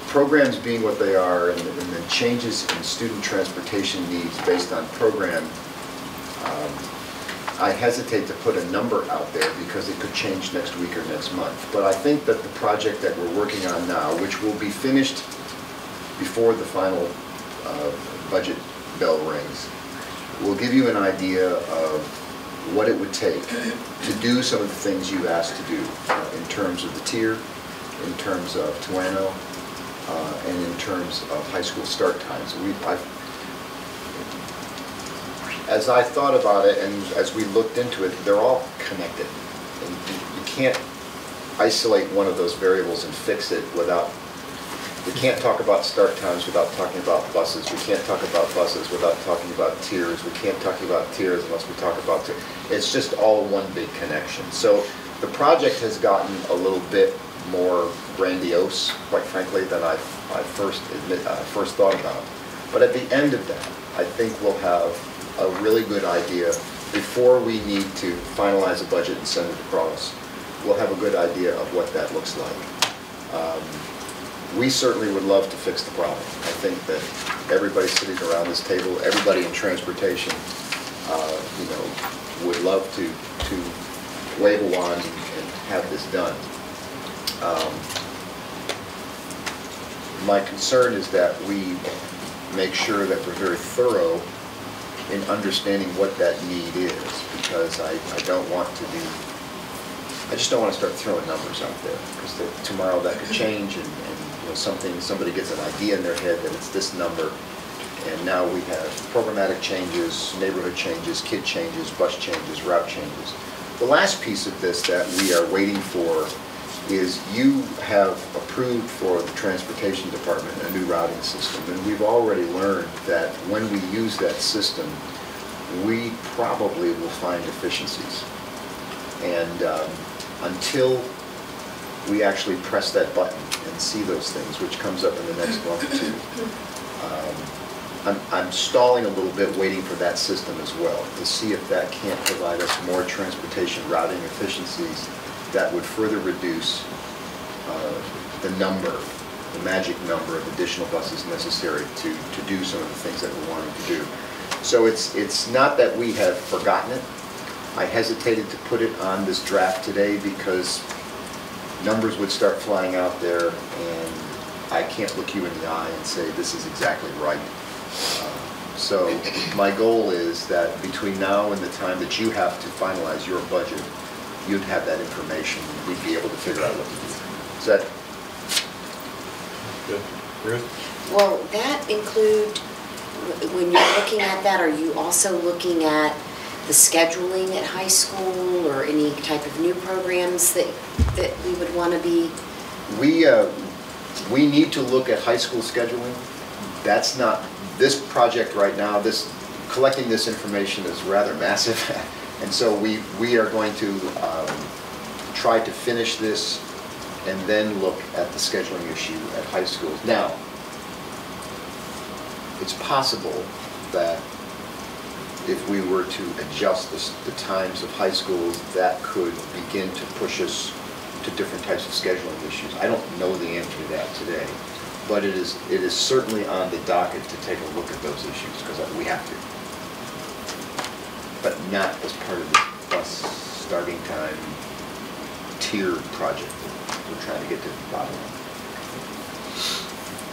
programs being what they are and the changes in student transportation needs based on program, I hesitate to put a number out there because it could change next week or next month. But I think that the project that we're working on now, which will be finished before the final budget bell rings, will give you an idea of what it would take to do some of the things you asked to do in terms of the tier, in terms of Tuano, and in terms of high school start times. As I thought about it and as we looked into it, they're all connected. And you can't isolate one of those variables and fix it without, we can't talk about start times without talking about buses. We can't talk about buses without talking about tiers. We can't talk about tiers unless we talk about tiers. It's just all one big connection. So the project has gotten a little bit more grandiose, quite frankly, than I first thought about. But at the end of that, I think we'll have a really good idea before we need to finalize a budget and send it across. We'll have a good idea of what that looks like. We certainly would love to fix the problem. I think that everybody sitting around this table, everybody in transportation, would love to wave a wand and have this done. My concern is that we make sure that we're very thorough in understanding what that need is, because I just don't want to start throwing numbers out there, because tomorrow that could change and somebody gets an idea in their head that it's this number, and now we have programmatic changes, neighborhood changes, kid changes, bus changes, route changes. The last piece of this that we are waiting for is you have approved for the transportation department a new routing system, and we've already learned that when we use that system, we probably will find efficiencies. And until we actually press that button and see those things, which comes up in the next month or two, I'm stalling a little bit waiting for that system as well, to see if that can't provide us more transportation routing efficiencies that would further reduce the magic number of additional buses necessary to do some of the things that we're wanting to do. So it's not that we have forgotten it. I hesitated to put it on this draft today because numbers would start flying out there and I can't look you in the eye and say this is exactly right. So my goal is that between now and the time that you have to finalize your budget, you'd have that information, we'd be able to figure out what to do. Is that good? Ruth? Will that include, when you're looking at that, are you also looking at the scheduling at high school or any type of new programs that we would want to be? We need to look at high school scheduling. That's not, this project right now, collecting this information is rather massive. And so we are going to try to finish this and then look at the scheduling issue at high schools. Now, it's possible that if we were to adjust the times of high schools, that could begin to push us to different types of scheduling issues. I don't know the answer to that today, but it is certainly on the docket to take a look at those issues, because we have to. But not as part of the bus starting time tiered project. We're trying to get to the bottom of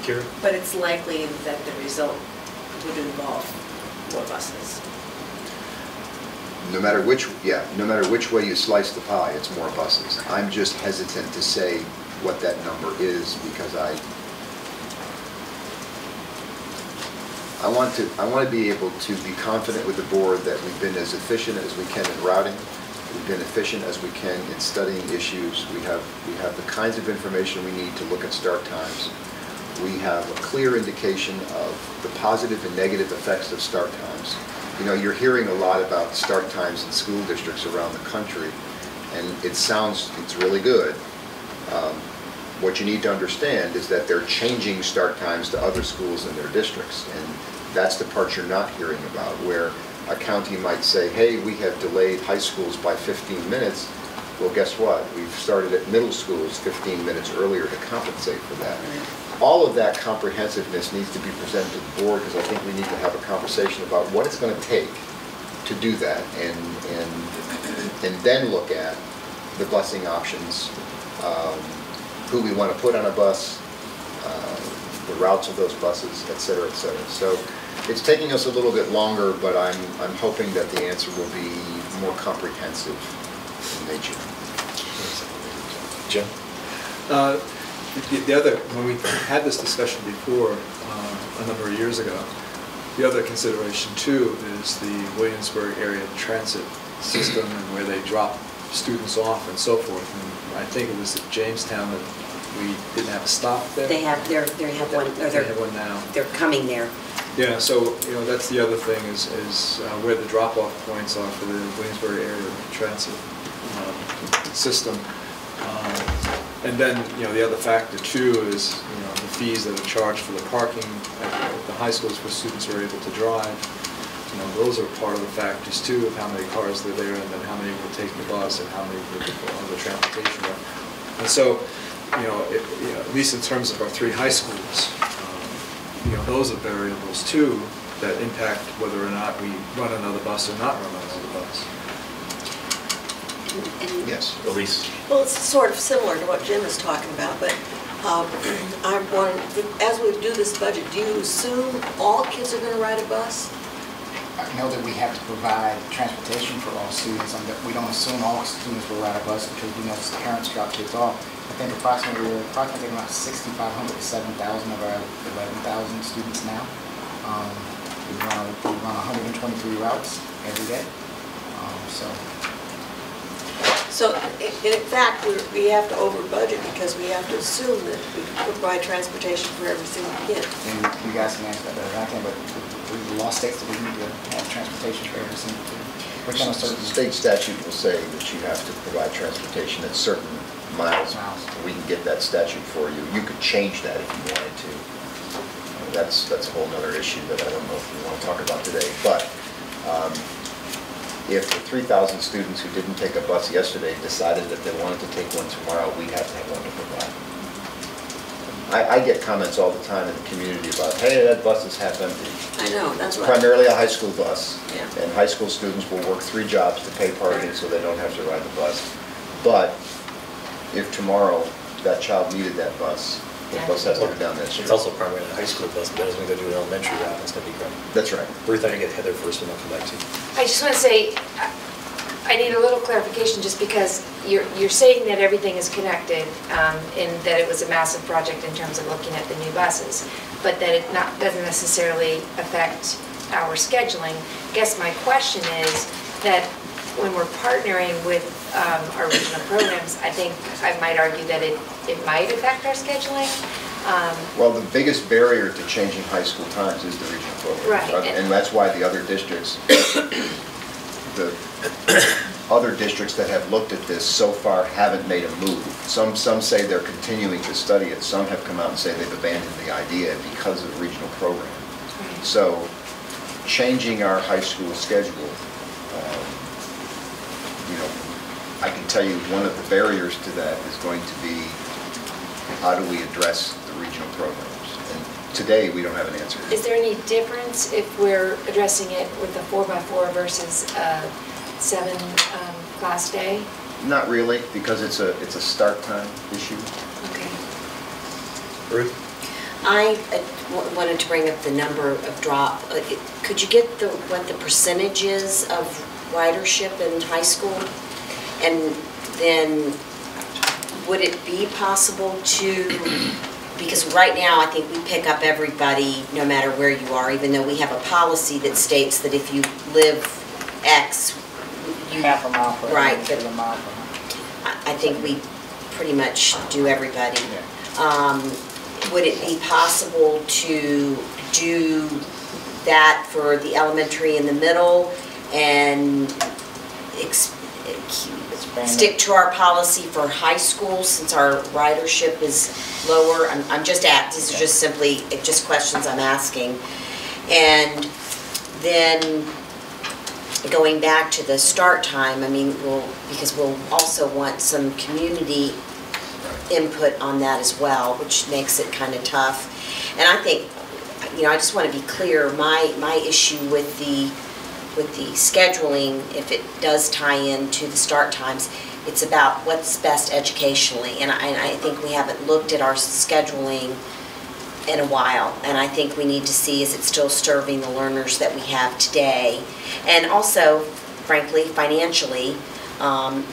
it. Kira? But it's likely that the result would involve more buses. No matter which way you slice the pie, it's more buses. I'm just hesitant to say what that number is because I want to be able to be confident with the board that we've been as efficient as we can in routing. We've been efficient as we can in studying issues. We have the kinds of information we need to look at start times. We have a clear indication of the positive and negative effects of start times. You know, you're hearing a lot about start times in school districts around the country, and it's really good. What you need to understand is that they're changing start times to other schools in their districts, and that's the part you're not hearing about, where a county might say, hey, we have delayed high schools by 15 minutes. Well, guess what? We've started at middle schools 15 minutes earlier to compensate for that. All of that comprehensiveness needs to be presented to the board, because I think we need to have a conversation about what it's going to take to do that, and then look at the busing options, who we want to put on a bus, the routes of those buses, et cetera, et cetera. So it's taking us a little bit longer, but I'm hoping that the answer will be more comprehensive in nature. Jim? When we had this discussion before, a number of years ago, the other consideration too is the Williamsburg area transit system and where they drop students off and so forth. And I think it was at Jamestown that we didn't have a stop there. They have one. They have one now. They're coming there. Yeah, so that's the other thing is where the drop-off points are for the Williamsburg area transit system. And then, the other factor too is, the fees that are charged for the parking at the high schools where students are able to drive. Those are part of the factors too, of how many cars are there, and then how many will take the bus, and how many will on the transportation. And so, at least in terms of our 3 high schools, those are variables too that impact whether or not we run another bus or not run another bus. Yes, Elise. Well, it's sort of similar to what Jim is talking about, but I'm wondering, as we do this budget, do you assume all kids are going to ride a bus? I know that we have to provide transportation for all students, and that we don't assume all students will ride a bus because we know the parents drop kids off. I think approximately around 6,500 to 7,000 of our 11,000 students now. We run 123 routes every day. So in fact, we have to over budget because we have to assume that we provide transportation for every single kid. And you guys can answer that better than I can, but the law states that we need to have transportation for every single kid. The state statute will say that you have to provide transportation at certain miles. We can get that statute for you. You could change that if you wanted to. That's a whole other issue that I don't know if we want to talk about today. But if the 3,000 students who didn't take a bus yesterday decided that they wanted to take one tomorrow, we'd have to have one to provide. I get comments all the time in the community about, hey, that bus is half empty. I know, that's right. Primarily a high school bus. Yeah. And high school students will work 3 jobs to pay parking so they don't have to ride the bus. But if tomorrow that child needed that bus, the bus has to go down that street. It's also primarily a high school bus, but as we go do an elementary route, it's going to be crowded. That's right. Ruth, I can get Heather first and I'll come back to you. I just want to say, I need a little clarification just because you're saying that everything is connected and that it was a massive project in terms of looking at the new buses, but that it doesn't necessarily affect our scheduling. I guess my question is, that when we're partnering with our regional programs, I think I might argue that it might affect our scheduling. Well, the biggest barrier to changing high school times is the regional program. Right. And that's why the other districts, the other districts that have looked at this so far haven't made a move. Some say they're continuing to study it. Some have come out and say they've abandoned the idea because of the regional program. So changing our high school schedule, I can tell you one of the barriers to that is going to be how do we address the regional programs? And today, we don't have an answer. Is there any difference if we're addressing it with a 4x4 versus a 7 class day? Not really, because it's a start time issue. Okay. Ruth? I wanted to bring up the number of drop. Could you get what the percentage is of ridership in high school? And then would it be possible to, because right now I think we pick up everybody no matter where you are, even though we have a policy that states that if you live X, you half a mile for right, but a mile for I think we pretty much do everybody. Would it be possible to do that for the elementary and the middle and stick to our policy for high school since our ridership is lower? These are just simply just questions I'm asking. And then going back to the start time, because we'll also want some community input on that as well, which makes it kind of tough. And I think, I just want to be clear, my issue with the scheduling, if it does tie into the start times, it's about what's best educationally. And I think we haven't looked at our scheduling in a while. And I think we need to see, is it still serving the learners that we have today? And also, frankly, financially,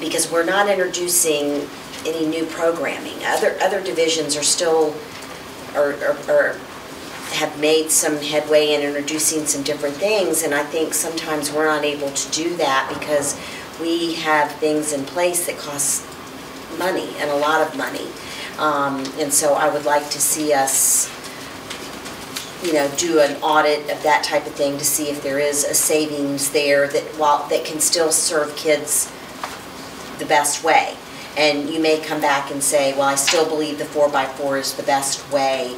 because we're not introducing any new programming. Other divisions are still, have made some headway in introducing some different things, and I think sometimes we're not able to do that because we have things in place that cost money, and a lot of money. And so I would like to see us, do an audit of that type of thing to see if there is a savings there that can still serve kids the best way. And you may come back and say, well, I still believe the 4x4 is the best way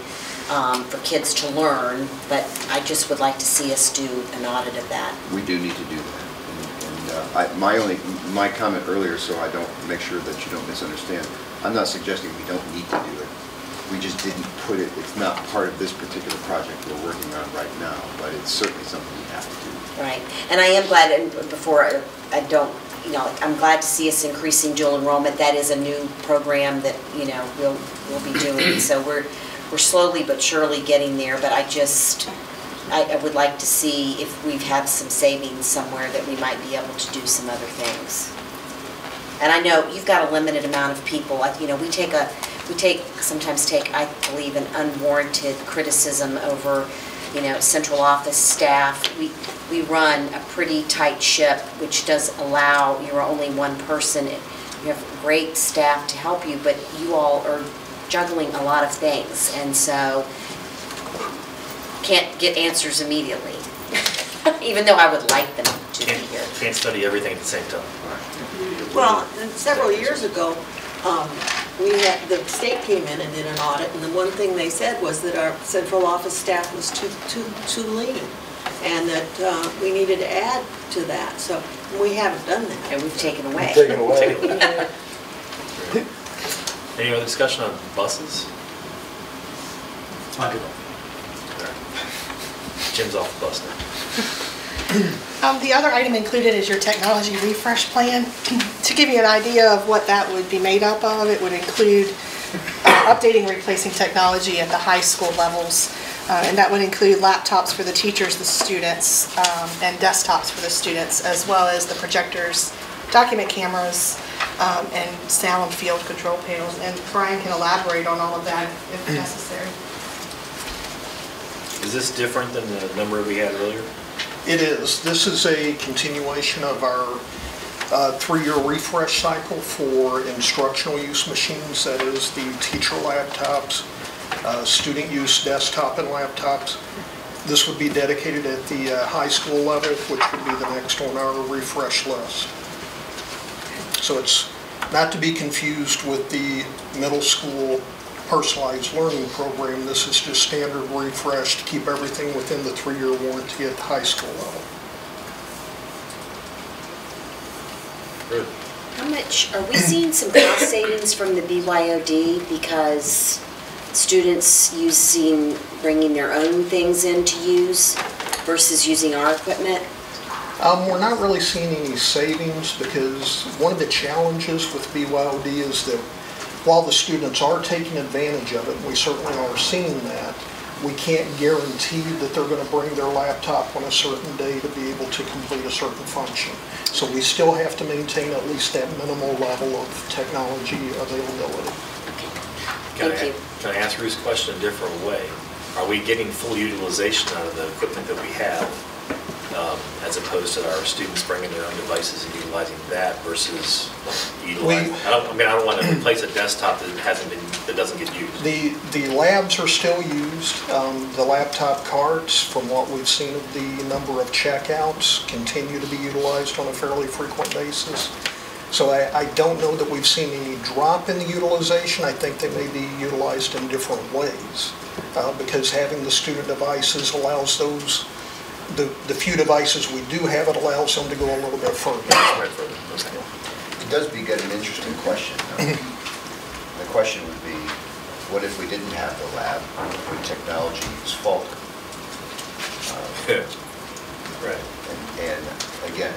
for kids to learn, but I just would like to see us do an audit of that. We do need to do that. And my comment earlier, so I don't make sure that you don't misunderstand, I'm not suggesting we don't need to do it. We just didn't put it, it's not part of this particular project we're working on right now, but it's certainly something we have to do. Right, and I am glad, and before I don't, I'm glad to see us increasing dual enrollment. That is a new program that, we'll be doing. So we're slowly but surely getting there, but I would like to see if we have some savings somewhere that we might be able to do some other things. And I know you've got a limited amount of people. We sometimes take, I believe, an unwarranted criticism over, central office staff. We run a pretty tight ship, which does allow, you're only one person. You have great staff to help you, but you all are juggling a lot of things, and so can't get answers immediately, even though I would like them to be here. Can't study everything at the same time. Well, several years ago, the state came in and did an audit, and the one thing they said was that our central office staff was too lean, and that we needed to add to that. So we haven't done that. And we've taken away. Any other discussion on buses? Jim's off the bus now. The other item included is your technology refresh plan. To give you an idea of what that would be made up of, it would include updating and replacing technology at the high school levels. And that would include laptops for the teachers, the students, and desktops for the students, as well as the projectors, document cameras, and sound field control panels. And Brian can elaborate on all of that if necessary. Is this different than the number we had earlier? It is. This is a continuation of our 3-year refresh cycle for instructional use machines. That is the teacher laptops, student use desktop and laptops. This would be dedicated at the high school level, which would be the next on our refresh list. So it's not to be confused with the middle school personalized learning program. This is just standard refresh to keep everything within the 3-year warranty at the high school level. Good. How much, are we seeing some cost savings from the BYOD because students bringing their own things in to use versus using our equipment? We're not really seeing any savings because one of the challenges with BYOD is that while the students are taking advantage of it, and we certainly are seeing that, we can't guarantee that they're going to bring their laptop on a certain day to be able to complete a certain function. So we still have to maintain at least that minimal level of technology availability. Can I ask Ruth's question a different way? Are we getting full utilization out of the equipment that we have, as opposed to our students bringing their own devices and utilizing that versus utilizing? I don't want to replace a desktop that doesn't get used. The labs are still used. The laptop carts, from what we've seen of the number of checkouts, continue to be utilized on a fairly frequent basis. So I don't know that we've seen any drop in the utilization. I think they may be utilized in different ways because having the student devices allows those, the few devices we do have, it allows them to go a little bit further. It does beget an interesting question. The question would be, what if we didn't have the lab? Would technology use falter? Right. And again,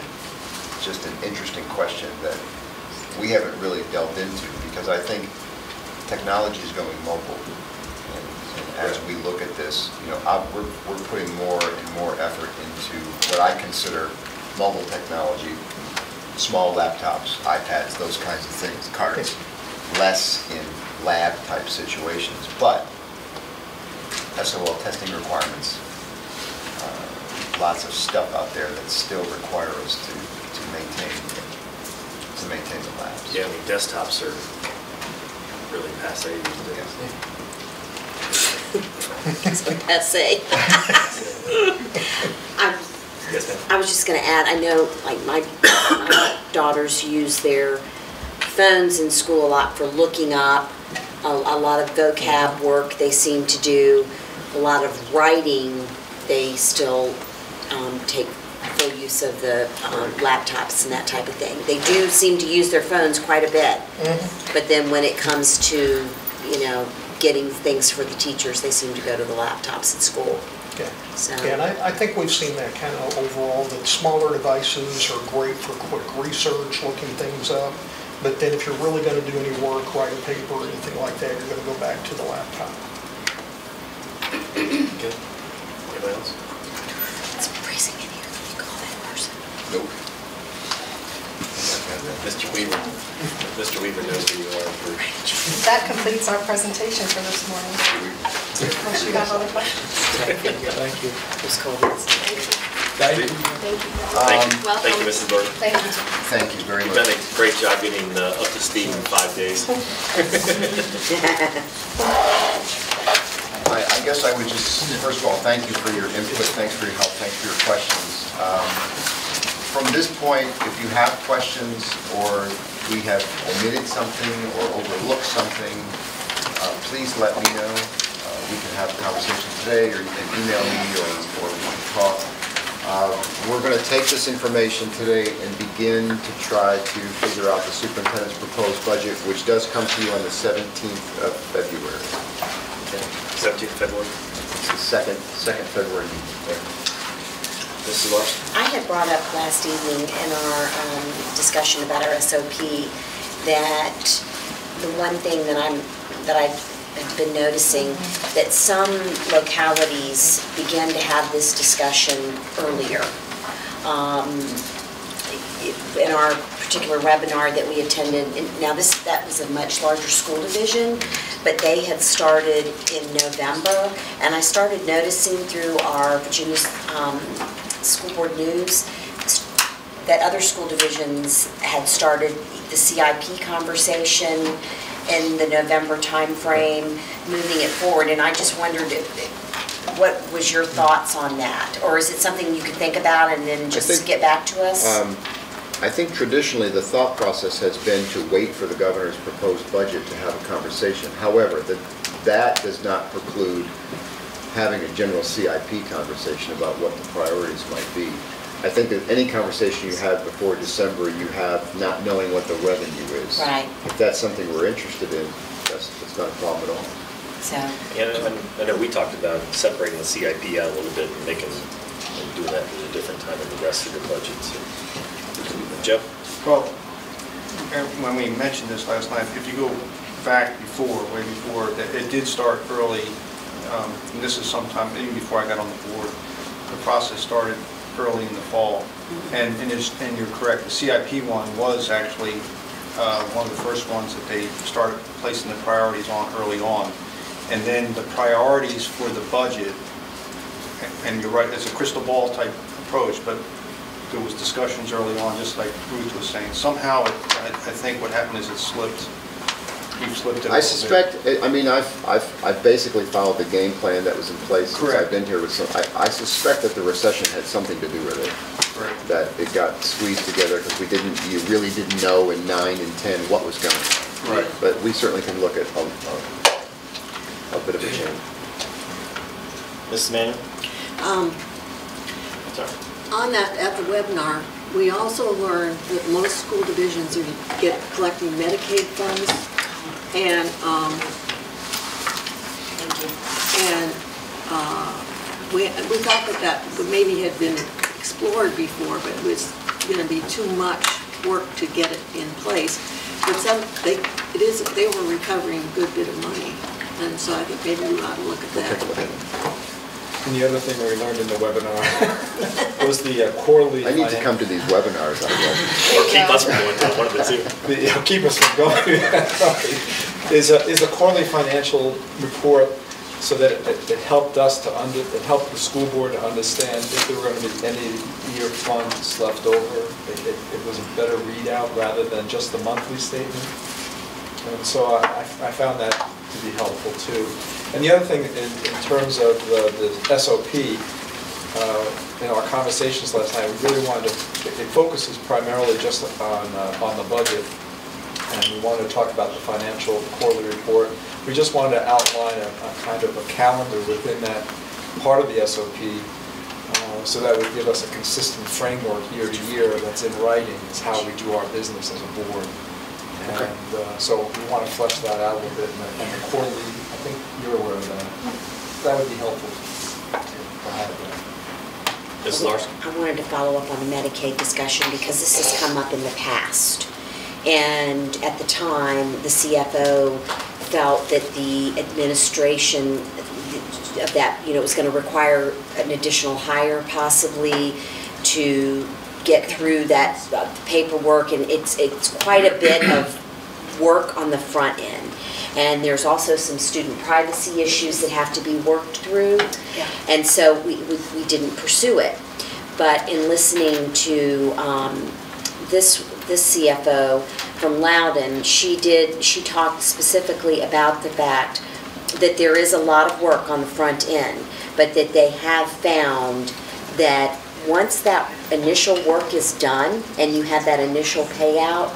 just an interesting question that we haven't really delved into because I think technology is going mobile. And as we look at this, we're putting more and more effort into what I consider mobile technology, small laptops, iPads, those kinds of things, cards, less in lab type situations, but SOL testing requirements, lots of stuff out there that still require us to maintain the labs. Yeah, I mean, desktops are really passe these days. Passe. I was just going to add, I know like my daughters use their phones in school a lot for looking up, a lot of vocab work they seem to do, a lot of writing they still take full use of the laptops and that type of thing. They do seem to use their phones quite a bit, but then when it comes to, getting things for the teachers, they seem to go to the laptops at school. Yeah. So. Yeah, and I think we've seen that kind of overall, that smaller devices are great for quick research, looking things up, but then if you're really going to do any work, write a paper or anything like that, you're going to go back to the laptop. Good. Anybody else? It's freezing in here. Can you call that person? Nope. Mr. Weaver. Mr. Weaver knows who you are. That completes our presentation for this morning. Unless you have other questions. Thank you. Just call this. Thank you. Thank you, Mrs. Burton. Thank you. Thank you very much. You've done a great job getting up to speed in 5 days. I guess I would just, first of all, thank you for your input, thanks for your help, thanks for your questions. From this point, if you have questions or we have omitted something or overlooked something, please let me know. We can have a conversation today, or you can email me, or we can talk. We're going to take this information today and begin to try to figure out the superintendent's proposed budget, which does come to you on the 17th of February. Okay. 17th of February? It's the second February meeting. Mrs. Larson? I had brought up last evening in our discussion about our SOP that the one thing that I've been noticing, that some localities began to have this discussion earlier. In our particular webinar that we attended, now that was a much larger school division, but they had started in November, and I started noticing through our Virginia school board news that other school divisions had started the CIP conversation in the November timeframe, moving it forward, and I just wondered what was your thoughts on that? Or is it something you could think about and then just get back to us? I think traditionally the thought process has been to wait for the governor's proposed budget to have a conversation. However, that does not preclude having a general CIP conversation about what the priorities might be. I think that any conversation you have before December, you have not knowing what the revenue is. Right. If that's something we're interested in, that's not a problem at all. So. And I know we talked about separating the CIP out a little bit and doing that at a different time in the rest of the budget. So. Joe? Well, when we mentioned this last night, if you go back way before, it did start early, and this is sometime, even before I got on the board, the process started early in the fall. And you're correct, the CIP one was actually one of the first ones that they started placing the priorities on early on. And then the priorities for the budget, and you're right, it's a crystal ball type approach, but there was discussions early on, just like Ruth was saying. Somehow, I think what happened is it slipped. We've slipped it. I suspect. I mean, I've basically followed the game plan that was in place since I've been here. I suspect that the recession had something to do with it. Right. That it got squeezed together because you really didn't know in 9 and 10 what was coming. Right. But we certainly can look at a bit of a change. Mrs. Manuel? Sorry. On that, at the webinar, we also learned that most school divisions are collecting Medicaid funds, and we thought that maybe had been explored before, but it was going to be too much work to get it in place. But they were recovering a good bit of money, and so I think maybe we ought to look at that. And the other thing that we learned in the webinar was the quarterly... I need to come to these webinars. Or keep us from going to one of the two. Keep us from going. Is a quarterly financial report, so that it helped us it helped the school board to understand if there were going to be any year funds left over. It was a better readout rather than just the monthly statement. And so I found that to be helpful too. And the other thing in terms of the SOP, in our conversations last night, we really wanted to, it focuses primarily just on the budget, and we wanted to talk about the financial quarterly report. We just wanted to outline a kind of a calendar within that part of the SOP, so that would give us a consistent framework year to year that's in writing, is how we do our business as a board. Okay. And so we want to flesh that out a little bit, and the quarterly, I think you're aware of that. That would be helpful to have that. Ms. Larson? I wanted to follow up on the Medicaid discussion because this has come up in the past. And at the time, the CFO felt that the administration of that, it was going to require an additional hire possibly to get through that paperwork, and it's quite a bit of work on the front end. And there's also some student privacy issues that have to be worked through. Yeah. And so we didn't pursue it. But in listening to this CFO from Loudon, she talked specifically about the fact that there is a lot of work on the front end, but that they have found that once that initial work is done and you have that initial payout,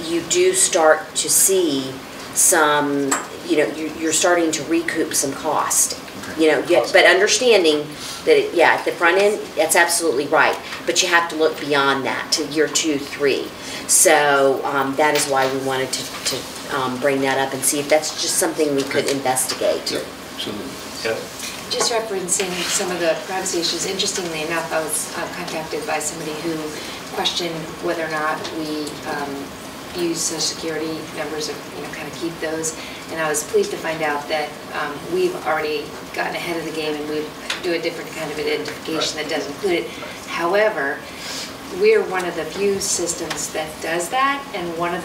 you do start to see some, you're starting to recoup some cost. But understanding that, at the front end, that's absolutely right. But you have to look beyond that to year 2, 3. So that is why we wanted to bring that up and see if that's just something we could investigate. Yeah, absolutely. Yeah. Just referencing some of the privacy issues, interestingly enough, I was contacted by somebody who questioned whether or not we use Social Security numbers or kind of keep those. And I was pleased to find out that we've already gotten ahead of the game and we do a different kind of identification that does include it. However, we're one of the few systems that does that, and one of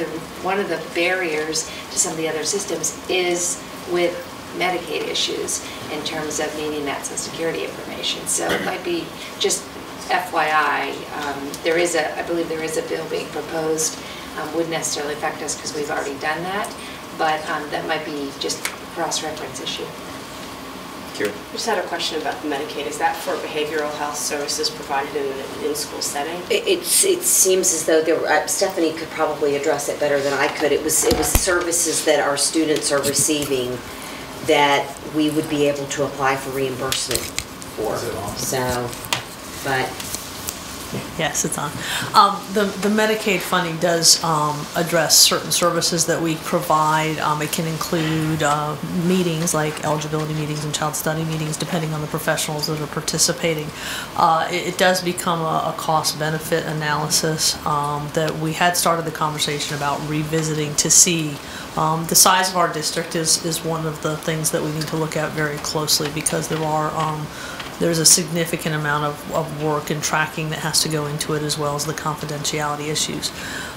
the barriers to some of the other systems is with Medicaid issues in terms of needing that Social Security information. So it might be just FYI, I believe there is a bill being proposed, wouldn't necessarily affect us because we've already done that, but that might be just a cross-reference issue. Karen? I just had a question about the Medicaid. Is that for behavioral health services provided in an in-school setting? It seems as though Stephanie could probably address it better than I could. It was services that our students are receiving that we would be able to apply for reimbursement for. So, but. Yes, it's on. The Medicaid funding does address certain services that we provide. It can include meetings like eligibility meetings and child study meetings, depending on the professionals that are participating. It does become a cost-benefit analysis that we had started the conversation about revisiting to see. The size of our district is one of the things that we need to look at very closely because there's a significant amount of work and tracking that has to go into it, as well as the confidentiality issues.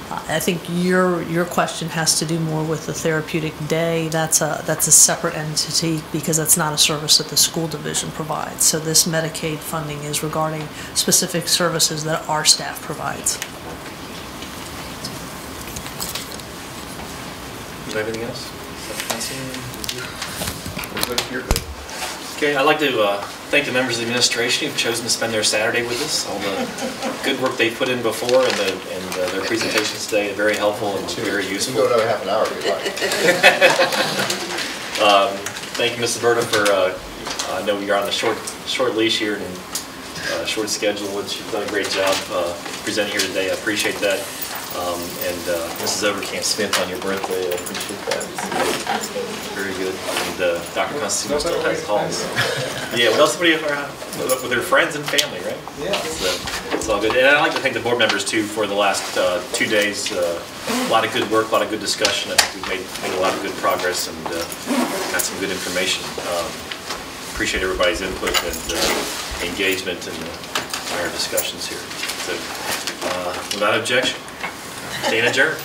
I think your question has to do more with the therapeutic day. That's a separate entity because that's not a service that the school division provides. So this Medicaid funding is regarding specific services that our staff provides. Do you have anything else? You're good. Okay, I'd like to thank the members of the administration who've chosen to spend their Saturday with us. All the good work they put in before and their presentations today are very helpful and very useful. You can go another half an hour if you like. Thank you, Mrs. Berta, for I know you're on a short leash here and short schedule, which you've done a great job presenting here today. I appreciate that. And Mrs. Overcamp-Smith on your birthday, I appreciate that. Very good. And Dr. Constantino still has calls. Yeah, what else would you with their friends and family, right? Yeah. So it's all good. And I'd like to thank the board members too for the last 2 days. A lot of good work, a lot of good discussion. I think we've made a lot of good progress and got some good information. Appreciate everybody's input and engagement in our discussions here. So without objection, stand adjourned.